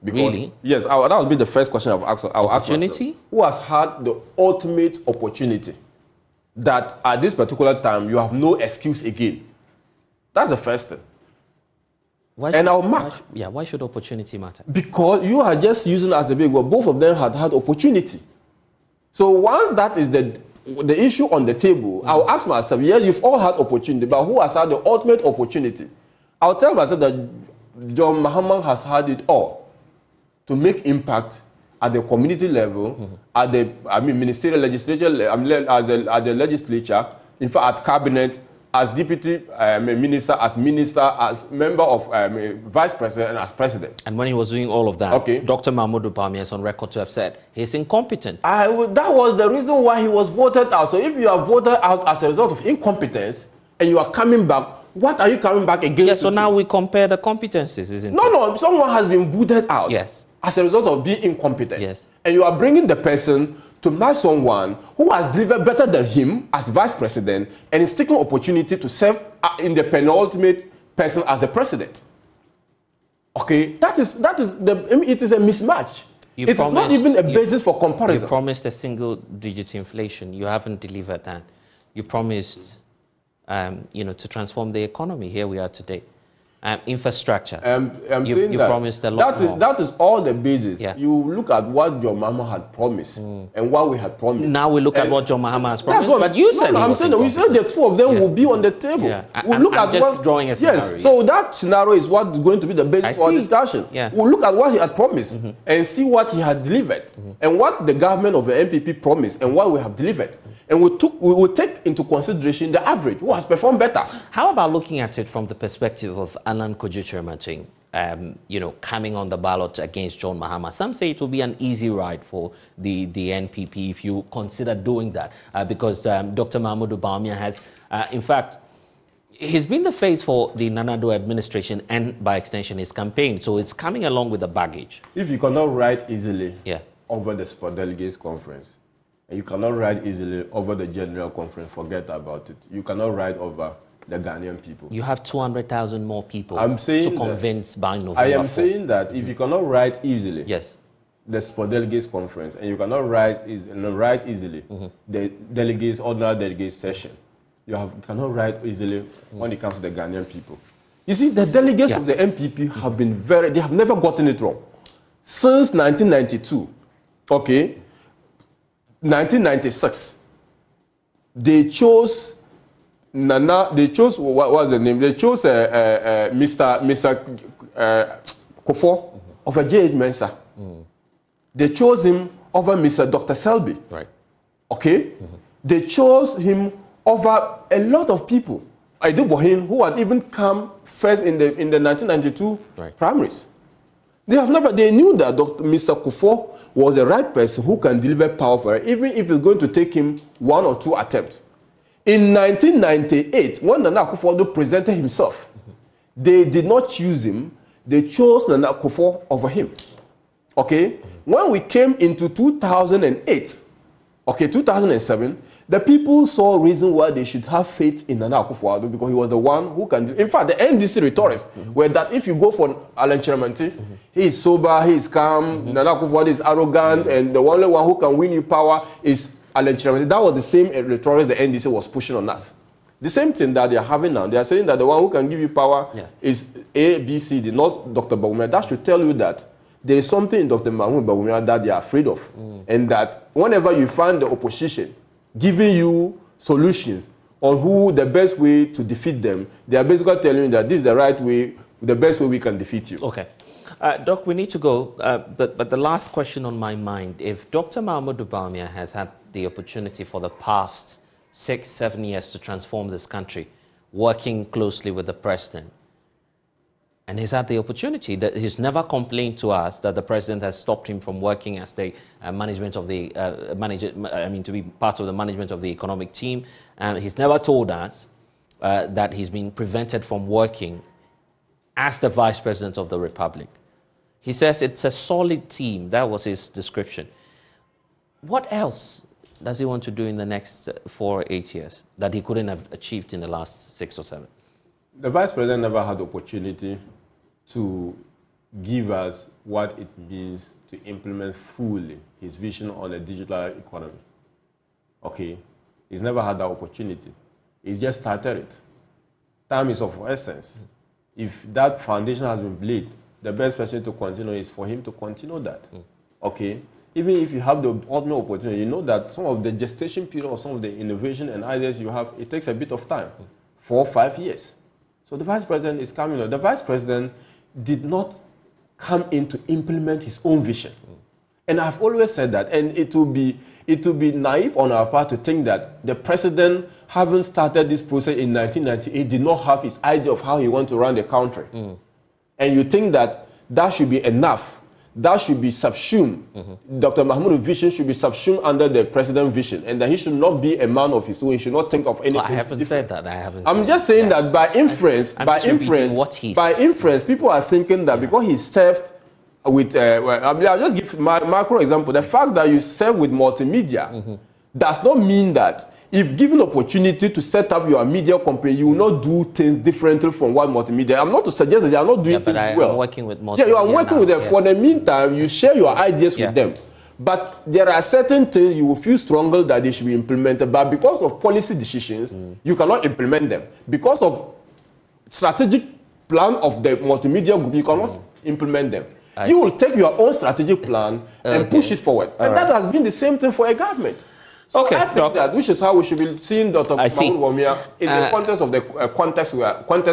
Really? Yes, that would be the first question I'll ask opportunity? Who has had the ultimate opportunity that at this particular time you have no excuse again? That's the first thing. Why should opportunity matter? Because you are just using as a big word. Both of them had opportunity. So once that is the issue on the table, I'll ask myself, yes, you've all had opportunity, but who has had the ultimate opportunity? I'll tell myself that John Mahama has had it all to make impact at the community level, at the ministerial legislature, at the legislature, in fact, at cabinet, as deputy minister, as member of vice president, and as president. And when he was doing all of that, Dr. Mahmoud Bawumia is on record to have said he's incompetent. That was the reason why he was voted out. So if you are voted out as a result of incompetence and you are coming back, what are you coming back again? Yes, so now we compare the competencies, isn't it? No, someone has been booted out. Yes. As a result of being incompetent. Yes. And you are bringing the person to match someone who has delivered better than him as vice president and is taking opportunity to serve in the penultimate person as the president. Okay, it is a mismatch. It is not even a basis for comparison. You promised a single-digit inflation. You haven't delivered that. You promised, to transform the economy. Here we are today. Infrastructure. You promised a lot more. That is all the basis. Yeah. You look at what John Mahama had promised and what we had promised. Now we look at what John Mahama has promised. But you said we said the two of them will be on the table. Yeah. We'll look at just drawing a scenario. Yes. So that scenario is what is going to be the basis for our discussion. Yeah. We'll look at what he had promised and see what he had delivered and what the government of the MPP promised and what we have delivered. And we will take into consideration the average, who has performed better. How about looking at it from the perspective of Alan Kojo-Kyerematen, coming on the ballot against John Mahama? Some say it will be an easy ride for the NPP if you consider doing that, because Dr. Mahmoud Bawumia has, in fact, he's been the face for the Nana Addo administration and, by extension, his campaign. So it's coming along with the baggage. If you cannot ride easily over the Sport Delegates Conference, and you cannot ride easily over the General Conference, forget about it. You cannot ride over the Ghanaian people. You have 200,000 more people to convince by November. I am saying that if you cannot ride easily the Sport Delegates Conference, and you cannot ride easily the delegates, ordinary delegates session, you cannot ride easily when it comes to the Ghanaian people. You see, the delegates of the MPP have been they have never gotten it wrong. Since 1992, 1996, they chose what was the name? They chose Mr. Kofo of a JH Mensa. They chose him over Mr. Dr. Selby. Right. Okay? They chose him over a lot of people. Aidu Bohin, who had even come first in the 1992 primaries. They knew that Mr. Kofo was the right person who can deliver power for it, even if it's going to take him 1 or 2 attempts. In 1998, when Nana Akufo-Addo presented himself, they did not choose him. They chose Nana Akufo over him. Okay? When we came into 2008, 2007, the people saw a reason why they should have faith in Nana Akufo-Addo, because he was the one who can. In fact, the NDC rhetorics were that if you go for Alan Kyerematen, he is sober, he is calm, Nana Akufo-Addo is arrogant, and the only one who can win you power is Alan Kyerematen. That was the same rhetorics the NDC was pushing on us. The same thing that they are having now. They are saying that the one who can give you power is A, B, C, D, not Dr. Bawumia. That should tell you that there is something in Dr. Mahmoud Bawumia that they are afraid of, and that whenever you find the opposition giving you solutions on who the best way to defeat them, they are basically telling you that this is the right way, the best way we can defeat you. Okay. Doc, we need to go, but the last question on my mind, if Dr. Mahmoud Bawumia has had the opportunity for the past 6-7 years to transform this country, working closely with the president, and he's had the opportunity, that he's never complained to us that the president has stopped him from working as the management of the to be part of the management of the economic team. He's never told us that he's been prevented from working as the vice president of the republic. He says it's a solid team. That was his description. What else does he want to do in the next 4 or 8 years that he couldn't have achieved in the last 6 or 7? The vice president never had the opportunity to give us what it means to implement fully his vision on a digital economy. Okay? He's never had that opportunity. He's just started it. Time is of essence. If that foundation has been laid, the best person to continue is for him to continue that. Okay? Even if you have the ultimate opportunity, you know that some of the gestation period or some of the innovation and ideas you have, it takes a bit of time, 4 or 5 years. So the vice president is coming on. The vice president did not come in to implement his own vision. And I've always said that, and it will be it would be naive on our part to think that the president, having started this process in 1998, did not have his idea of how he wants to run the country. And you think that that should be enough. That should be subsumed. Dr. Mahmoud's vision should be subsumed under the president's vision, and that he should not be a man of his own. He should not think of anything. I haven't different. said that. I'm just saying that by inference, by inference, people are thinking that because he served with, I'll just give my macro example. The fact that you serve with multimedia does not mean that if given opportunity to set up your media company, you will not do things differently from what multimedia. I'm not to suggest that they are not doing things well. I'm working with multimedia. Yeah, you are working with them. Yes. For the meantime, you share your ideas with them. But there are certain things you will feel stronger that they should be implemented. But because of policy decisions, you cannot implement them. Because of strategic plan of the multimedia group, you cannot implement them. You will take your own strategic plan and push it forward. And that has been the same thing for a government. So I think that, which is how we should be seeing Dr. Bawumia in the context of the context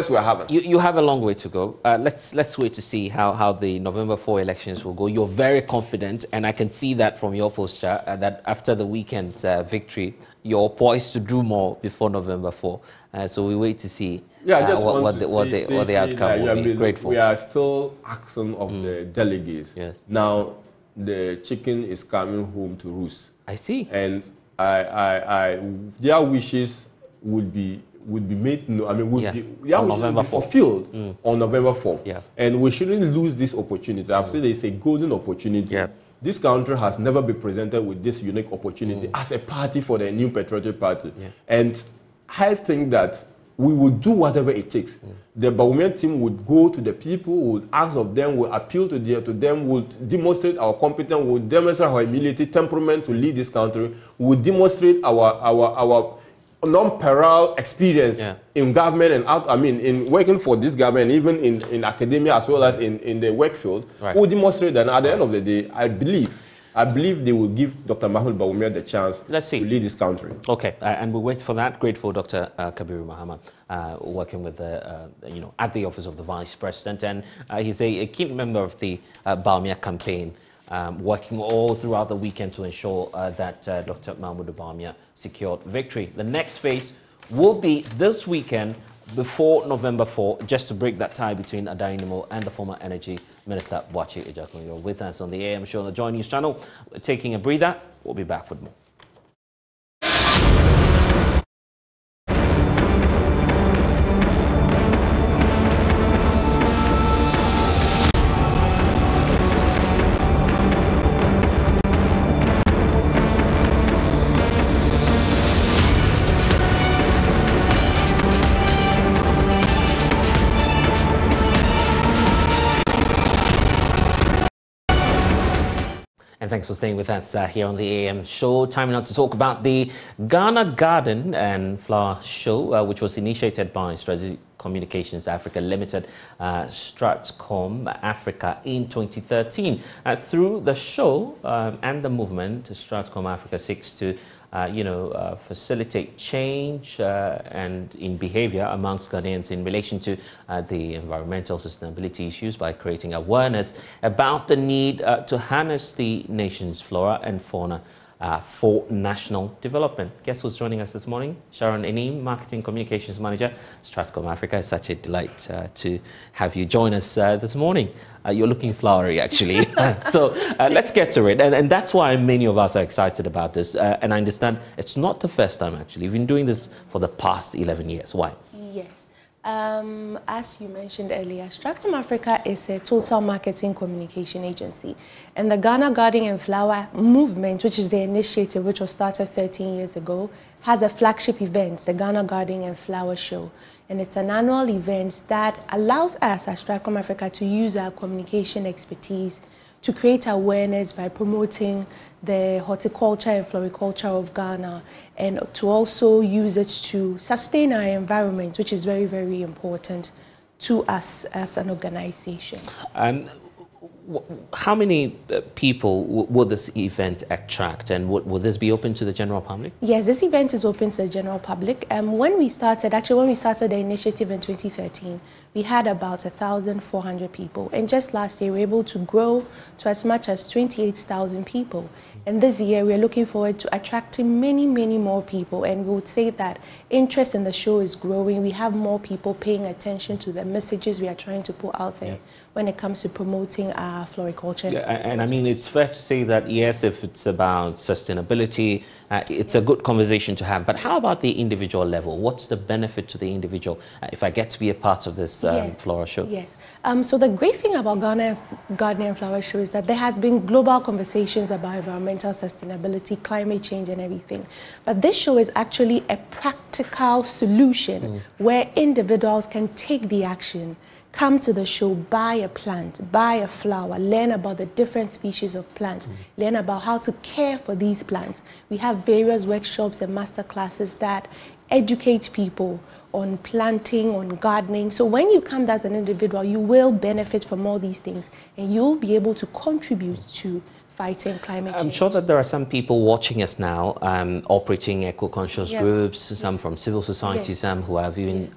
we are having. You have a long way to go. Let's wait to see how the November 4 elections will go. You're very confident, and I can see that from your posture, that after the weekend's victory, you're poised to do more before November 4. So we wait to see what the outcome will be. Grateful. We are still asking of the delegates. Yes. Now, the chicken is coming home to roost. I see. And their wishes would be made. No, I mean, their wishes will be fulfilled on November 4th. Yeah. And we shouldn't lose this opportunity. I've said it's a golden opportunity. Yeah. This country has never been presented with this unique opportunity as a party for the new patriotic party. Yeah. And I think that we will do whatever it takes. The Bawumia team would go to the people, would ask of them, would appeal to them, would demonstrate our competence, would demonstrate our humility, temperament to lead this country, would demonstrate our non-parallel experience in government and in working for this government, even in academia as well as in the work field. Right. We'll demonstrate that. And at the end of the day, I believe they will give Dr. Mahmoud Bawumia the chance to lead this country. Okay, and we'll wait for that. Grateful, Dr. Kabiru Mahama, working with at the office of the Vice President, and he's a key member of the Bawumia campaign, working all throughout the weekend to ensure that Dr. Mahmoud Bawumia secured victory. The next phase will be this weekend before November 4, just to break that tie between Adani Nimo and the former Energy Minister, Boachi Ejakun. You're with us on the AM show on the Joy News channel. We're taking a breather. We'll be back with more. And thanks for staying with us here on the AM show. Time now to talk about the Ghana Garden and Flower Show, which was initiated by Strategic Communications Africa Limited, Stratcom Africa, in 2013. Through the show and the movement, Stratcom Africa seeks to facilitate change and in behavior amongst Ghanaians in relation to the environmental sustainability issues by creating awareness about the need to harness the nation's flora and fauna for national development. Guess who's joining us this morning? Sharon Enim, Marketing Communications Manager, Stratcom Africa. It's such a delight to have you join us this morning. You're looking flowery, actually. So let's get to it. And that's why many of us are excited about this. And I understand it's not the first time, actually. You've been doing this for the past 11 years. Why? Yes. As you mentioned earlier, Stratcom Africa is a total marketing communication agency. And the Ghana Garden and Flower Movement, which is the initiative which was started 13 years ago, has a flagship event, the Ghana Garden and Flower Show. And it's an annual event that allows us as Stratcom Africa to use our communication expertise to create awareness by promoting the horticulture and floriculture of Ghana, and to also use it to sustain our environment, which is very, very important to us as an organization. And How many people will this event attract, and will this be open to the general public? Yes, this event is open to the general public. When we started the initiative in 2013, we had about 1,400 people. And just last year, we were able to grow to as much as 28,000 people. And this year, we are looking forward to attracting many, many more people. And we would say that interest in the show is growing. We have more people paying attention to the messages we are trying to put out there when it comes to promoting our floriculture. Yeah, and I mean, it's fair to say that, yes, if it's about sustainability, it's a good conversation to have. But how about the individual level? What's the benefit to the individual if I get to be a part of this flower show? Yes. So the great thing about Ghana Gardening and Flower Show is that there has been global conversations about environmental sustainability, climate change and everything. But this show is actually a practical solution where individuals can take the action, come to the show, buy a plant, buy a flower, learn about the different species of plants, learn about how to care for these plants. We have various workshops and master classes that educate people on planting, on gardening. So when you come as an individual, you will benefit from all these things and you'll be able to contribute to fighting climate change. I'm sure that there are some people watching us now, operating eco-conscious groups, some from civil society, some who have even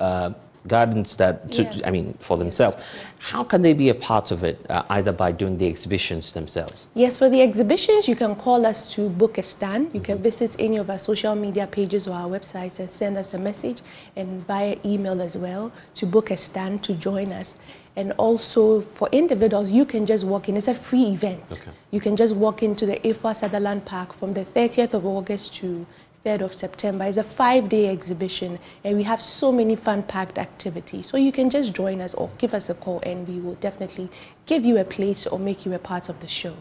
gardens that, I mean, for themselves. How can they be a part of it, either by doing the exhibitions themselves? Yes, for the exhibitions, you can call us to book a stand. You can visit any of our social media pages or our websites and send us a message, and via email as well, to book a stand to join us. And also for individuals, you can just walk in. It's a free event. Okay. You can just walk into the Afua Sutherland Park from the 30th of August to 3rd of September. It's a 5-day exhibition and we have so many fun-packed activities. So you can just join us or give us a call and we will definitely give you a place or make you a part of the show.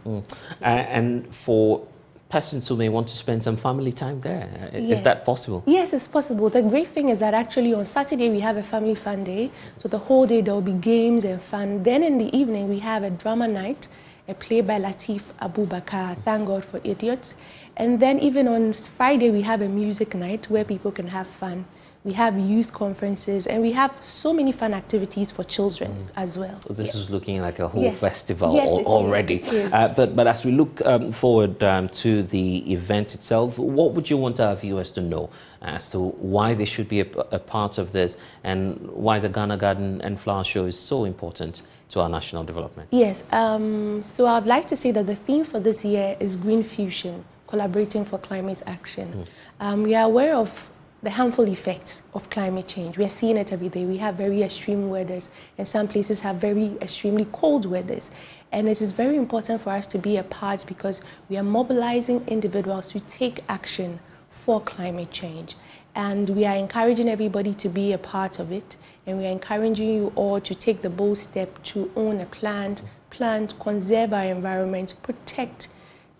And for persons who may want to spend some family time there, is that possible? Yes, it's possible. The great thing is that actually on Saturday we have a family fun day. So the whole day there will be games and fun. Then in the evening we have a drama night, a play by Latif Abubakar, Thank God for Idiots. And then even on Friday, we have a music night where people can have fun. We have youth conferences, and we have so many fun activities for children as well. So this is looking like a whole festival already. It is. But as we look forward to the event itself, what would you want our viewers to know as to why they should be a part of this and why the Ghana Garden and Flower Show is so important to our national development? Yes, so I'd like to say that the theme for this year is Green Fusion, collaborating for climate action. We are aware of the harmful effects of climate change. We are seeing it every day. We have very extreme weathers, and some places have very extremely cold weathers. And it is very important for us to be a part because we are mobilizing individuals to take action for climate change. And we are encouraging everybody to be a part of it. And we are encouraging you all to take the bold step to own a plant, conserve our environment, protect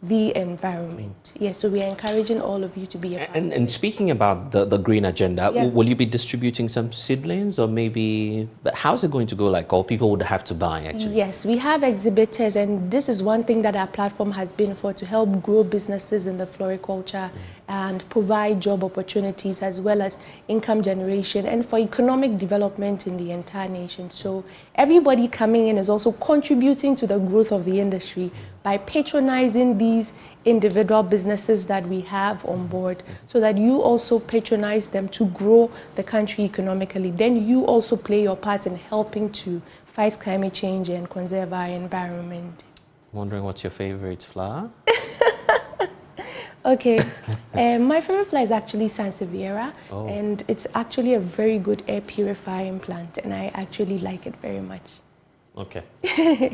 the environment. Yes, so we are encouraging all of you to be a part of it. And speaking about the green agenda, will you be distributing some seedlings or maybe, how's it going to go like, or people would have to buy actually? Yes, we have exhibitors and this is one thing that our platform has been for, to help grow businesses in the floriculture and provide job opportunities as well as income generation and for economic development in the entire nation. So everybody coming in is also contributing to the growth of the industry by patronizing these individual businesses that we have on board so that you also patronize them to grow the country economically. Then you also play your part in helping to fight climate change and conserve our environment. Wondering what's your favorite flower? Okay, my favorite flower is actually Sansevieria, and it's actually a very good air purifying plant, and I actually like it very much. Okay,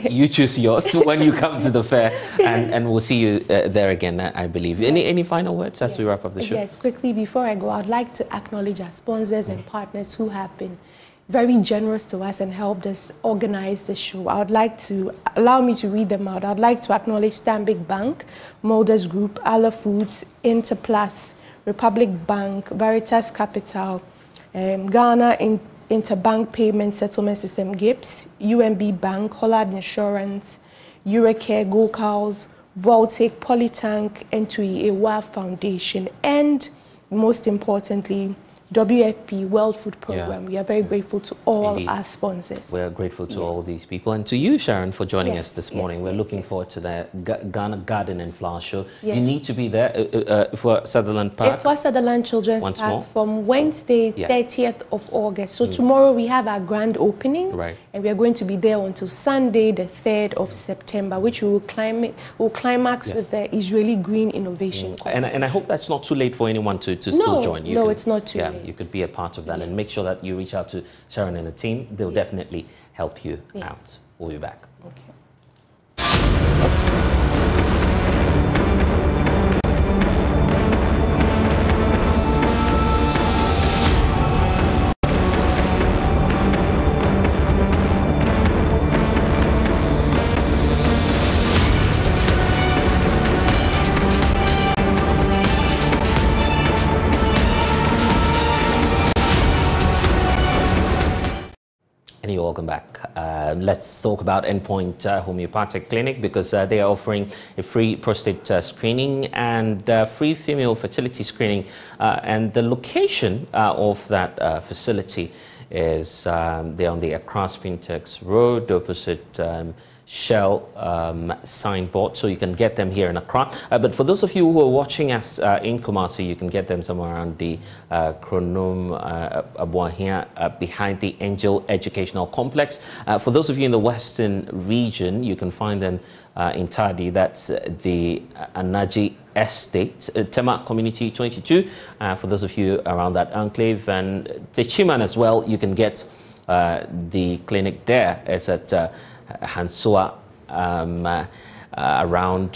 you choose yours when you come to the fair, and we'll see you there again, I believe. Any final words as we wrap up the show? Yes, quickly before I go, I'd like to acknowledge our sponsors and partners who have been very generous to us and helped us organize the show. I would like to, allow me to read them out. I'd like to acknowledge Stanbic Bank, Molders Group, Ala Foods, Interplus, Republic Bank, Veritas Capital, Ghana Interbank Payment Settlement System, GIPS, UMB Bank, Hollard Insurance, Eurocare, Go Cows, Voltec, Polytank, N2E, Ewa Foundation, and most importantly, WFP World Food Program. We are very grateful to all Indeed. our sponsors. We're grateful to all these people, and to you, Sharon, for joining us this morning. We're looking forward to the Ghana Garden and Flower Show. You need to be there for Sutherland Park. For Sutherland Children's Park from Wednesday, 30th of August. So tomorrow we have our grand opening, and we are going to be there until Sunday, the 3rd of September, which we will climax with the Israeli Green Innovation. And I hope that's not too late for anyone to still join. No, it's not too late. You could be a part of that, and make sure that you reach out to Sharon and the team. They'll definitely help you out. We'll be back. Okay. Welcome back. Let's talk about Endpoint Homeopathic Clinic, because they are offering a free prostate screening and free female fertility screening. And the location of that facility is there on the Accra Spintex Road, opposite Shell signboard, so you can get them here in Accra. But for those of you who are watching us in Kumasi, you can get them somewhere around the Kronom Bawumia behind the Angel Educational Complex. For those of you in the Western region, you can find them in Tadi. That's the Anaji Estate, Tema Community 22. For those of you around that enclave, and Techiman as well, you can get the clinic there. It's at Hansua around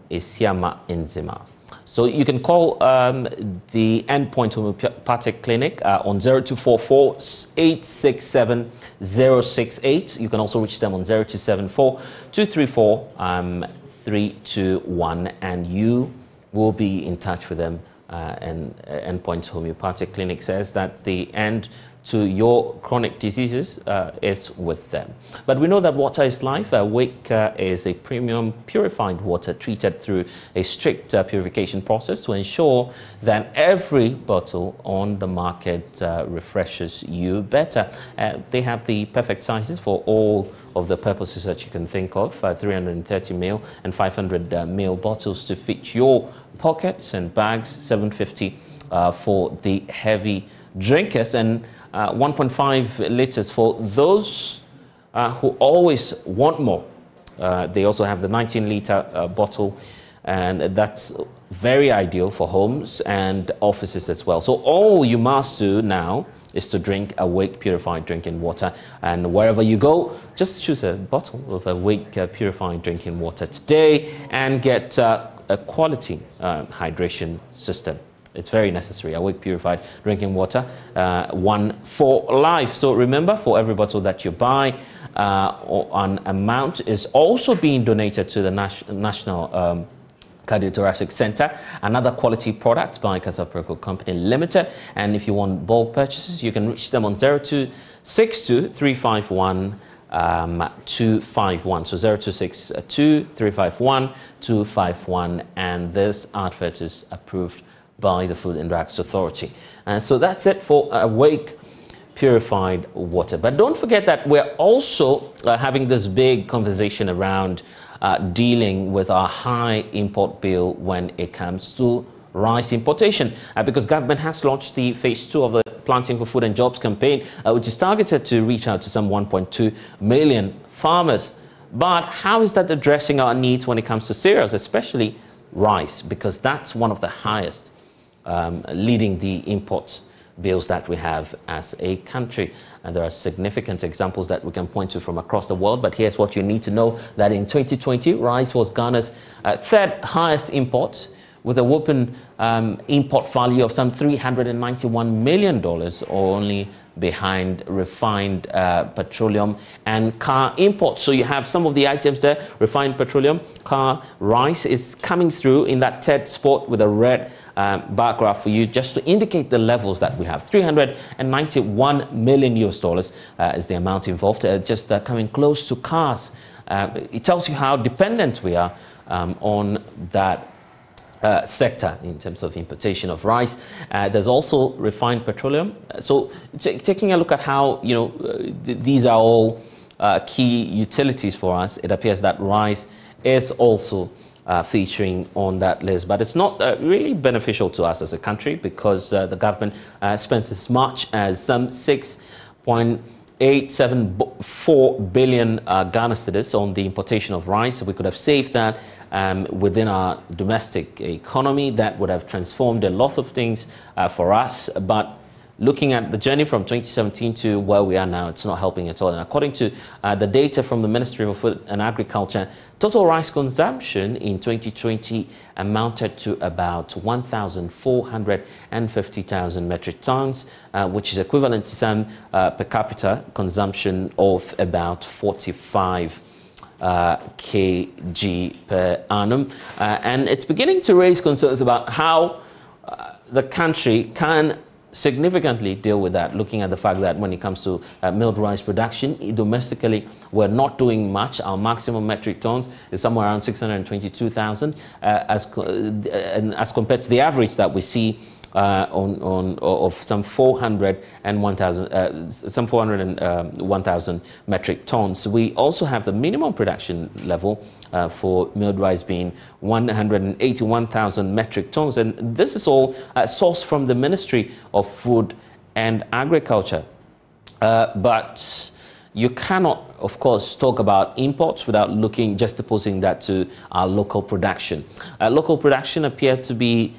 Isiama Nzima. So you can call the Endpoint Homeopathic Clinic on 0244 867 068. You can also reach them on 0274 234 321, and you will be in touch with them. And Endpoint Homeopathic Clinic says that the end to your chronic diseases is with them. But we know that water is life. Wake is a premium purified water treated through a strict purification process to ensure that every bottle on the market refreshes you better. They have the perfect sizes for all of the purposes that you can think of, 330 ml and 500 ml bottles to fit your pockets and bags, 750 for the heavy drinkers, and 1.5 liters for those who always want more. They also have the 19-liter bottle, and that's very ideal for homes and offices as well. So all you must do now is to drink Awake Purified Drinking Water, and wherever you go, just choose a bottle of Awake Purified Drinking Water today and get a quality hydration system. It's very necessary. Awake Purified Drinking Water, one for life. So remember, for every bottle that you buy, an amount is also being donated to the National Cardiothoracic Center, another quality product by Casapreco Company Limited. And if you want bulk purchases, you can reach them on 0262 351 251. So 0262 351 251. And this advert is approved by the Food and Drugs Authority. And so that's it for Awake Purified Water. But don't forget that we're also having this big conversation around dealing with our high import bill when it comes to rice importation, because government has launched the phase 2 of the Planting for Food and Jobs campaign, which is targeted to reach out to some 1.2 million farmers. But how is that addressing our needs when it comes to cereals, especially rice? Because that's one of the highest leading the imports bills that we have as a country. And there are significant examples that we can point to from across the world. But here's what you need to know, that in 2020, rice was Ghana's third highest import, with a whopping import value of some $391 million, only behind refined petroleum and car imports. So you have some of the items there: refined petroleum, car, rice is coming through in that third spot with a red bar graph for you, just to indicate the levels that we have. $391 million is the amount involved, just coming close to cars. It tells you how dependent we are on that sector in terms of importation of rice. There's also refined petroleum. So taking a look at how, these are all key utilities for us, it appears that rice is also featuring on that list. But it's not really beneficial to us as a country, because the government spends as much as some 6.874 billion Ghana cedis on the importation of rice. We could have saved that within our domestic economy. That would have transformed a lot of things for us. But looking at the journey from 2017 to where we are now, it's not helping at all. And according to the data from the Ministry of Food and Agriculture, total rice consumption in 2020 amounted to about 1,450,000 metric tons, which is equivalent to some per capita consumption of about 45 kg per annum. And it's beginning to raise concerns about how the country can significantly deal with that, looking at the fact that when it comes to milled rice production, domestically, we're not doing much. Our maximum metric tons is somewhere around 622,000, as compared to the average that we see of some 401,000 metric tons. We also have the minimum production level for milled rice being 181,000 metric tons, and this is all sourced from the Ministry of Food and Agriculture. But you cannot, of course, talk about imports without juxtaposing that to our local production. Local production appeared to be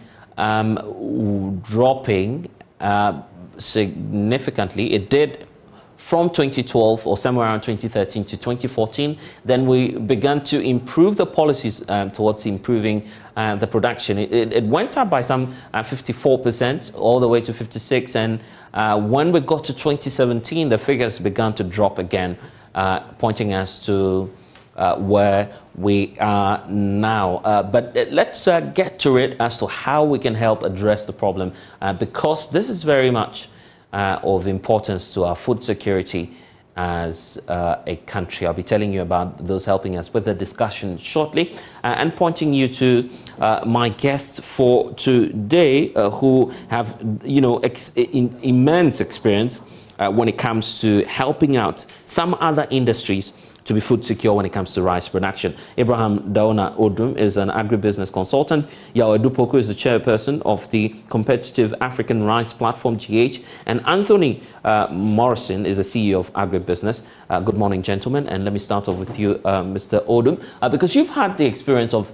dropping significantly. It did from 2012 or somewhere around 2013 to 2014. Then we began to improve the policies towards improving the production. It went up by some 54% all the way to 56%. And when we got to 2017, the figures began to drop again, pointing us to where we are now. But let's get to it as to how we can help address the problem, because this is very much of importance to our food security as a country. I'll be telling you about those helping us with the discussion shortly, and pointing you to my guests for today, who have immense experience when it comes to helping out some other industries to be food secure when it comes to rice production. Abraham Daona Odum is an agribusiness consultant. Yao Edupoko is the chairperson of the Competitive African Rice Platform, GH. And Anthony Morrison is the CEO of Agribusiness. Good morning, gentlemen. And let me start off with you, Mr. Odum, because you've had the experience of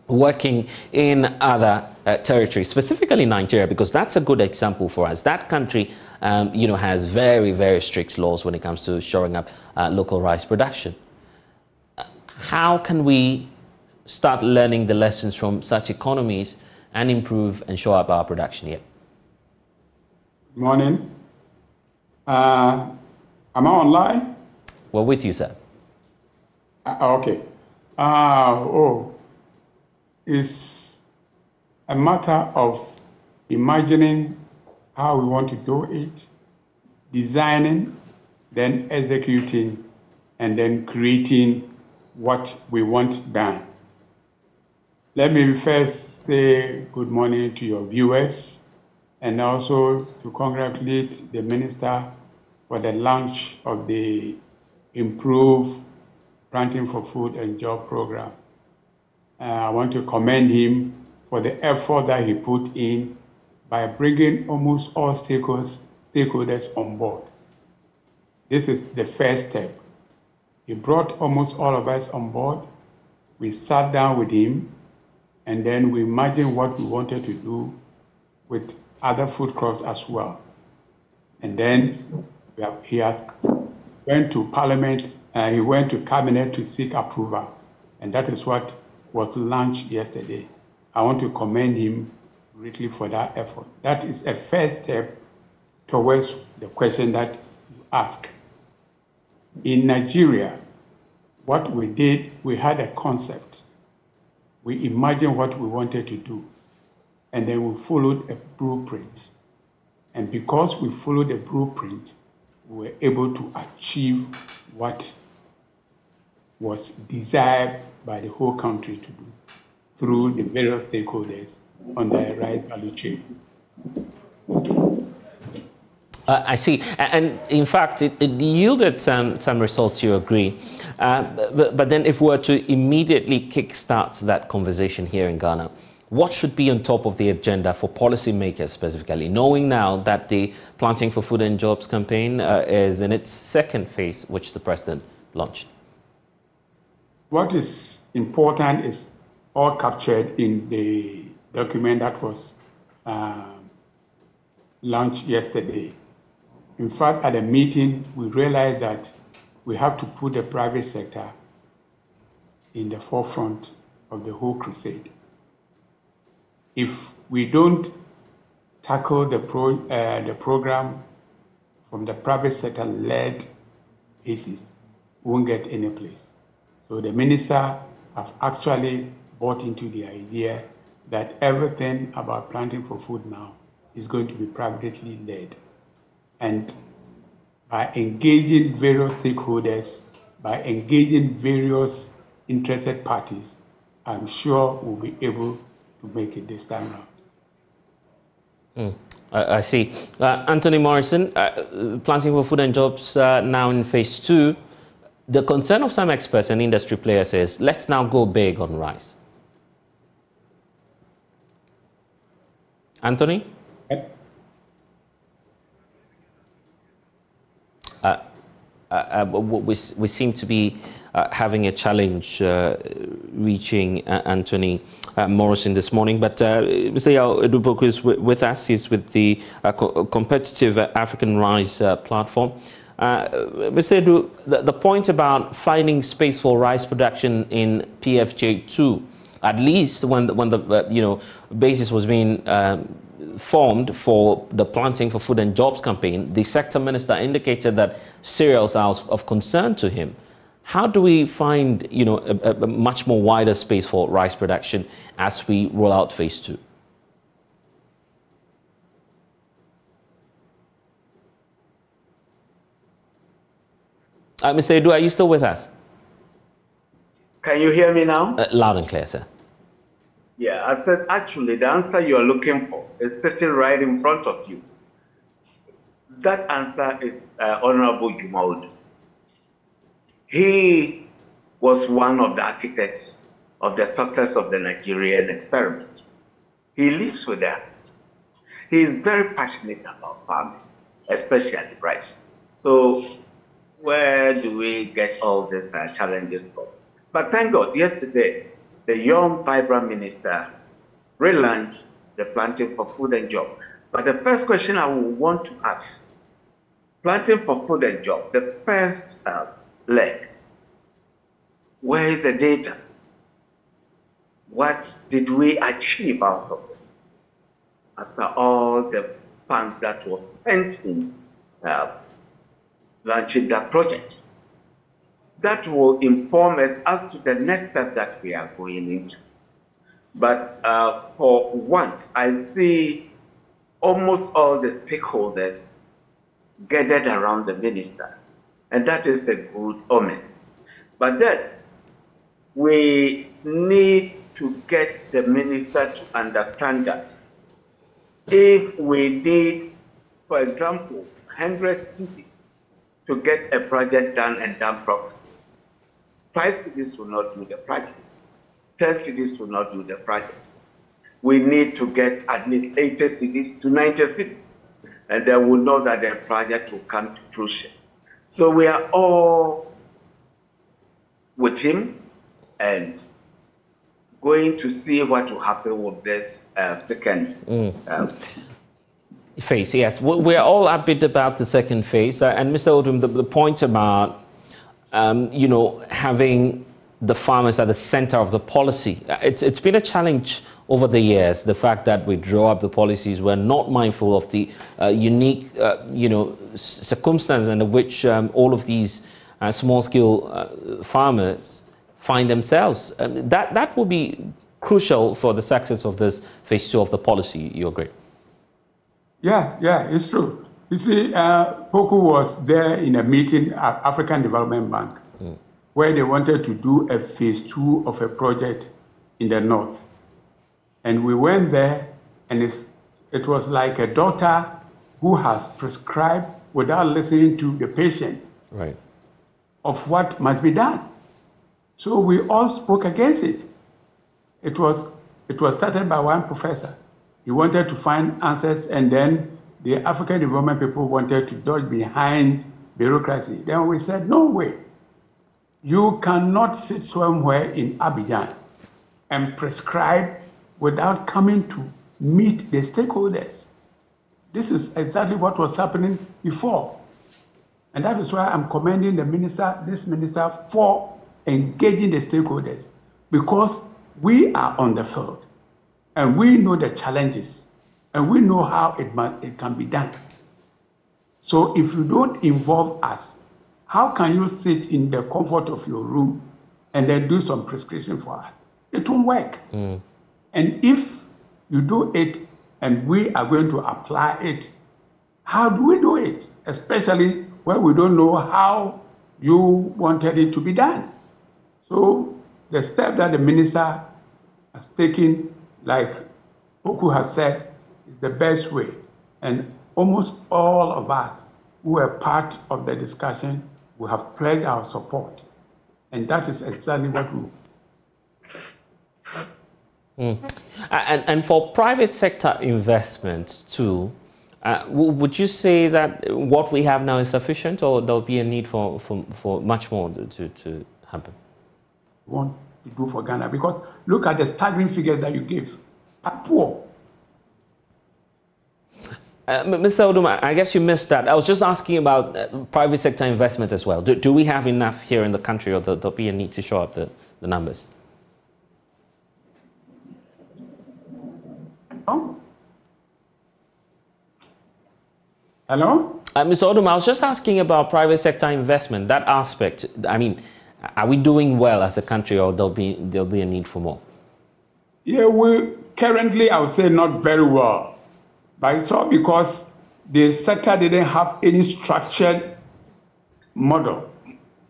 working in other territories, specifically Nigeria, because that's a good example for us. That country, has very, very strict laws when it comes to shoring up local rice production. How can we start learning the lessons from such economies and improve and shore up our production here? Good morning. Am I online? We're with you, sir. Okay. It's a matter of imagining how we want to do it, designing, then executing, and then creating what we want done. Let me first say good morning to your viewers, and also to congratulate the Minister for the launch of the Improved Planting for Food and Job program. I want to commend him for the effort that he put in by bringing almost all stakeholders on board. This is the first step. He brought almost all of us on board. We sat down with him, and then we imagined what we wanted to do with other food crops as well. And then he went to Parliament, and he went to Cabinet to seek approval. And that is what was launched yesterday. I want to commend him greatly for that effort. That is a first step towards the question that you ask. In Nigeria, what we did, we had a concept. We imagined what we wanted to do, and then we followed a blueprint. And because we followed the blueprint, we were able to achieve what was desired by the whole country to do. through the various stakeholders on the right value chain. I see. And in fact, it yielded some results, you agree. But then if we were to immediately kickstart that conversation here in Ghana, what should be on top of the agenda for policymakers specifically, knowing now that the Planting for Food and Jobs campaign is in its second phase, which the president launched? What is important is all captured in the document that was launched yesterday. In fact, at a meeting, we realized that we have to put the private sector in the forefront of the whole crusade. If we don't tackle the program from the private sector-led basis, we won't get any place. So the minister have actually bought into the idea that everything about planting for food now is going to be privately led. And by engaging various stakeholders, by engaging various interested parties, I'm sure we'll be able to make it this time around. I see. Anthony Morrison, Planting for Food and Jobs now in phase 2. The concern of some experts and industry players is, let's now go big on rice. Anthony? We seem to be having a challenge reaching Anthony Morrison this morning. But Mr. Yao Eduboku is with us. He's with the Competitive African Rice Platform. Mr. Edu, the point about finding space for rice production in PFJ2, at least when the basis was being formed for the Planting for Food and Jobs campaign, the sector minister indicated that cereals are of concern to him. How do we find a much more wider space for rice production as we roll out phase 2? Mr. Edu, are you still with us? Can you hear me now? Loud and clear, sir. Yeah, I said actually the answer you are looking for is sitting right in front of you. That answer is Honorable Jumaud. He was one of the architects of the success of the Nigerian experiment. He lives with us. He is very passionate about farming, especially rice. So where do we get all these challenges from? But thank God, yesterday, the young, vibrant minister relaunched the Planting for Food and Job. But the first question I would want to ask, Planting for Food and Job, the first leg, where is the data? What did we achieve out of it? After all the funds that was spent in launching that project. That will inform us as to the next step that we are going into. But for once, I see almost all the stakeholders gathered around the minister, and that is a good omen. But then we need to get the minister to understand that if we need, for example, 100 cities to get a project done and done properly, 5 cities will not do the project. 10 cities will not do the project. We need to get at least 80 cities to 90 cities. And then we'll know that the project will come to fruition. So we are all with him and going to see what will happen with this second phase. Yes, we're all a bit about the second phase. And Mr. Odum, the point about having the farmers at the center of the policy. It's been a challenge over the years, the fact that we draw up the policies, we're not mindful of the unique, circumstances under which all of these small-scale farmers find themselves. That will be crucial for the success of this phase 2 of the policy. You agree? Yeah, it's true. You see, Poku was there in a meeting at African Development Bank where they wanted to do a phase 2 of a project in the north. And we went there, and it was like a doctor who has prescribed without listening to the patient of what must be done. So we all spoke against it. It was started by one professor. He wanted to find answers, and then the African development people wanted to dodge behind bureaucracy. Then we said, no way. You cannot sit somewhere in Abidjan and prescribe without coming to meet the stakeholders. This is exactly what was happening before. And that is why I'm commending this minister for engaging the stakeholders, because we are on the field and we know the challenges and we know how it can be done. So if you don't involve us, how can you sit in the comfort of your room and then do some prescription for us? It won't work. And if you do it and we are going to apply it, how do we do it? Especially when we don't know how you wanted it to be done. So the step that the minister has taken, like Oku has said, is the best way. And almost all of us who were part of the discussion, we have pledged our support. And that is exactly what we And for private sector investment too, would you say that what we have now is sufficient, or there'll be a need for much more to happen? Want to do for Ghana, because look at the staggering figures that you gave. Are poor. Mr. Oduma, I guess you missed that. I was just asking about private sector investment as well. Do we have enough here in the country, or there'll be a need to show up the numbers? Hello? Mr. Oduma, I was just asking about private sector investment, that aspect. I mean, are we doing well as a country, or there'll be a need for more? Yeah, we currently, I would say, not very well. But it's all because the sector didn't have any structured model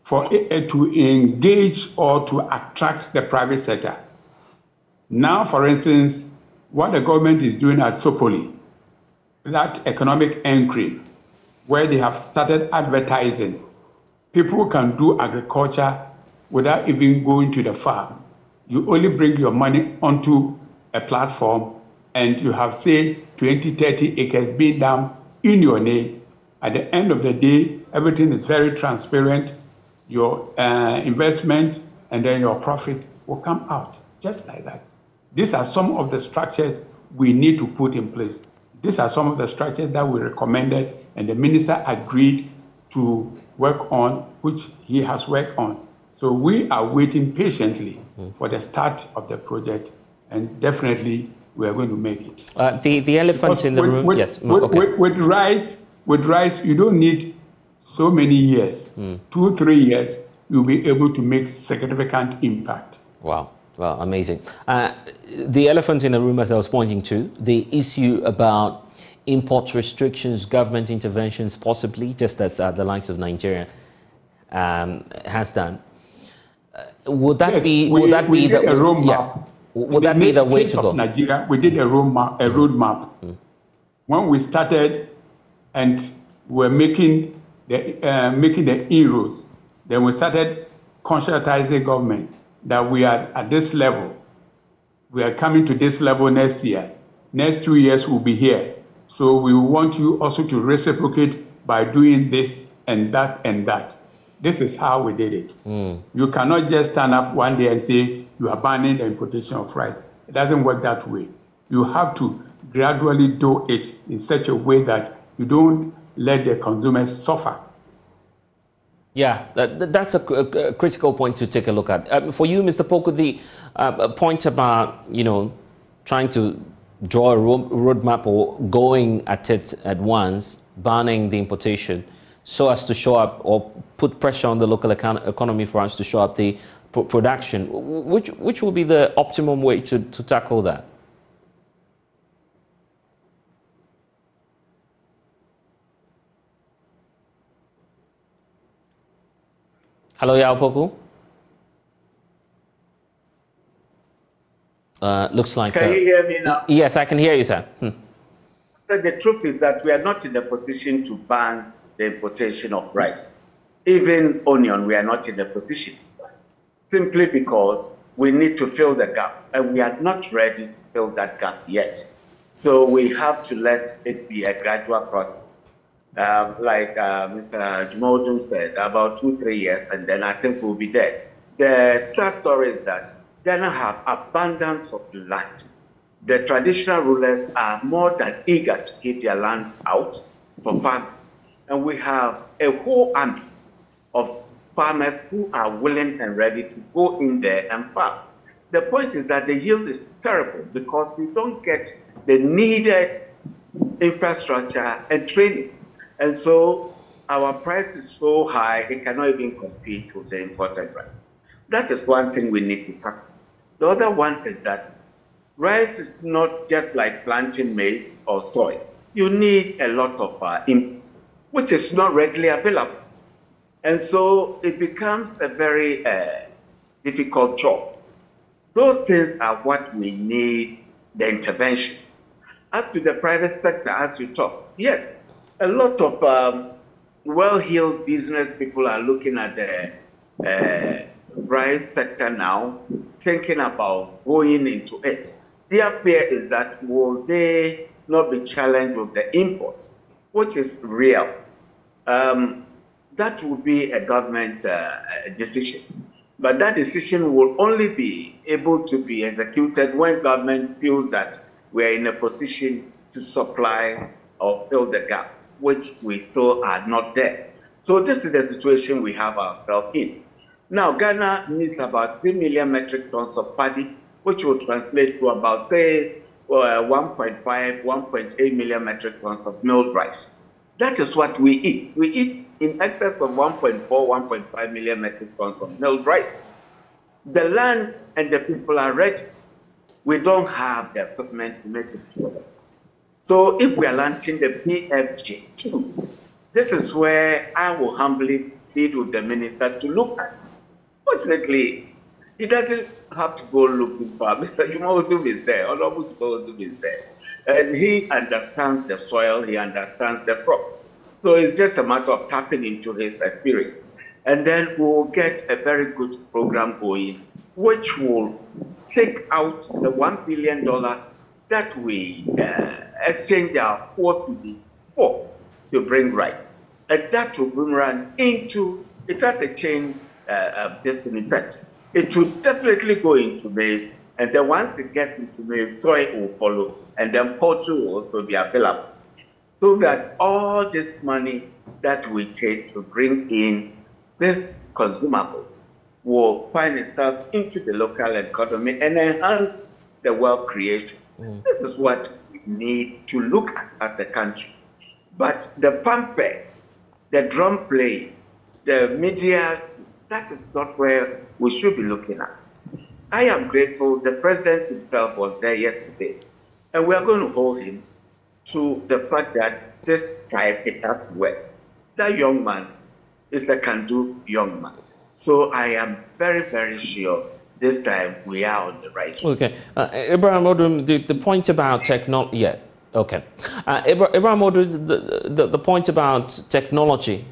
for it to engage or to attract the private sector. Now, for instance, what the government is doing at Sopoli, that economic enclave, where they have started advertising, people can do agriculture without even going to the farm. You only bring your money onto a platform, and you have, say, 20, 30 acres being done in your name. At the end of the day, everything is very transparent. Your investment and then your profit will come out just like that. These are some of the structures we need to put in place. These are some of the structures that we recommended, and the minister agreed to work on, which he has worked on. So we are waiting patiently for the start of the project, and definitely we are going to make it. The elephant in the room, yes. With rice, you don't need so many years. 2-3 years, you'll be able to make significant impact. Wow. Well, amazing. The elephant in the room, as I was pointing to, the issue about import restrictions, government interventions, possibly, just as the likes of Nigeria has done. Would that be the roadmap? Would that be the way to go? Nigeria, we did a roadmap. When we started and were making the inroads, then we started conscientizing government that we are at this level. We are coming to this level next year. Next 2 years we'll be here. So we want you also to reciprocate by doing this and that and that. This is how we did it. You cannot just stand up one day and say you are banning the importation of rice. It doesn't work that way. You have to gradually do it in such a way that you don't let the consumers suffer. Yeah, that's a critical point to take a look at. For you, Mr. Poku, the point about, trying to draw a roadmap or going at it at once, banning the importation, so as to show up or put pressure on the local economy for us to show up the production. Which will be the optimum way to tackle that? Hello, Yao Poku. Looks like... Can you hear me now? Yes, I can hear you, sir. So the truth is that we are not in a position to ban the importation of rice. Even onion, we are not in a position. Simply because we need to fill the gap, and we are not ready to fill that gap yet. So we have to let it be a gradual process. Like Mr. Jumodum said, about 2-3 years, and then I think we'll be there. The sad story is that Ghana have abundance of land. The traditional rulers are more than eager to give their lands out for farmers. And we have a whole army of farmers who are willing and ready to go in there and farm. The point is that the yield is terrible because we don't get the needed infrastructure and training. And so our price is so high, it cannot even compete with the imported rice. That is one thing we need to tackle. The other one is that rice is not just like planting maize or soy. You need a lot of input, which is not readily available. And so it becomes a very difficult job. Those things are what we need the interventions. As to the private sector, as you talk, yes, a lot of well-heeled business people are looking at the rice sector now, thinking about going into it. Their fear is that will they not be challenged with the imports, which is real. That will be a government decision. But that decision will only be able to be executed when government feels that we are in a position to supply or fill the gap, which we still are not there. So this is the situation we have ourselves in. Now, Ghana needs about 3 million metric tons of paddy, which will translate to about, say, 1.5, 1.8 million metric tons of milled rice. That is what we eat. We eat in excess of 1.4, 1.5 million metric tons of milled rice. The land and the people are ready. We don't have the equipment to make it to them. So if we are launching the PFJ2, this is where I will humbly plead with the minister to look at. Fortunately, he doesn't have to go looking for. Mr. Jumodum is there, Honorable Jumodum is there. And he understands the soil, he understands the crop. So it's just a matter of tapping into his experience. And then we'll get a very good program going, which will take out the $1 billion that we exchange our force for to bring right. And that will run into, it has a chain destiny effect. It will definitely go into maize, and then once it gets into maize, soy will follow, and then poultry will also be available. So that all this money that we take to bring in these consumables will find itself into the local economy and enhance the wealth creation. This is what we need to look at as a country. But the fanfare, the drum play, the media, that is not where we should be looking at. I am grateful the president himself was there yesterday, and we are going to hold him to the fact that this time it has to work. That young man is a can-do young man. So I am very, very sure this time we are on the right track. Okay. Abraham Odum, the point about technology, yeah, okay. Abraham Odum, the point about technology,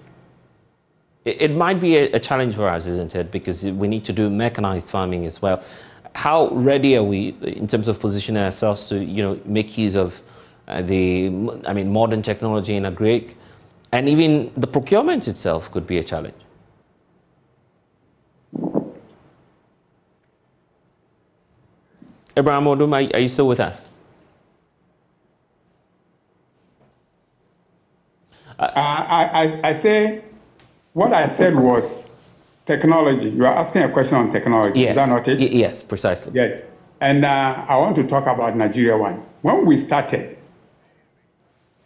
it might be a challenge for us, isn't it? Because we need to do mechanized farming as well. How ready are we in terms of positioning ourselves to, make use of modern technology in agri, and even the procurement itself could be a challenge? Abraham Odum, are you still with us? I say, what I said was technology. You are asking a question on technology. Yes. Is that not it? Yes, precisely. Yes. And I want to talk about Nigeria one. When we started,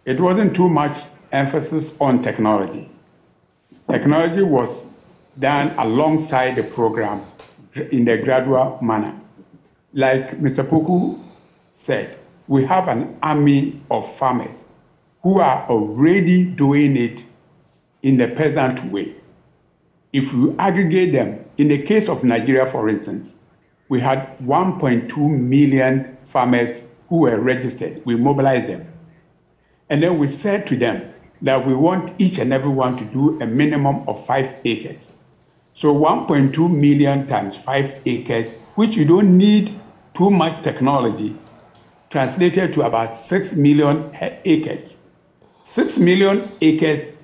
it wasn't too much emphasis on technology. Technology was done alongside the program in the gradual manner. Like Mr. Poku said, we have an army of farmers who are already doing it in the peasant way. If you aggregate them, in the case of Nigeria, for instance, we had 1.2 million farmers who were registered. We mobilized them. And then we said to them that we want each and every one to do a minimum of 5 acres. So 1.2 million times 5 acres, which you don't need too much technology, translated to about 6 million acres. 6 million acres,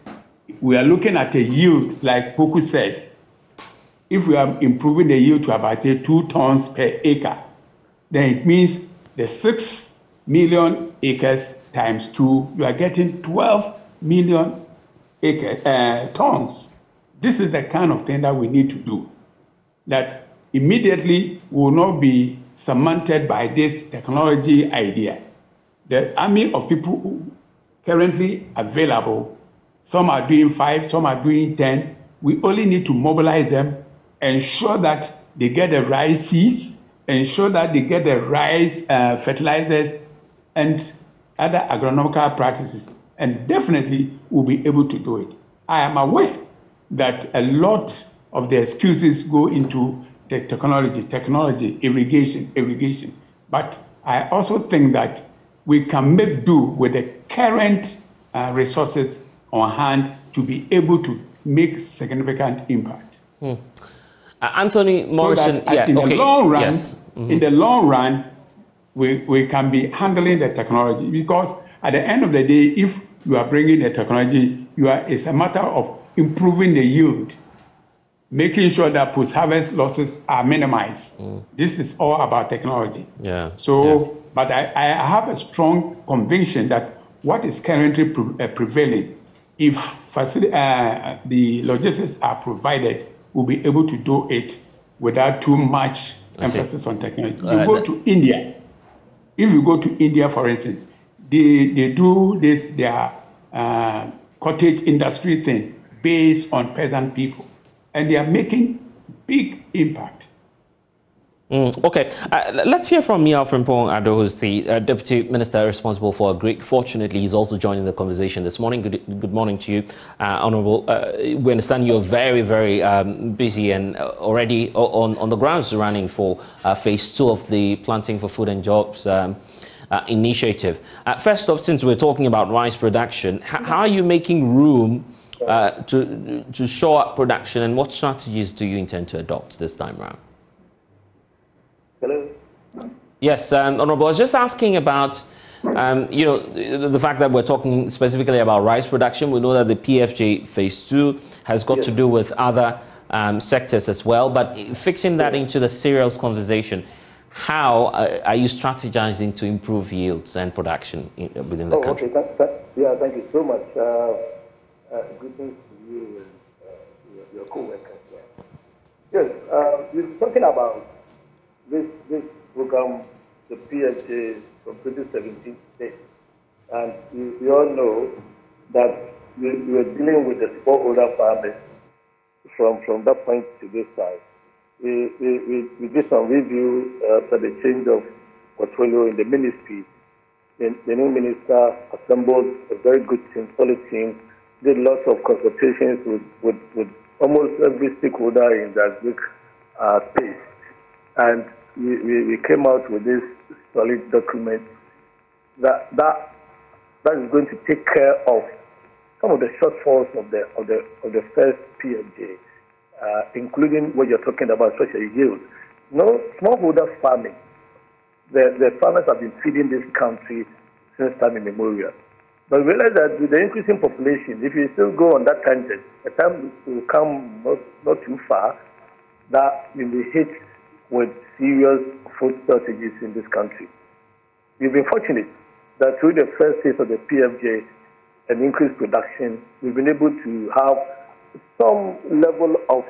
we are looking at a yield, like Poku said. If we are improving the yield to about, say, 2 tons per acre, then it means the 6 million acres times 2, you are getting 12 million tons. This is the kind of thing that we need to do, that immediately will not be cemented by this technology idea. The army of people currently available, some are doing 5, some are doing 10. We only need to mobilize them, ensure that they get the right seeds, ensure that they get the right fertilizers and other agronomical practices, and definitely we'll be able to do it. I am aware that a lot of the excuses go into the technology, irrigation. But I also think that we can make do with the current resources on hand to be able to make significant impact. Anthony Morrison, so in the long run, yes. In the long run, we can be handling the technology, because at the end of the day, if you are bringing the technology, it's a matter of improving the yield, making sure that post-harvest losses are minimized. This is all about technology. But I have a strong conviction that what is currently prevailing, if the logistics are provided, we'll be able to do it without too much emphasis on technology. You go to India. If you go to India, for instance, they do their cottage industry thing based on peasant people, and they are making big impact. Okay, let's hear from Mia Frimpong Ado, who's the Deputy Minister responsible for Agri. Fortunately, he's also joining the conversation this morning. Good morning to you, Honourable. We understand you're very, very busy and already on the grounds running for phase 2 of the Planting for Food and Jobs initiative. First off, since we're talking about rice production, how are you making room to shore up production, and what strategies do you intend to adopt this time around? Hello? Yes, Honourable, I was just asking about, the fact that we're talking specifically about rice production. We know that the PFJ Phase 2 has got to do with other sectors as well, but fixing that into the cereals conversation, how are you strategizing to improve yields and production within the country? Okay, thank you so much. Greetings to you and your co-workers. Yes, we're talking about this program, the PFJ from 2017 state, and we all know that we are dealing with the smallholder farmers from that point to this side. We did some review after the change of portfolio in the ministry. The new minister assembled a very good team, solid team, did lots of consultations with almost every stakeholder in the agric space. And we came out with this solid document that is going to take care of some of the shortfalls of the first PFJ, including what you're talking about, such as yield. Smallholder farming. The farmers have been feeding this country since time immemorial. But we realize that with the increasing population, if you still go on that tangent, the time will come not too far that we'll be hit with serious food shortages in this country. We've been fortunate that through the first phase of the PFJ and increased production, we've been able to have some level of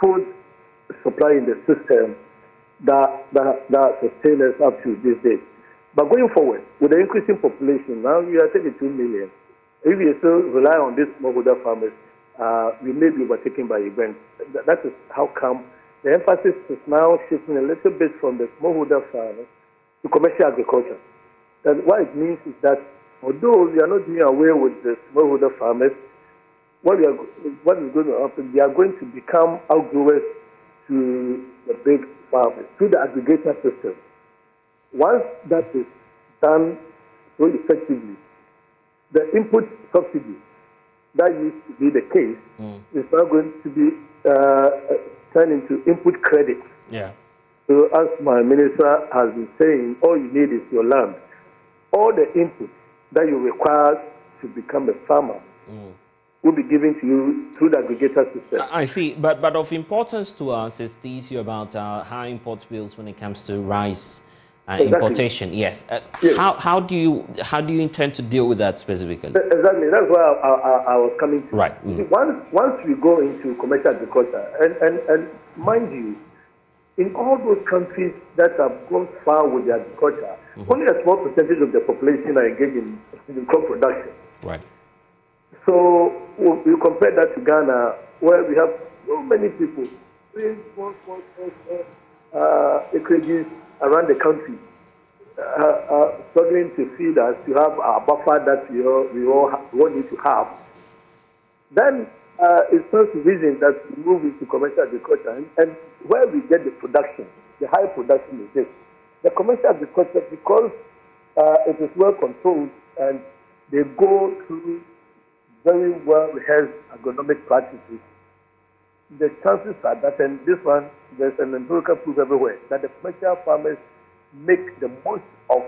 food supply in the system that sustains us up to this day. But going forward, with the increasing population, now we are 32 million. If we still rely on these smallholder farmers, we may be overtaken by events. That is how come the emphasis is now shifting a little bit from the smallholder farmers to commercial agriculture. And what it means is that although we are not doing away with the smallholder farmers, what is going to happen, they are going to become outgrowers to the big farmers through the aggregator system. Once that is done so effectively, the input subsidy that used to be the case is now going to be turned into input credit. Yeah. So as my minister has been saying, all you need is your land. All the inputs that you require to become a farmer will be given to you through the aggregator system. I see, but of importance to us is the issue about high import bills when it comes to rice importation. Yes. Yes. How do you intend to deal with that specifically? Exactly. That's why I was coming to. Right. See, once we go into commercial agriculture, and mind you, in all those countries that have gone far with the agriculture, only a small percentage of the population are engaged in crop production. Right. So you compare that to Ghana, where we have so many people doing small acreages around the country, struggling to feed us, to have a buffer that we all need to have. Then it's not the reason that we move into commercial agriculture, and where we get the production, the high production is this. The commercial agriculture, because it is well controlled and they go through very well rehearsed agronomic practices, the chances are that, and this one, there's an empirical proof everywhere, that the commercial farmers make the most of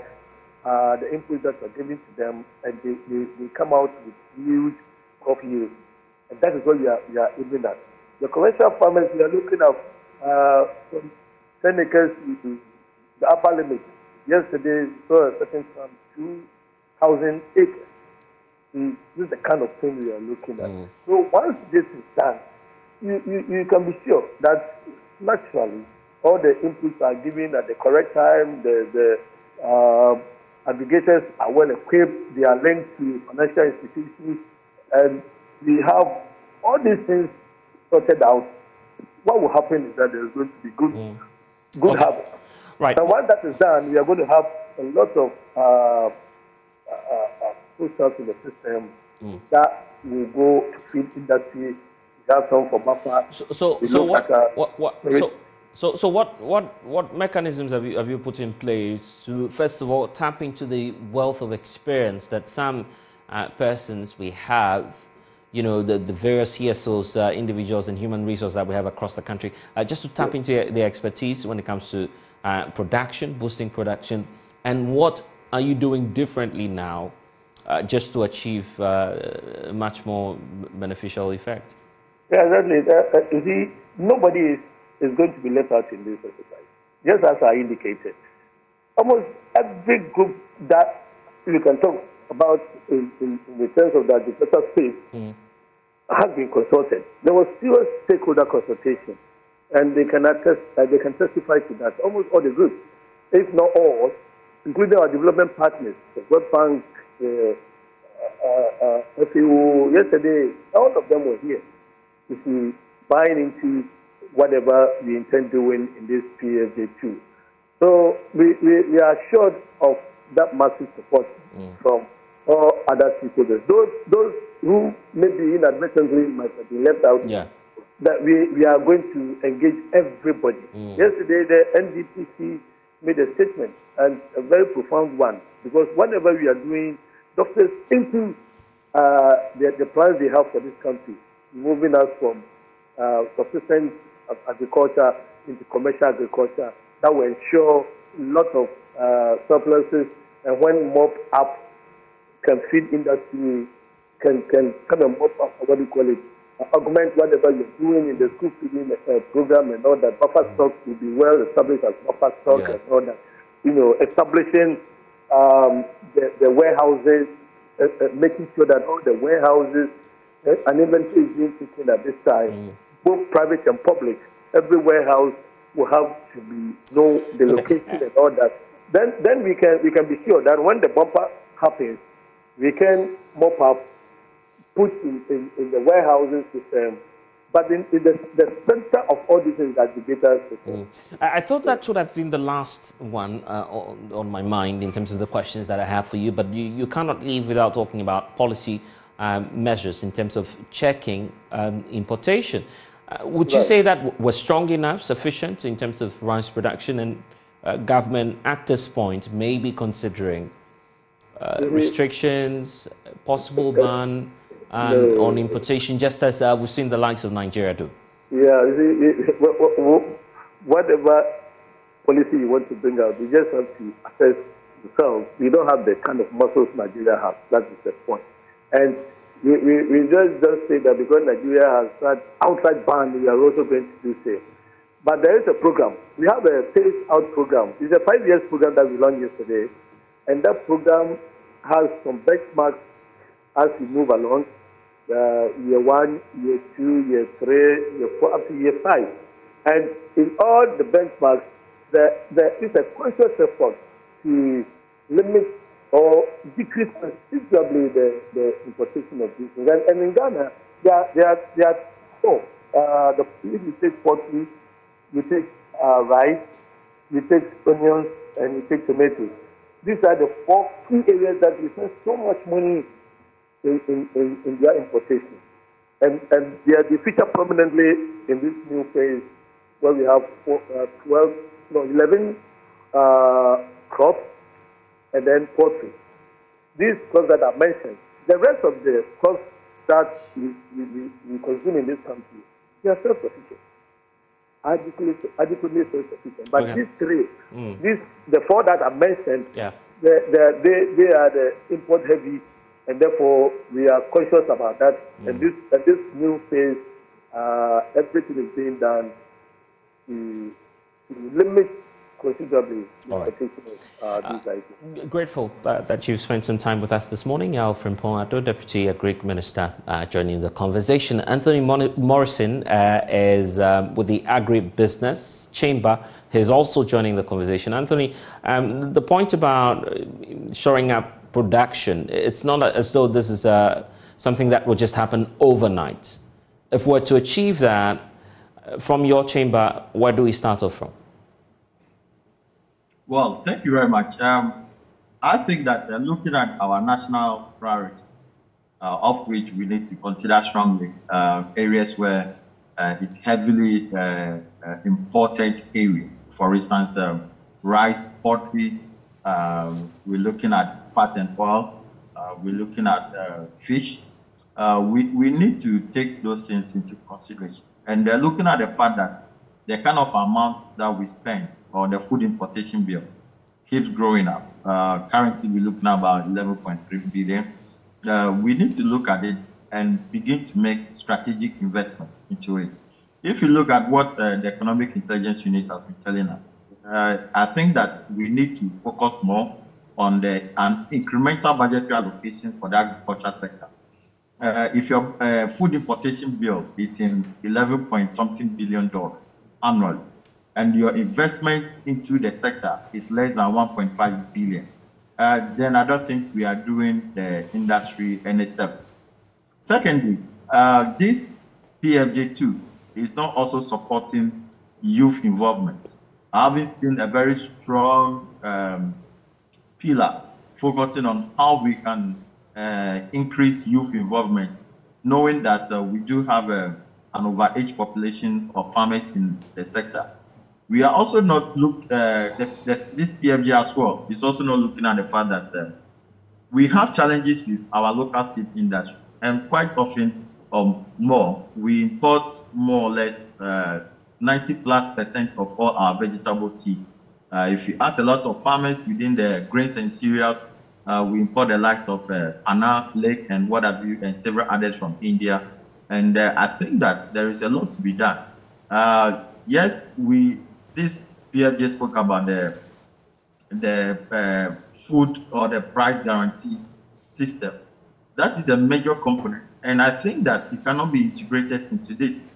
the inputs that are given to them, and they come out with huge crop yields. And that is what we are aiming at. The commercial farmers, we are looking at from 10 acres to the upper limit. Yesterday, we saw a certain farm, 2,000 acres. This is the kind of thing we are looking at. So once this is done, you can be sure that naturally all the inputs are given at the correct time. The aggregators are well equipped. They are linked to financial institutions, and we have all these things sorted out. What will happen is that there's going to be good harvest. Right. And once that is done, we are going to have a lot of process in the system that will go to feed industry. We have some for buffer. So what mechanisms have you put in place to, first of all, tap into the wealth of experience that some persons we have, you know, the various CSOs, individuals and human resources that we have across the country, just to tap into their expertise when it comes to production, boosting production, and what are you doing differently now just to achieve a much more beneficial effect? Yeah, exactly. You see, nobody is going to be left out in this exercise. Just as I indicated, almost every group that you can talk about in the sense of the agricultural space has been consulted. There was serious stakeholder consultation, and they can testify to that. Almost all the groups, if not all, including our development partners, the World Bank, FAO, yesterday, all of them were here. You see, buying into whatever we intend doing in this PFJ2. So we are assured of that massive support from all other stakeholders. Those who maybe inadvertently might have been left out, that we are going to engage everybody. Yesterday, the NDPC made a statement, and a very profound one, because whatever we are doing, doctors into the plans they have for this country, moving us from subsistence agriculture into commercial agriculture, that will ensure a lot of surpluses, and when mop up can feed industry, can kind of mop up, what do you call it, augment whatever you're doing in the school feeding program and all that. Buffer stock will be well established as buffer stock and all that. You know, establishing the warehouses, making sure that all the warehouses, an inventory is being taken at this time, both private and public. Every warehouse will have to know the location and all that. Then we can be sure that when the bumper happens, we can mop up, put in the warehouses system, but in the center of all this is the aggregator system. I thought that should have been the last one on my mind in terms of the questions that I have for you, but you cannot leave without talking about policy measures in terms of checking importation. Would you say that we're strong enough, sufficient in terms of rice production, and government at this point may be considering restrictions, possible ban on importation, just as we've seen the likes of Nigeria do? Yeah, whatever policy you want to bring out, you just have to assess yourself. We don't have the kind of muscles Nigeria has. That is the point. And we just say that because Nigeria has that outside ban, we are also going to do same. But there is a program. We have a phase-out program. It's a 5-year program that we launched yesterday. And that program has some benchmarks as we move along. Year 1, year 2, year 3, year 4, up to year 5. And in all the benchmarks, there is a conscious effort to limit or decrease considerably the importation of these things. And in Ghana, there are four. If you take poultry, you take rice, you take onions, and you take tomatoes. These are the 4 key areas that we spend so much money in their importation. And they feature prominently in this new phase where we have 11 crops and then poultry. These crops that are mentioned, the rest of the crops that we consume in this country, they are self-sufficient, adequately self-sufficient. But these three, the 4 that are mentioned, they are the import heavy, and therefore we are conscious about that. And this new phase, everything is being done to limit considerably the importation of these items. Grateful that you've spent some time with us this morning. Alfred Mpong-Addo, Deputy Agric Minister, joining the conversation. Anthony Morrison is with the Agribusiness Chamber. He's also joining the conversation. Anthony, the point about shoring up production, it's not as though this is something that will just happen overnight. If we're to achieve that, from your chamber, where do we start off from? Well, thank you very much. I think that looking at our national priorities, of which we need to consider strongly areas where it's heavily imported areas. For instance, rice, poultry, we're looking at fat and oil, we're looking at fish. We need to take those things into consideration. And they're looking at the fact that the kind of amount that we spend on the food importation bill keeps growing up. Currently, we're looking at about 11.3 billion. We need to look at it and begin to make strategic investment into it. If you look at what the Economic Intelligence Unit has been telling us, I think that we need to focus more on an incremental budgetary allocation for the agriculture sector. If your food importation bill is in $11-point-something billion annually, and your investment into the sector is less than 1.5 billion, then I don't think we are doing the industry any service. Secondly, this PFJ2 is not also supporting youth involvement. I haven't seen a very strong pillar focusing on how we can increase youth involvement, knowing that we do have an overage population of farmers in the sector. We are also not this PFG as well is also not looking at the fact that we have challenges with our local seed industry, and quite often more, we import more or less 90+% of all our vegetable seeds. If you ask a lot of farmers within the grains and cereals, we import the likes of Anna, Lake, and what have you, and several others from India. And I think that there is a lot to be done. Yes, this PFJ spoke about the food or the price guarantee system. That is a major component. And I think that it cannot be integrated into this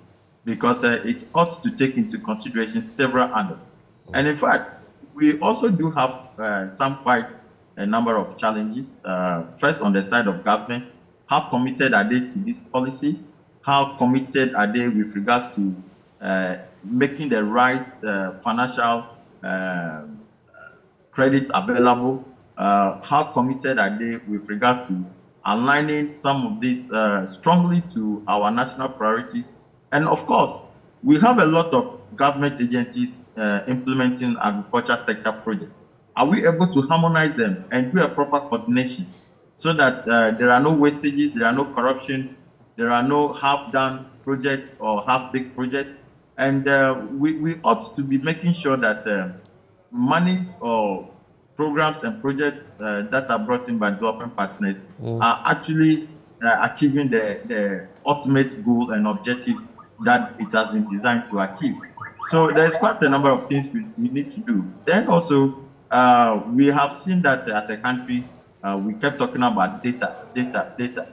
because it ought to take into consideration several others. And in fact, we also do have quite a number of challenges. First, on the side of government, how committed are they to this policy? How committed are they with regards to making the right financial credit available? How committed are they with regards to aligning some of these strongly to our national priorities And of course, we have a lot of government agencies implementing agriculture sector projects. Are we able to harmonize them and do a proper coordination so that there are no wastages, there are no corruption, there are no half-done projects or half-baked projects? And we ought to be making sure that monies or programs and projects that are brought in by development partners are actually achieving the ultimate goal and objective that it has been designed to achieve. So there's quite a number of things we need to do. Then also, we have seen that as a country, we kept talking about data.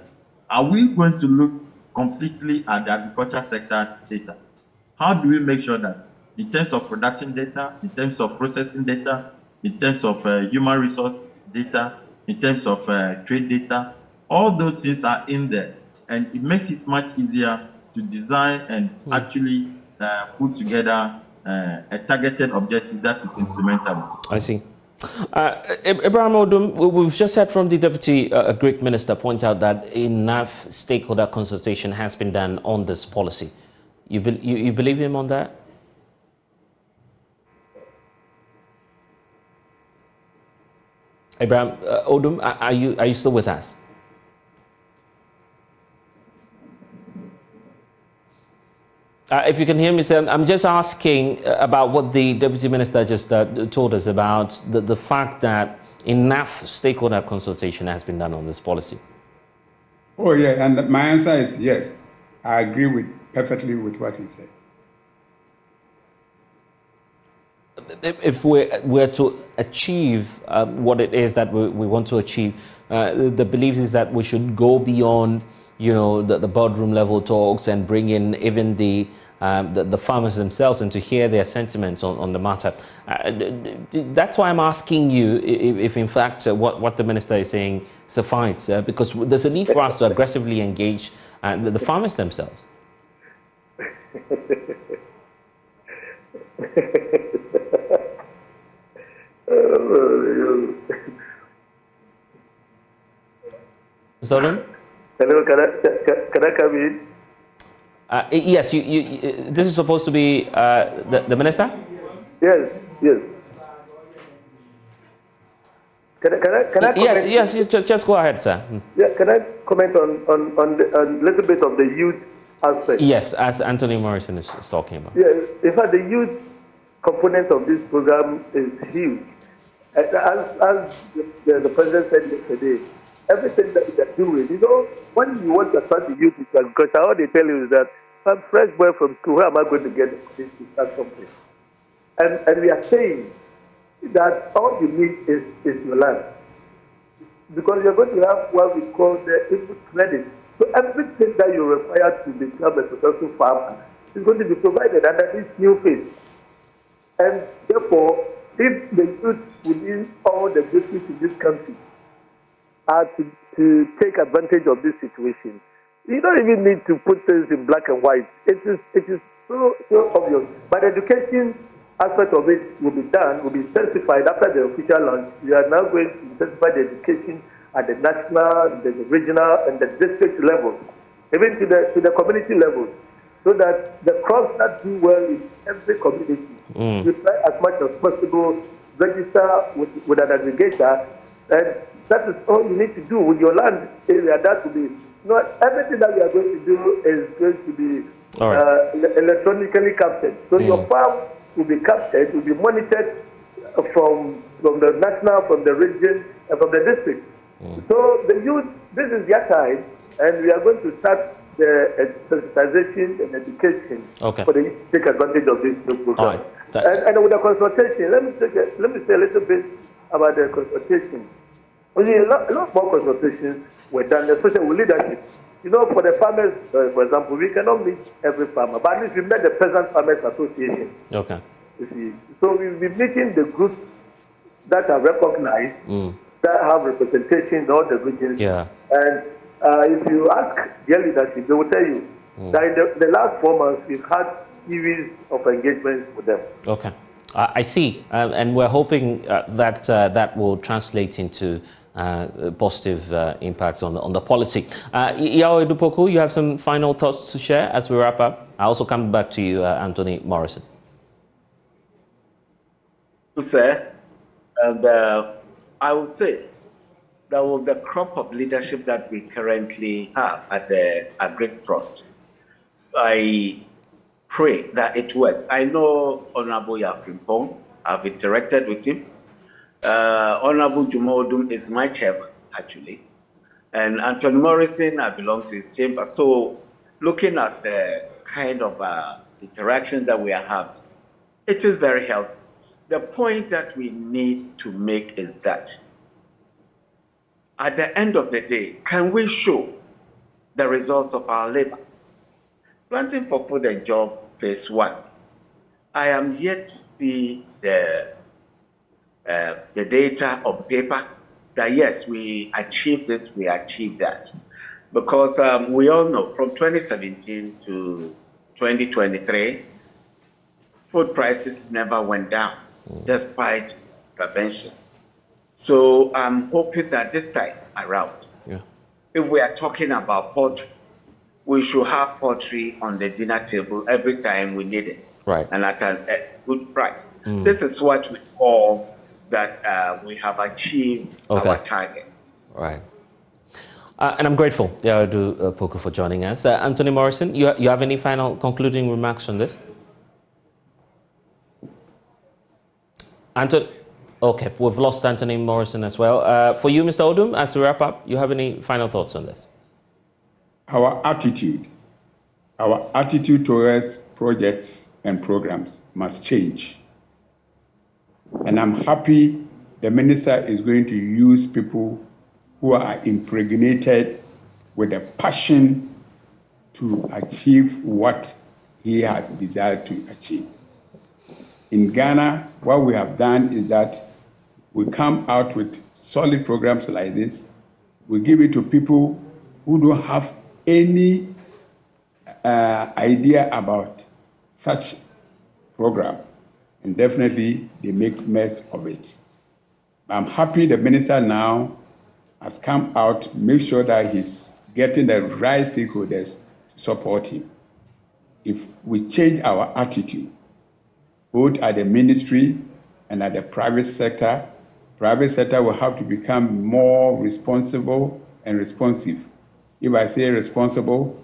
Are we going to look completely at the agriculture sector data? How do we make sure that in terms of production data, in terms of processing data, in terms of human resource data, in terms of trade data, all those things are in there, and it makes it much easier to design and actually put together a targeted objective that is implementable. I see. Ibrahim Odum, we've just heard from the Deputy Greek Minister point out that enough stakeholder consultation has been done on this policy. You believe him on that? Ibrahim Odum, are you still with us? If you can hear me, sir, I'm just asking about what the Deputy Minister just told us about the fact that enough stakeholder consultation has been done on this policy. Oh, yeah, and my answer is yes. I agree perfectly with what he said. If we're to achieve what it is that we want to achieve, the belief is that we should go beyond, you know, the boardroom level talks and bring in even the farmers themselves and to hear their sentiments on the matter. That's why I'm asking you if in fact what the minister is saying suffices, because there's a need for us to aggressively engage the farmers themselves. Mr. Odum? Hello, can I come in? Yes, this is supposed to be the minister? Yes. Can I comment? Yes, just go ahead, sir. Yeah, can I comment on a little bit of the youth aspect? Yes, as Anthony Morrison is talking about. Yeah, in fact, the youth component of this program is huge. As the president said yesterday, everything that they're doing, you know, when you want to attract the youth into agriculture, all they tell you is that I'm a fresh boy from school, where am I going to get this to start something? And we are saying that all you need is your land. Because you're going to have what we call the input credit. So everything that you require to become a successful farmer is going to be provided under this new phase. And therefore, if the youth within all the districts in this country are to take advantage of this situation, you don't even need to put things in black and white. It is so obvious. But the education aspect of it will be done, will be intensified after the official launch. We are now going to intensify the education at the national, the regional, and the district level, even to the community level, so that the crops that do well in every community, we try as much as possible, register with an aggregator, and that is all you need to do with your land area. That will be, everything that we are going to do is going to be electronically captured. So your farm will be captured, will be monitored from the national, from the region, and from the district. So the youth, this is their time, and we are going to start the sensitization and education for the youth to take advantage of this new program. And with the consultation, let me say a little bit about the consultation. A lot more consultations were done, especially with leadership. You know, for the farmers, for example, we cannot meet every farmer, but at least we met the Peasant Farmers Association. Okay. You see. So we'll be meeting the groups that are recognized, that have representation in all the regions. Yeah. And if you ask their leadership, they will tell you that in the last 4 months, we've had series of engagements with them. Okay. I see. And we're hoping that that will translate into positive impacts on the policy. Yao Edupoku, you have some final thoughts to share as we wrap up? I'll also come back to you, Anthony Morrison. Sir, and I would say that with the crop of leadership that we currently have at the agri front, I pray that it works. I know Honorable Yafrimpong. I've interacted with him. Honorable Jumodum is my chairman, actually. And Anthony Morrison, I belong to his chamber. So looking at the kind of interaction that we are having, it is very helpful. The point that we need to make is that at the end of the day, can we show the results of our labor? Planting for Food and Job phase 1. I am yet to see the data on paper that yes, we achieved this, we achieved that. Because we all know from 2017 to 2023, food prices never went down despite subvention. So I'm hoping that this time around, if we are talking about poultry, we should have poultry on the dinner table every time we need it, and at a good price. This is what we call that we have achieved our target. Right. And I'm grateful, Yadu Poku, for joining us. Anthony Morrison, you have any final concluding remarks on this? Anthony? Okay, we've lost Anthony Morrison as well. For you, Mr. Odum, as we wrap up, you have any final thoughts on this? Our attitude towards projects and programs must change. And I'm happy the minister is going to use people who are impregnated with a passion to achieve what he has desired to achieve. In Ghana, what we have done is that we come out with solid programs like this. We give it to people who don't have any idea about such program, and definitely they make mess of it. I'm happy the minister now has come out, make sure that he's getting the right stakeholders to support him. If we change our attitude, both at the ministry and at the private sector will have to become more responsible and responsive. If I say responsible,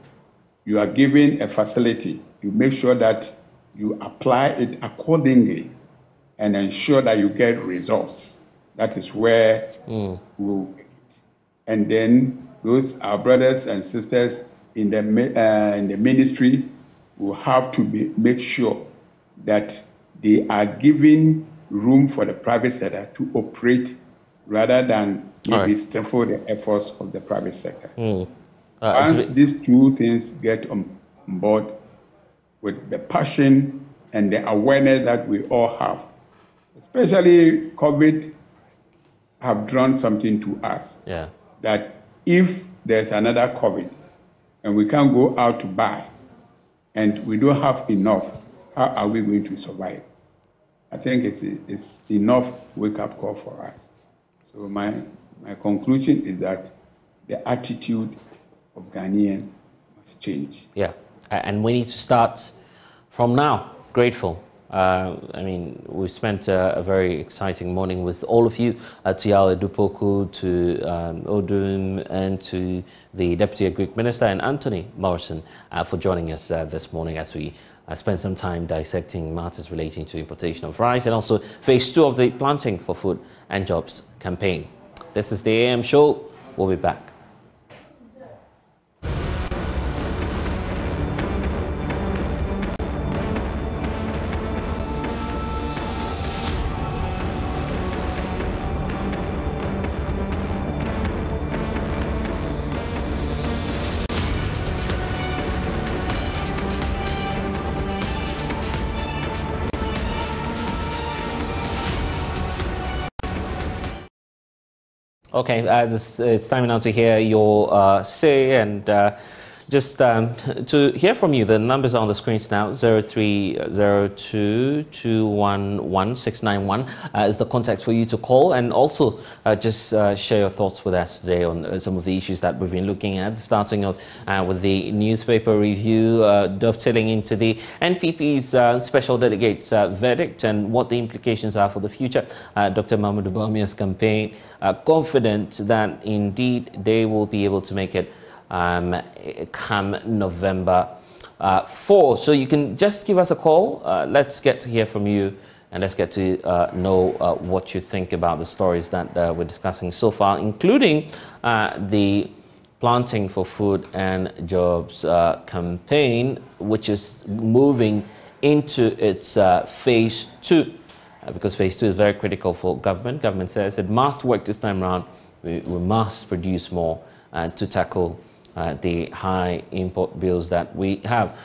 you are given a facility. You make sure that you apply it accordingly and ensure that you get results. That is where we'll get it. And then those our brothers and sisters in the ministry will have to make sure that they are giving room for the private sector to operate rather than maybe stifle the efforts of the private sector. Once these two things get on board with the passion and the awareness that we all have, especially COVID have drawn something to us. That if there's another COVID and we can't go out to buy and we don't have enough, how are we going to survive? I think it's enough wake-up call for us. So my conclusion is that the attitude of Ghanaian must change. Yeah, and we need to start from now. Grateful. I mean, we spent a very exciting morning with all of you, to Yao Dupoku, to Odum, and to the Deputy Greek Minister, and Anthony Morrison, for joining us this morning as we spent some time dissecting matters relating to importation of rice and also phase 2 of the Planting for Food and Jobs campaign. This is the AM show. We'll be back. Okay, it's time now to hear your say, and Just to hear from you, the numbers are on the screens now. 0302211691 is the contact for you to call, and also just share your thoughts with us today on some of the issues that we've been looking at, starting off with the newspaper review, dovetailing into the NPP's special delegate's verdict and what the implications are for the future. Dr. Mahama Bawumia's campaign, confident that indeed they will be able to make it come November 4. So you can just give us a call. Let's get to hear from you, and let's get to know what you think about the stories that we're discussing so far, including the Planting for Food and Jobs campaign, which is moving into its phase 2, because phase 2 is very critical for government. Government says it must work this time around. We must produce more to tackle the high import bills that we have.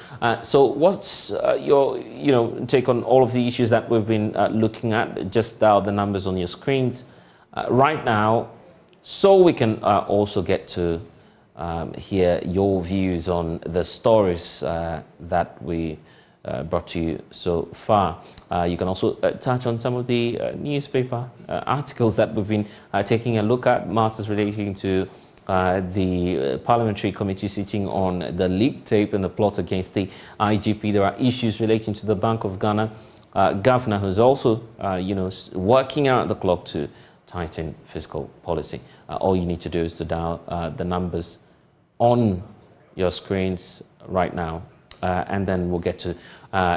So what's your take on all of the issues that we've been looking at? Just dial the numbers on your screens right now, so we can also get to hear your views on the stories that we brought to you so far. You can also touch on some of the newspaper articles that we've been taking a look at, matters relating to the parliamentary committee sitting on the leak tape and the plot against the IGP. There are issues relating to the Bank of Ghana governor, who's also, working around the clock to tighten fiscal policy. All you need to do is to dial the numbers on your screens right now, and then we'll get to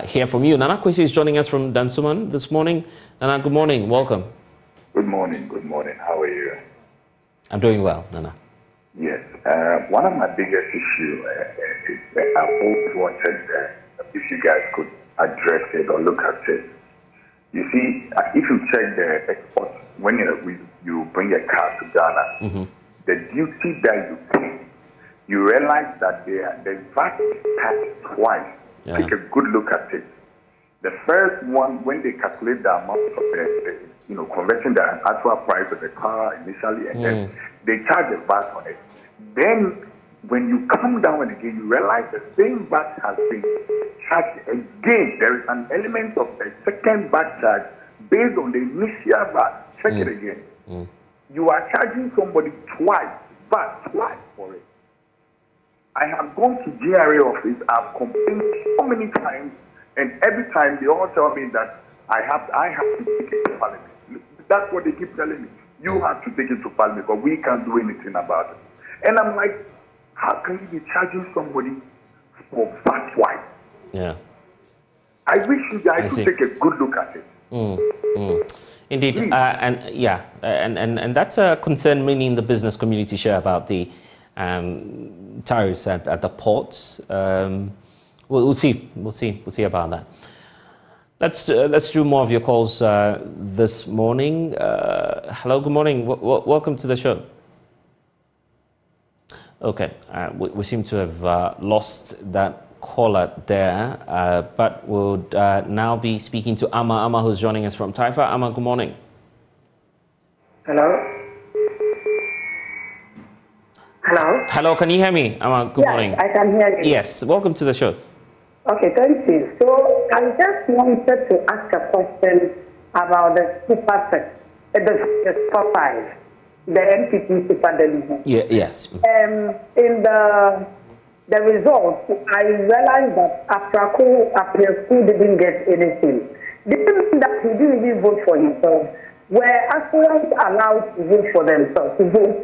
hear from you. Nana Kwesi is joining us from Dansuman this morning. Nana, good morning. Welcome. Good morning. Good morning. How are you? I'm doing well, Nana. Yes. One of my biggest issues is I've always wanted if you guys could address it or look at it. You see, if you check the export, when you bring a car to Ghana, the duty that you pay, you realize that the VAT is taxed twice. Yeah. Take a good look at it. The first one, when they calculate the amount of the converting the actual price of the car initially, and then they charge the VAT on it. Then, when you come down again, you realize the same VAT has been charged again. There is an element of a second VAT charge based on the initial VAT. Check it again. You are charging somebody twice for it. I have gone to GRA office, I've complained so many times, and every time they all tell me that I have to take it to Parliament. That's what they keep telling me. You have to take it to Parliament, but we can't do anything about it. And I'm like, how can you be charging somebody for VAT twice? Yeah. I wish you guys would take a good look at it. Indeed, and that's a concern many in the business community share about the tariffs at the ports. We'll see about that. Let's do more of your calls this morning. Hello, good morning. Welcome to the show. Okay, we seem to have lost that caller there, but we'll now be speaking to Amma, who's joining us from Taifa. Amma, good morning. Hello? Hello? Hello, can you hear me? Amma, good morning. I can hear you. Yes, welcome to the show. Okay, thank you. So I just wanted to ask a question about the super five, the NPP super delegate. Yes. In the results, I realized that Apiaku didn't get anything. Didn't mean that he didn't even vote for himself. Were aspirants allowed to vote for themselves to vote?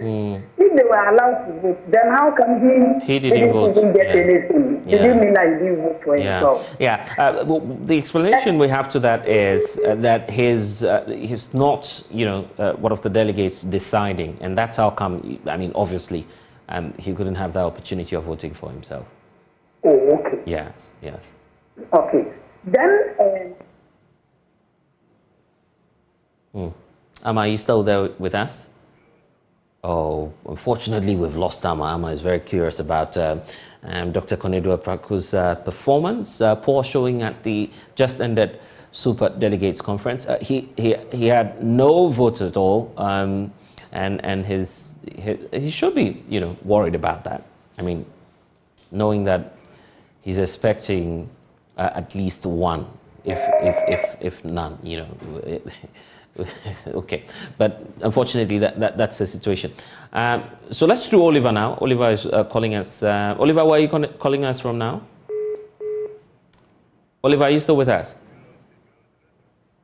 If they were allowed to vote, then how come he didn't vote. Even get anything? It didn't mean that he didn't vote for himself. Well, the explanation we have to that is that he's not, one of the delegates deciding, and that's how come. I mean, obviously, he couldn't have the opportunity of voting for himself. Oh, okay. Yes. Okay. Then. Amma, are you still there with us? Oh, unfortunately, we've lost Amma. Amma is very curious about Dr. Konedu Apraku's performance, poor showing at the just ended Super Delegates Conference. He had no vote at all, and he should be worried about that. I mean, knowing that he's expecting at least one, if none, you know. Okay, but unfortunately that's the situation. So let's do Oliver now. Oliver is calling us. Oliver, where are you calling us from now? Oliver, are you still with us?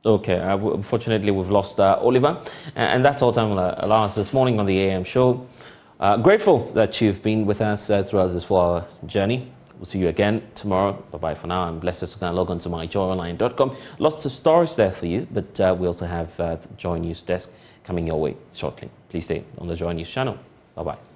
Okay, unfortunately we've lost Oliver, and that's all time will allow us this morning on the AM show. Grateful that you've been with us throughout this 4-hour journey. We'll see you again tomorrow. Bye-bye for now. I'm blessed to log on to myjoyonline.com. Lots of stories there for you, but we also have the Joy News desk coming your way shortly. Please stay on the Joy News channel. Bye-bye.